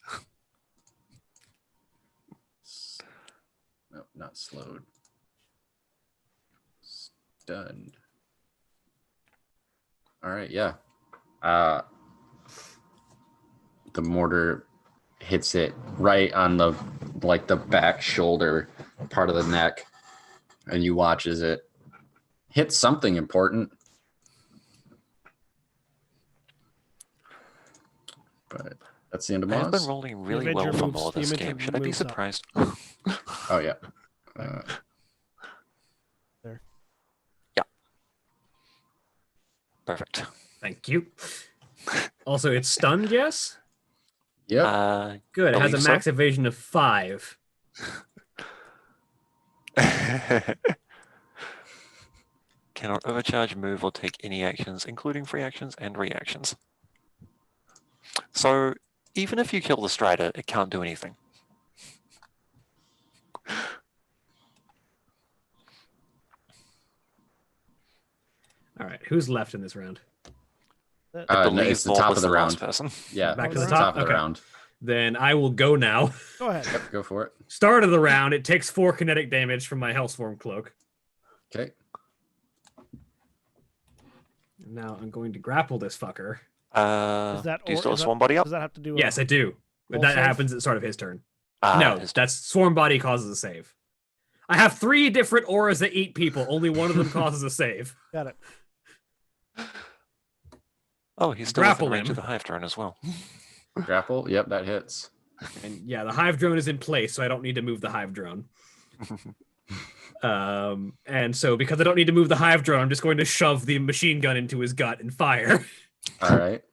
No, not slowed. Stunned. All right, yeah. The mortar hits it right on the back shoulder part of the neck, and you watch as it hits something important. But that's the end of
I've been
Moz.
rolling really
Avenger
well for
moves-
more
the
this
Avenger
game. Should I be
moves up.
surprised?
Oh yeah.
Perfect.
Thank you. Also, it's stunned, yes?
Yep.
Good. It has a
Believe so.
max evasion of 5.
Cannot overcharge, move, or take any actions, including free actions and reactions. So, even if you kill the Strider, it can't do anything.
All right. Who's left in this round?
I
No,
believe
it's the
Maul
top
was
of the
last
round.
person.
Yeah,
Back
it's
to the
the
top?
top of the
Okay.
round.
Then I will go now.
Go ahead.
Yep, go for it.
Start of the round, it takes 4 kinetic damage from my Hellstorm Cloak.
Okay.
Now I'm going to grapple this fucker.
Is that
Do you
or-
still have
is that-
Swarm Body up?
Does that have to do?
Yes, I do. But
roll
that
save?
happens at the start of his turn.
Ah,
No,
his-
that's Swarm Body causes a save. I have 3 different auras that eat people. Only one of them causes a save.
Got it.
Oh, he's still
grapple
within range
him.
of the Hive Drone as well.
Grapple. Yep, that hits.
And yeah, the Hive Drone is in place, so I don't need to move the Hive Drone. And so because I don't need to move the Hive Drone, I'm just going to shove the machine gun into his gut and fire.
All right.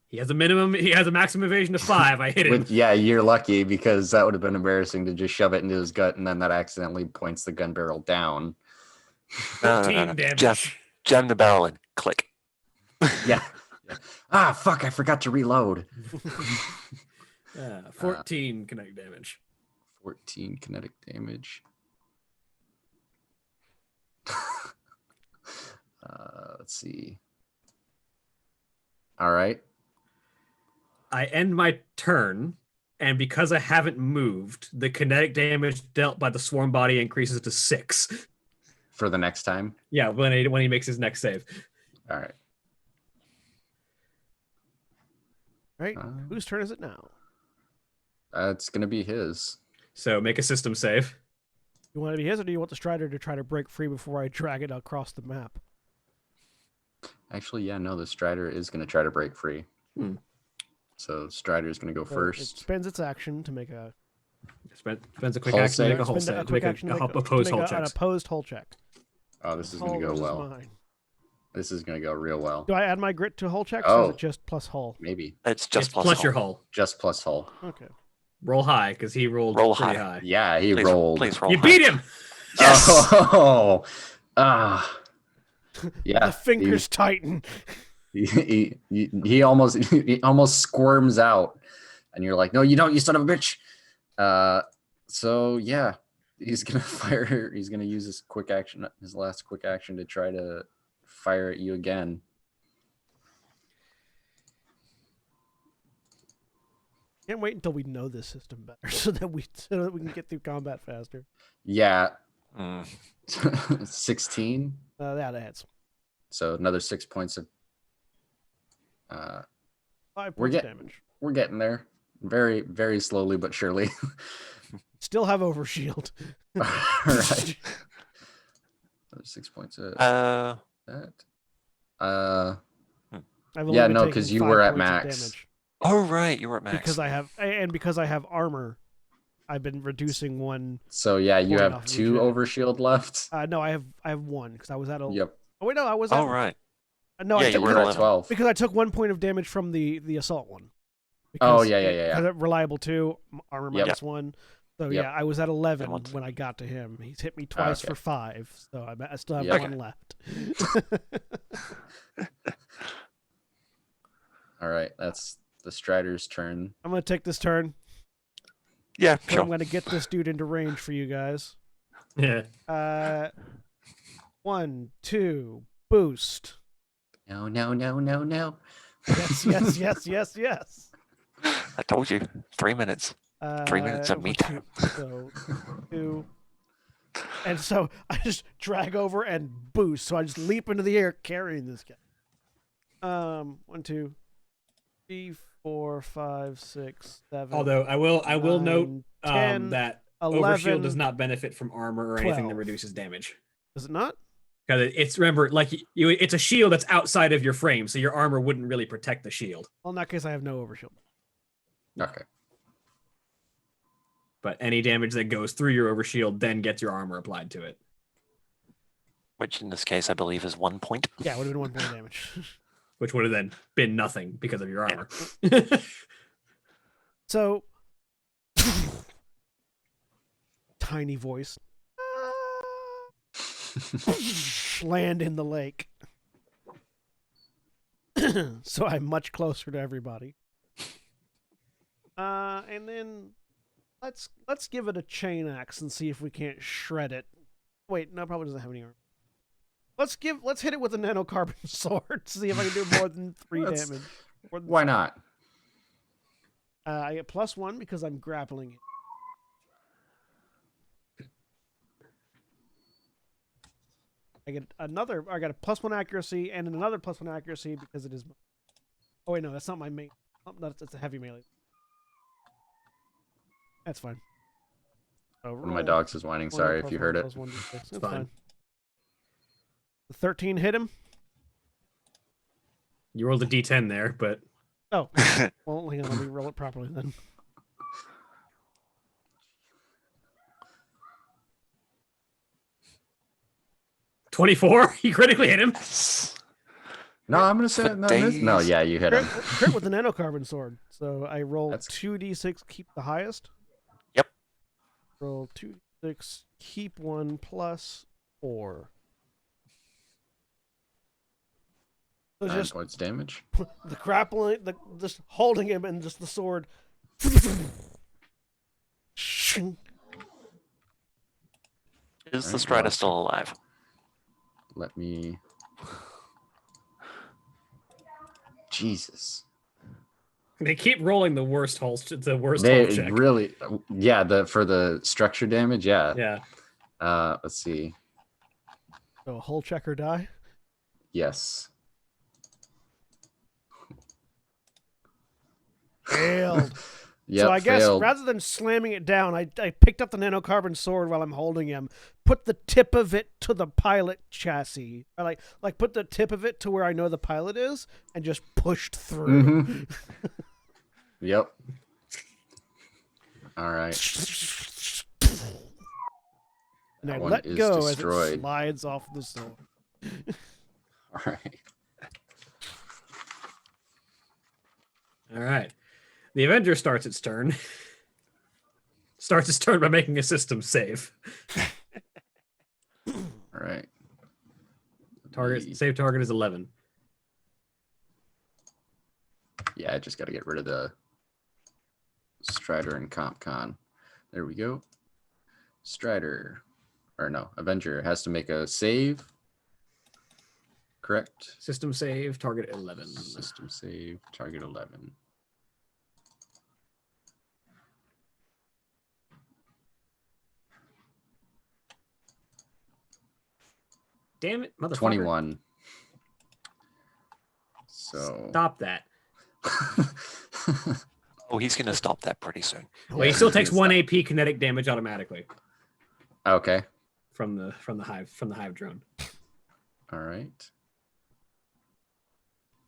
He has a maximum evasion of 5. I hit him.
Yeah, you're lucky because that would have been embarrassing to just shove it into his gut and then that accidentally points the gun barrel down.
14 damage.
Jam the barrel in. Click.
Yeah. Ah, fuck! I forgot to reload.
14 kinetic damage.
14 kinetic damage. Let's see. All right.
I end my turn, and because I haven't moved, the kinetic damage dealt by the swarm body increases to 6.
For the next time.
Yeah, when he makes his next save.
All right.
Right? Whose turn is it now?
It's gonna be his.
So make a system save.
You want it to be his, or do you want the Strider to try to break free before I drag it across the map?
Actually, yeah, no, the Strider is gonna try to break free. So Strider is gonna go
So
first.
It spends its action to make a
Spends a quick
Hull
action to make a
save?
hull
spend
save.
quick
Make
action
a
to make
opposed
to
hull
make an
checks.
opposed hull check.
Oh, this is
Hull
gonna go
versus
well.
mine.
This is gonna go real well.
Do I add my grit to hull checks, or is
Oh.
it just plus hull?
Maybe
It's just
It's plus your
hull.
hull.
just plus hull.
Okay.
Roll high, because he rolled
Roll
pretty
high.
high.
Yeah, he
Please,
rolled.
Please roll
You
high.
beat him!
Yes!
Oh, ah, yeah.
The fingers tighten.
He almost squirms out, and you're like, no, you don't, you son of a bitch. So yeah, he's gonna fire. He's gonna use his quick action, his last quick action, to try to fire at you again.
Can't wait until we know this system better, so that we can get through combat faster.
Yeah,
Mm.
16.
Yeah, that hits.
So another 6 points of.
5
We're
points of
get-
damage.
We're getting there, very, very slowly but surely.
Still have overshield.
All right. Another 6 points of that.
I've only
Yeah,
been
no,
taking
'cause you
5
were at
points of
max.
damage.
Oh, right. You were at max.
Because I have armor, I've been reducing one.
So yeah, you
Point
have
off
2
each hit.
overshield left.
No, I have one because I was at a.
Yep.
Oh wait, no, I was at.
Oh, right.
No,
Yeah,
I
you
took,
were
You're
at
at
11.
12.
because I took 1 point of damage from the assault one.
Oh,
Because
yeah.
Because reliable 2, armor
Yep.
minus 1. So
Yep.
yeah, I was at 11
one's-
when I got to him. He's hit me twice
Okay.
for 5, so I still have
Yep.
one left.
All right, that's the Strider's turn.
I'm gonna take this turn.
Yeah,
And
sure.
I'm gonna get this dude into range for you guys.
Yeah.
1, 2, boost.
No.
Yes.
I told you. 3 minutes. 3 minutes of me time.
So 2. And so I just drag over and boost. So I just leap into the air carrying this guy. 1, 2, 3, 4, 5, 6, 7.
Although I will note
10,
that
11.
overshield does not benefit from armor or anything that
12.
reduces damage.
Does it not?
Because it's, remember, like it's a shield that's outside of your frame, so your armor wouldn't really protect the shield.
Well, in that case, I have no overshield.
Okay.
But any damage that goes through your overshield then gets your armor applied to it.
Which in this case, I believe, is 1 point.
Yeah, it would have been 1 point of damage.
Which would have then been nothing because of your armor.
So, tiny voice. Land in the lake. So I'm much closer to everybody. And then let's give it a chain axe and see if we can't shred it. Wait, no, it probably doesn't have any armor. Let's hit it with a nanocarbon sword. See if I can do more than 3
Let's-
damage. More than
Why not?
I get +1 because I'm grappling it. I got a +1 accuracy and another +1 accuracy because it is. Oh wait, no, that's not my main. Oh, no, it's a heavy melee. That's fine. So
One of my dogs is whining. Sorry if you heard it.
That's
fine.
fine. The 13 hit him.
You rolled a d10 there, but
Oh, well, hang on, let me roll it properly then.
$24. You critically hit him.
No, I'm gonna say
For
no.
days.
No, yeah, you hit him.
Crit with the nanocarbon sword. So I roll
That's-
2d6, keep the highest.
Yep.
Roll 2d6, keep 1 +4. So
9
just
points damage.
the grappling, just holding him and just the sword.
Is the
Alright,
Strider
well,
still alive?
Let me Jesus.
They keep rolling the worst hull check.
They really, yeah. For the structure damage, yeah.
Yeah.
Let's see.
So hull check or die.
Yes.
Failed.
Yep,
So I guess
failed.
rather than slamming it down, I picked up the nanocarbon sword while I'm holding him, put the tip of it to the pilot chassis, or like put the tip of it to where I know the pilot is, and just pushed through.
Mhm. Yep. All right.
And I
That one
let
is
go as
destroyed.
it slides off the sword.
All right.
All right. The Avenger starts its turn. Starts its turn by making a system save.
All right.
Save target is 11.
Yeah, I just got to get rid of the Strider and CompCon. There we go. Strider, or no, Avenger has to make a save. Correct.
System save, target 11.
System save, target 11.
Damn it, motherfucker.
21. So
Stop that.
Oh, he's going to stop that pretty soon.
Well, he still takes 1 AP kinetic damage automatically
Okay.
from the hive drone.
All right.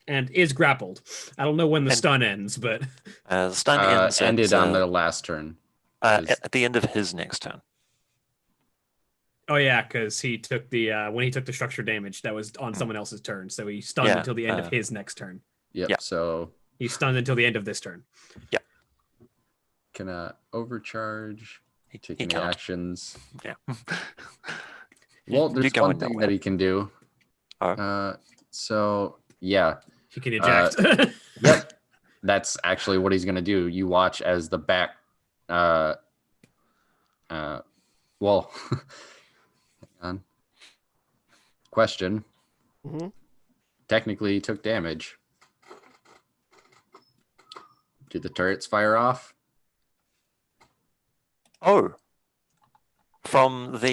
And is grappled. I don't know when the stun ends, but
The stun ends
Ended on the last turn.
at the end of his next turn.
oh yeah, because he took the when he took the structure damage, that was on someone else's turn, so he stunned
Yeah,
until the end of his next turn.
Yep.
Yeah.
So
He's stunned until the end of this turn.
can overcharge. Take
He
any
can't.
actions.
Yeah.
Well,
You're
there's
going
one thing
nowhere.
that he can do.
Oh.
So yeah.
He can eject.
Yep. That's actually what he's gonna do. You watch as the back well hang on. Question.
Mm-hmm.
Technically he took damage. Did the turrets fire off?
Oh. From the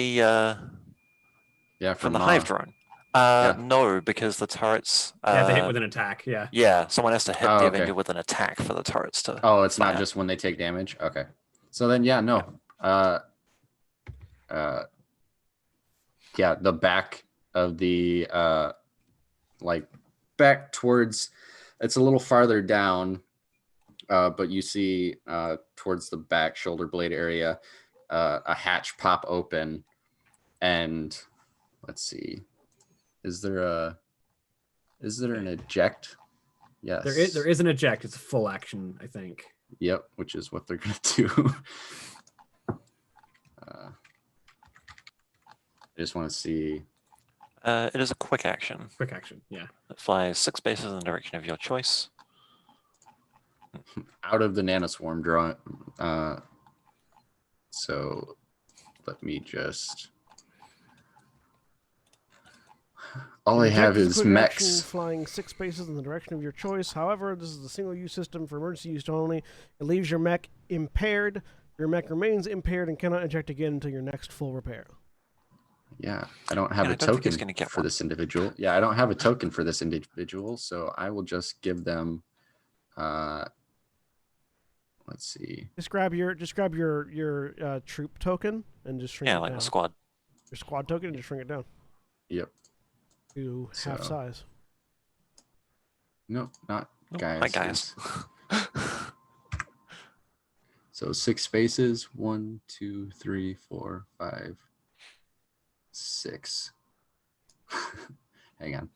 Yeah,
from the
Ma.
hive drone.
Yeah.
No, because the turrets.
They have to hit with an attack. Yeah.
Yeah, someone has to hit
Oh,
the
okay.
Avenger with an attack for the turrets to.
Oh, it's not
fire.
just when they take damage. Okay. So then, yeah, no. Yeah, the back of the like back towards. It's a little farther down, but you see towards the back shoulder blade area, a hatch pop open, and let's see, is there an eject? Yes.
There is an eject. It's a full action, I think.
Yep, which is what they're gonna do. I just want to see.
It is a quick action.
Quick action. Yeah.
It flies 6 spaces in the direction of your choice.
Out of the nanoswarm drawing. So let me just. All I have
Eject
is
a quick action
mechs.
flying 6 spaces in the direction of your choice. However, this is a single-use system for emergency use only. It leaves your mech impaired. Your mech remains impaired and cannot eject again until your next full repair.
Yeah, I don't have
And
a
I don't think he's
token
gonna get
for
one.
this individual. Yeah, I don't have a token for this individual, so I will just give them. Let's see.
Just grab your troop token and just shrink
Yeah,
it
like
down.
the squad.
Your squad token and just shrink it down
Yep.
to half
So-
size.
No, not
Oh,
guys.
hi, guys.
So 6 spaces. 1, 2, 3, 4, 5, 6. Hang on.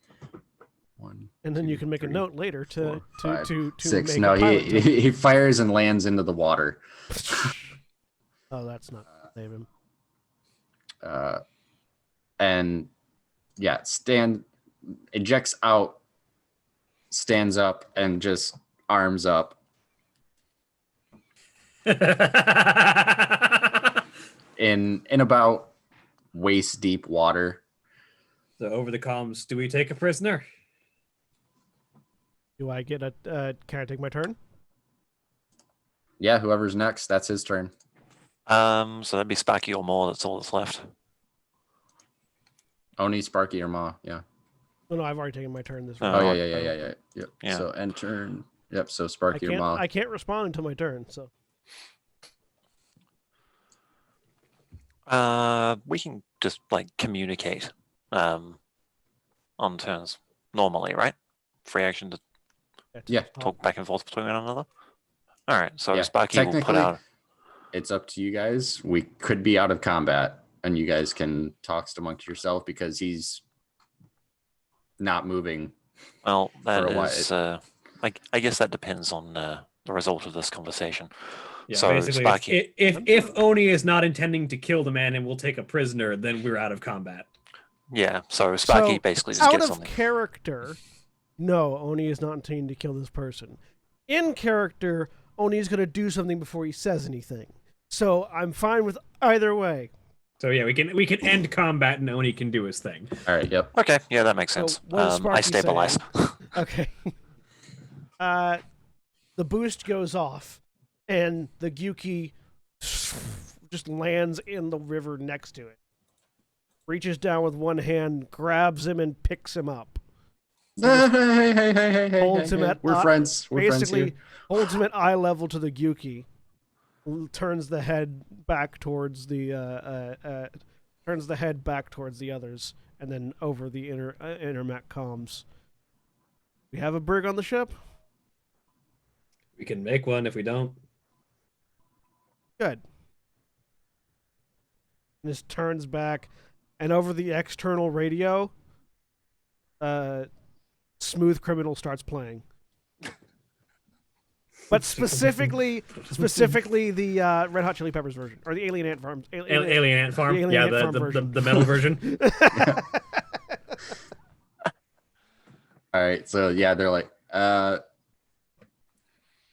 1.
And then you
2,
can make a
3,
note later to
4, 5,
to
6.
make
No,
a pilot token.
he fires and lands into the water.
Oh, that's not save him.
And yeah, ejects out, stands up, and just arms up. In about waist deep water.
So over the comms, do we take a prisoner?
Do I get a? Can I take my turn?
Yeah, whoever's next, that's his turn.
So that'd be Sparky or more. That's all that's left.
Oni, Sparky, or Ma. Yeah.
No, I've already taken my turn this
Oh,
round.
Oh,
Oh,
yeah. Yep.
Yeah.
So end turn. Yep. So
I
Sparky or
can't.
Ma.
I can't respond until my turn. So
We can just like communicate on turns normally, right? Free action to
Yeah.
talk back and forth between one another. All right, so
Yeah,
Sparky will put
technically-
out.
It's up to you guys. We could be out of combat, and you guys can talk amongst yourself because he's not moving.
Well, that
for a while.
is. I guess that depends on the result of this conversation.
Yeah,
So,
basically,
Sparky-
if Oni is not intending to kill the man and will take a prisoner, then we're out of combat.
Yeah, so Sparky
So,
basically just
out
gets
of
on the.
character, no, Oni is not intending to kill this person. In character, Oni is going to do something before he says anything. So I'm fine with either way.
So yeah, we can end combat and Oni can do his thing.
All right. Yep.
Okay, yeah, that makes
So
sense.
what does
I
Sparky say?
stabilize.
Okay. The boost goes off, and the Gyuki just lands in the river next to it. Reaches down with one hand, grabs him, and picks him up.
Hey.
Holds him at
We're friends. We're friends
Basically,
here.
holds him at eye level to the Gyuki. Turns the head back towards the others, and then over the intermech comms. We have a brig on the ship.
We can make one if we don't.
Good. And this turns back, and over the external radio, Smooth Criminal starts playing. But specifically the Red Hot Chili Peppers version, or the Alien Ant Farm.
Alien Ant Farm.
The Alien
Yeah,
Ant Farm
the
version.
metal version.
All right. So yeah, they're like,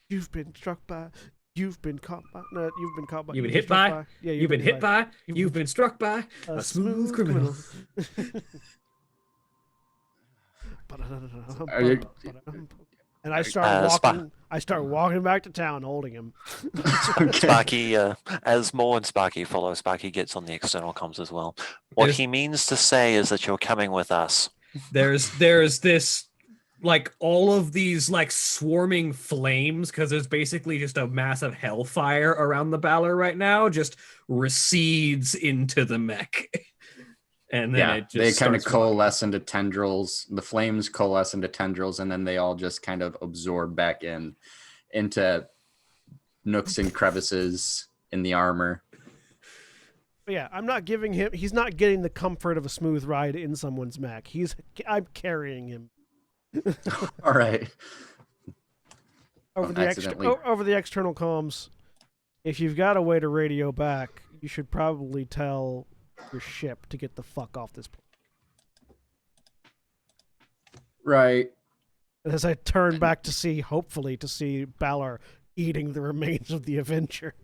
You've been struck by. You've been caught by. No, you've been caught by.
You've been hit by.
Yeah,
You've been hit by. You've been struck by a smooth criminal.
Are you-
And I start
Spa-
walking. I start walking back to town, holding him.
okay.
Sparky, as Moore and Sparky follow, Sparky gets on the external comms as well. What
There's-
he means to say is that you're coming with us.
There's this like all of these like swarming flames because there's basically just a massive hellfire around the Balor right now, just recedes into the mech. And then
Yeah,
it just
they kind of
starts
coalesce into tendrils. The flames coalesce into tendrils, and then they all just kind of absorb back into nooks and crevices in the armor.
But yeah, I'm not giving him. He's not getting the comfort of a smooth ride in someone's mech. I'm carrying him
All right.
over the
accidentally.
over the external comms. If you've got a way to radio back, you should probably tell your ship to get the fuck off this planet.
Right.
And as I turn back hopefully to see Balor eating the remains of the Avenger.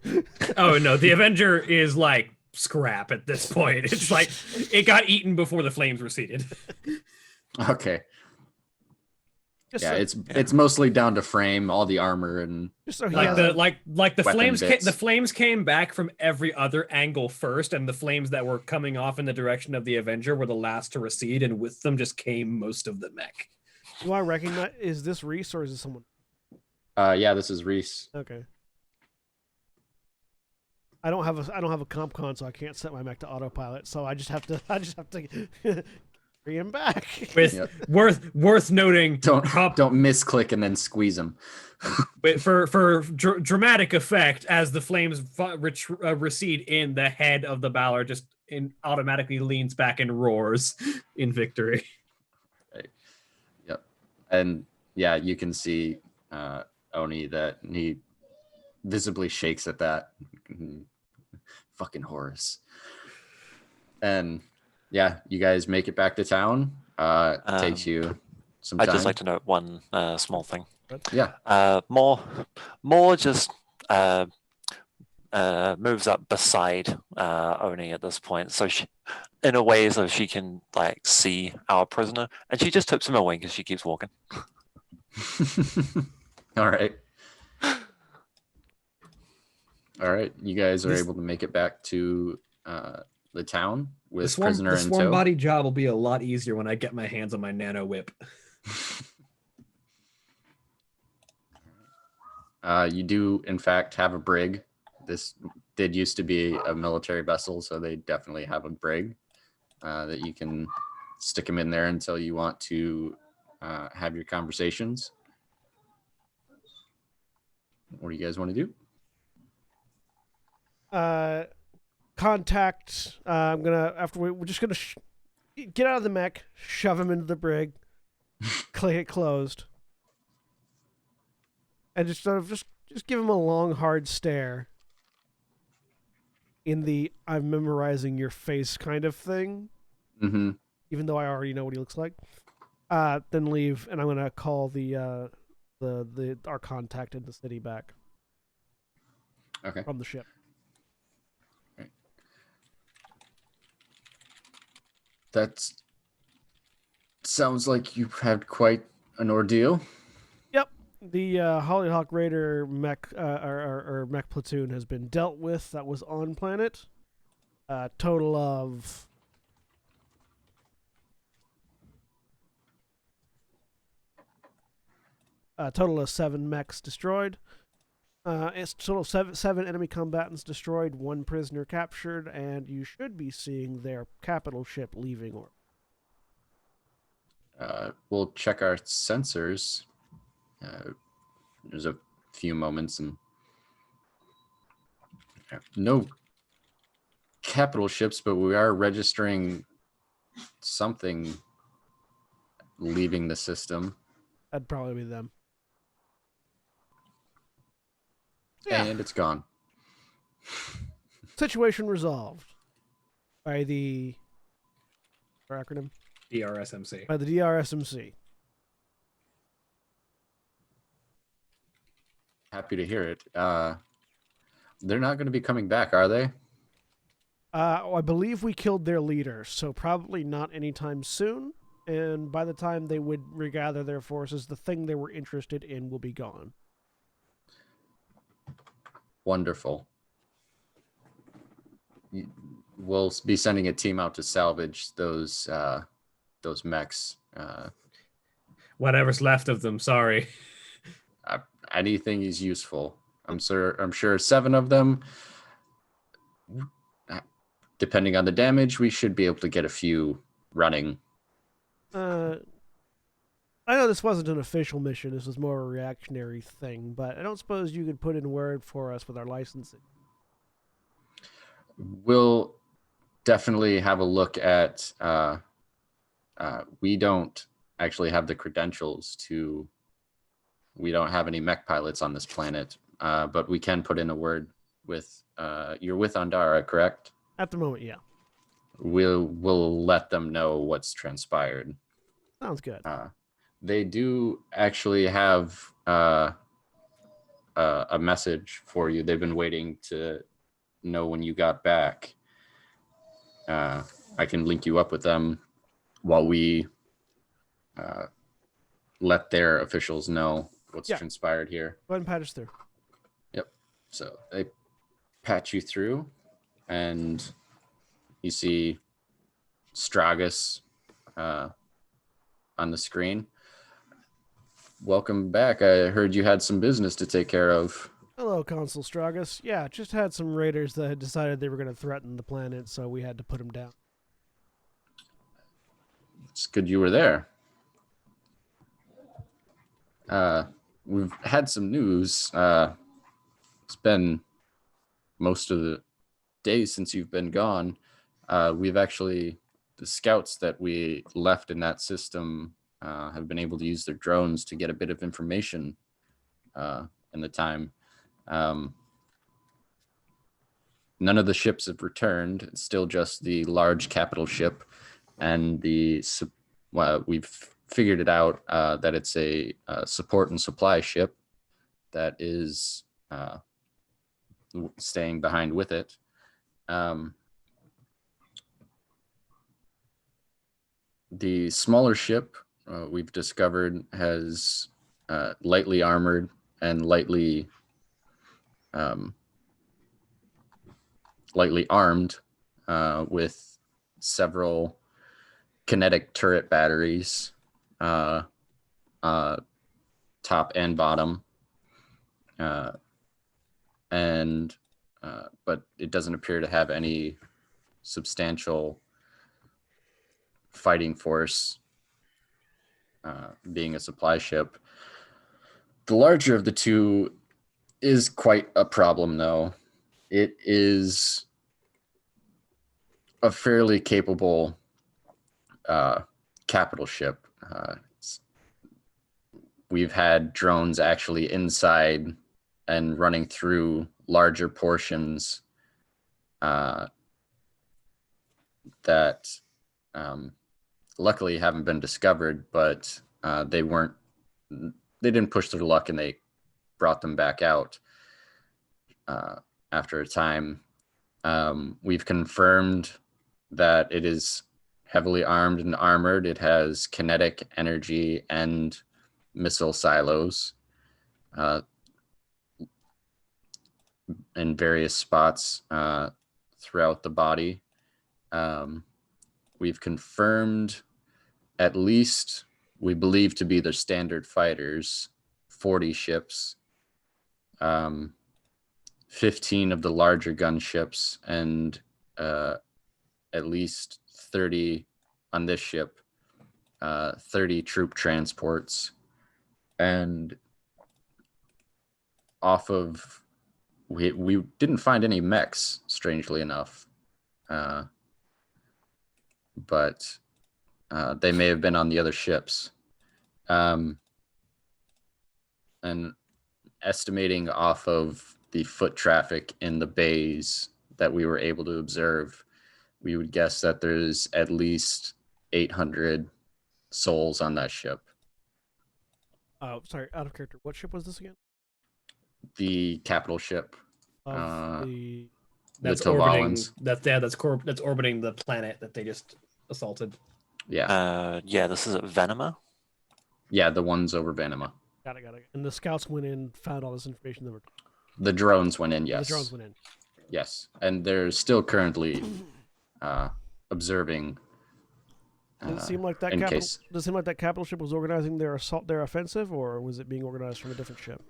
Oh no, the Avenger is like scrap at this point. It's like it got eaten before the flames receded.
Okay.
Just
Yeah,
so,
it's mostly down to frame, all the armor, and
just so he
Like
has
the like the
weapon
flames
bits.
the flames came back from every other angle first, and the flames that were coming off in the direction of the Avenger were the last to recede, and with them just came most of the mech.
Do I recognize? Is this Reese or is this someone?
yeah, this is Reese.
Okay. I don't have a comp con, so I can't set my mech to autopilot. So I just have to bring him back.
With
Yep.
worth noting,
Don't misclick and then squeeze them.
for dramatic effect, as the flames recede in, the head of the Balor just automatically leans back and roars in victory.
Yep. And yeah, you can see Oni that he visibly shakes at that. Fucking Horus. And yeah, you guys make it back to town. It takes you some time.
I'd just like to note one small thing.
Yeah.
More just moves up beside Oni at this point, so she, in a way, so she can like see our prisoner, and she just tips him away because she keeps walking.
All right. All right. You guys are
This-
able to make it back to the town with prisoner
the
in
swarm
tow.
body job will be a lot easier when I get my hands on my nano whip.
You do, in fact, have a brig. This did used to be a military vessel, so they definitely have a brig that you can stick them in there until you want to have your conversations. What do you guys want to do?
Contact. I'm gonna we're just gonna get out of the mech, shove him into the brig, click it closed, and just sort of just give him a long hard stare. In the I'm memorizing your face kind of thing,
Mm-hmm.
even though I already know what he looks like. Then leave, and I'm gonna call the our contact in the city back
Okay.
from the ship.
That sounds like you've had quite an ordeal.
Yep, the Hollyhock Raider mech or mech platoon has been dealt with. That was on planet. Total of total of 7 mechs destroyed. It's total seven enemy combatants destroyed, 1 prisoner captured, and you should be seeing their capital ship leaving orbit.
We'll check our sensors. There's a few moments and no capital ships, but we are registering something leaving the system.
That'd probably be them.
And it's gone.
Situation resolved by the acronym
DRSMC.
by the DRSMC.
Happy to hear it. They're not going to be coming back, are they?
I believe we killed their leader, so probably not anytime soon. And by the time they would regather their forces, the thing they were interested in will be gone.
Wonderful. We'll be sending a team out to salvage those mechs.
Whatever's left of them, sorry.
Anything is useful. I'm sure 7 of them. Depending on the damage, we should be able to get a few running.
I know this wasn't an official mission. This was more a reactionary thing, but I don't suppose you could put in word for us with our licensing.
We'll definitely have a look at. We don't actually have the credentials to. We don't have any mech pilots on this planet, but we can put in a word with. You're with Andara, correct?
At the moment, yeah.
We'll let them know what's transpired.
Sounds good.
They do actually have a message for you. They've been waiting to know when you got back. I can link you up with them while we let their officials know what's transpired here.
Go ahead and patch us through.
Yep. So they patch you through, and you see Stragus on the screen. Welcome back. I heard you had some business to take care of.
Hello, Consul Stragus. Yeah, just had some raiders that had decided they were going to threaten the planet, so we had to put them down.
It's good you were there. We've had some news. It's been most of the days since you've been gone. We've actually, the scouts that we left in that system have been able to use their drones to get a bit of information in the time. None of the ships have returned. It's still just the large capital ship, and we've figured it out that it's a support and supply ship that is staying behind with it. The smaller ship we've discovered has lightly armored and lightly armed with several kinetic turret batteries, top and bottom, and but it doesn't appear to have any substantial fighting force, being a supply ship. The larger of the two is quite a problem, though. It is a fairly capable capital ship. We've had drones actually inside and running through larger portions that luckily haven't been discovered, but they didn't push their luck, and they brought them back out after a time. We've confirmed that it is heavily armed and armored. It has kinetic energy and missile silos in various spots throughout the body. We've confirmed at least we believe to be their standard fighters, 40 ships, 15 of the larger gunships, and at least 30 on this ship, 30 troop transports. And off of, we didn't find any mechs, strangely enough. But they may have been on the other ships. And estimating off of the foot traffic in the bays that we were able to observe, we would guess that there's at least 800 souls on that ship.
Sorry, out of character. What ship was this again?
The capital ship.
Of the
That's
the
orbiting.
Tovalans.
That's orbiting the planet that they just assaulted.
Yeah.
Yeah, this is at Venema.
Yeah, the ones over Vanima.
Got it. And the scouts went in, found all this information. That were
The drones went in, yes.
The drones went in.
Yes, and they're still currently observing.
Does it seem like that capital? Does it seem like that capital ship was organizing their offensive, or was it being organized from a different ship?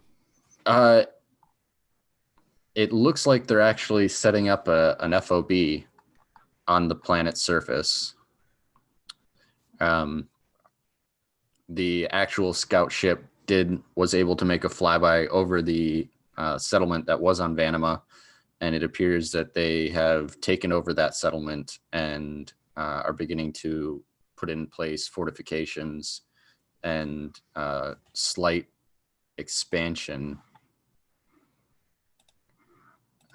It looks like they're actually setting up an FOB on the planet's surface. The actual scout ship was able to make a flyby over the settlement that was on Vanima, and it appears that they have taken over that settlement and are beginning to put in place fortifications and slight expansion.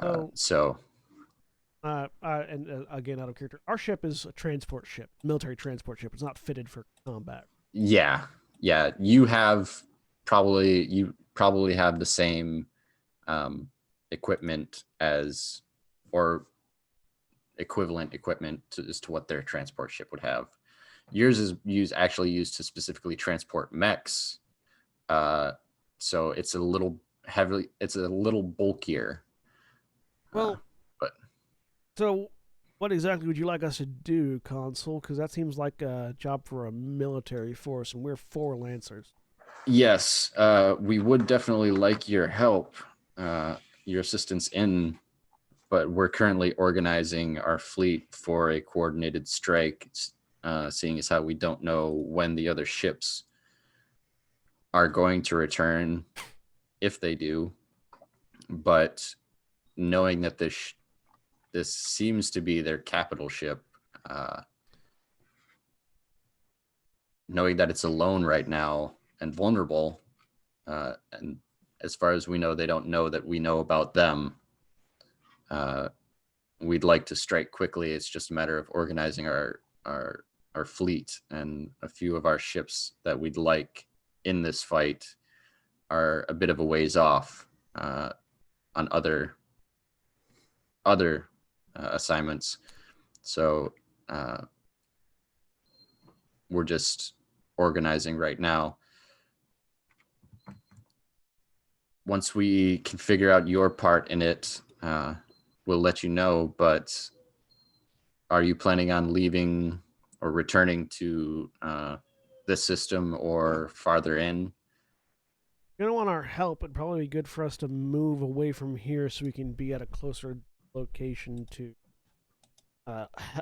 And
again, out of character, our ship is a transport ship, military transport ship. It's not fitted for combat.
Yeah. You probably have the same equipment as, or equivalent equipment as to what their transport ship would have. Yours is actually used to specifically transport mechs, so it's a little bulkier.
So what exactly would you like us to do, Consul? Because that seems like a job for a military force, and we're 4 Lancers.
Yes, we would definitely like your help, your assistance but we're currently organizing our fleet for a coordinated strike, seeing as how we don't know when the other ships are going to return, if they do. But knowing that this seems to be their capital ship, knowing that it's alone right now and vulnerable, and as far as we know, they don't know that we know about them. We'd like to strike quickly. It's just a matter of organizing our fleet, and a few of our ships that we'd like in this fight are a bit of a ways off on other assignments. So we're just organizing right now. once we can figure out your part in it, we'll let you know. But are you planning on leaving or returning to this system or farther in?
You don't want our help. It'd probably be good for us to move away from here so we can be at a closer location to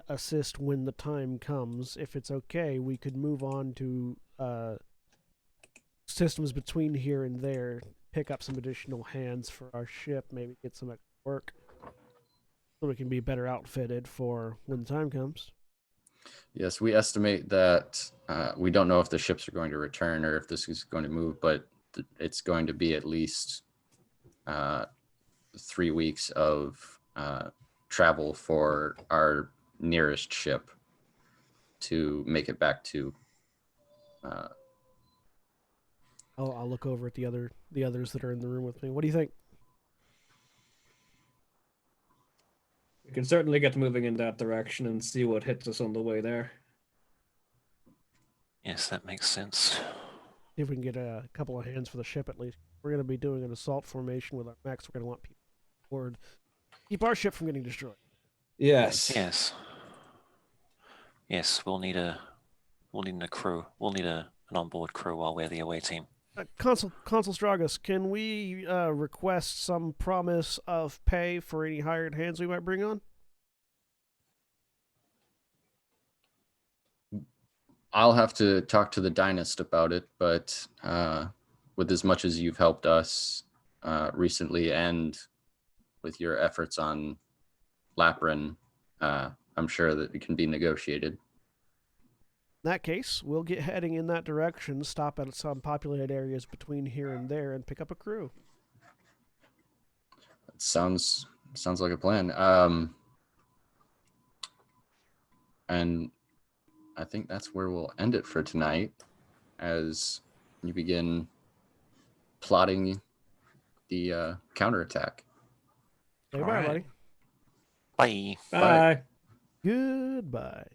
assist when the time comes. If it's okay, we could move on to systems between here and there, pick up some additional hands for our ship, maybe get some extra work so we can be better outfitted for when the time comes.
Yes, we estimate that we don't know if the ships are going to return or if this is going to move, but it's going to be at least 3 weeks of travel for our nearest ship to make it back to.
I'll look over at the others that are in the room with me. What do you think?
We can certainly get moving in that direction and see what hits us on the way there.
Yes, that makes sense.
See if we can get a couple of hands for the ship at least. We're going to be doing an assault formation with our mechs. We're going to want people aboard. Keep our ship from getting destroyed.
Yes.
Yes. Yes, we'll need a crew. We'll need an onboard crew while we're the away team.
Consul Stragus, can we request some promise of pay for any hired hands we might bring on?
I'll have to talk to the Dynast about it, but with as much as you've helped us recently and with your efforts on Laprin, I'm sure that it can be negotiated.
In that case, we'll get heading in that direction, stop at some populated areas between here and there, and pick up a crew.
It sounds like a plan. And I think that's where we'll end it for tonight, as you begin plotting the counterattack.
Say
All
bye,
right.
buddy.
Bye.
Bye.
Goodbye.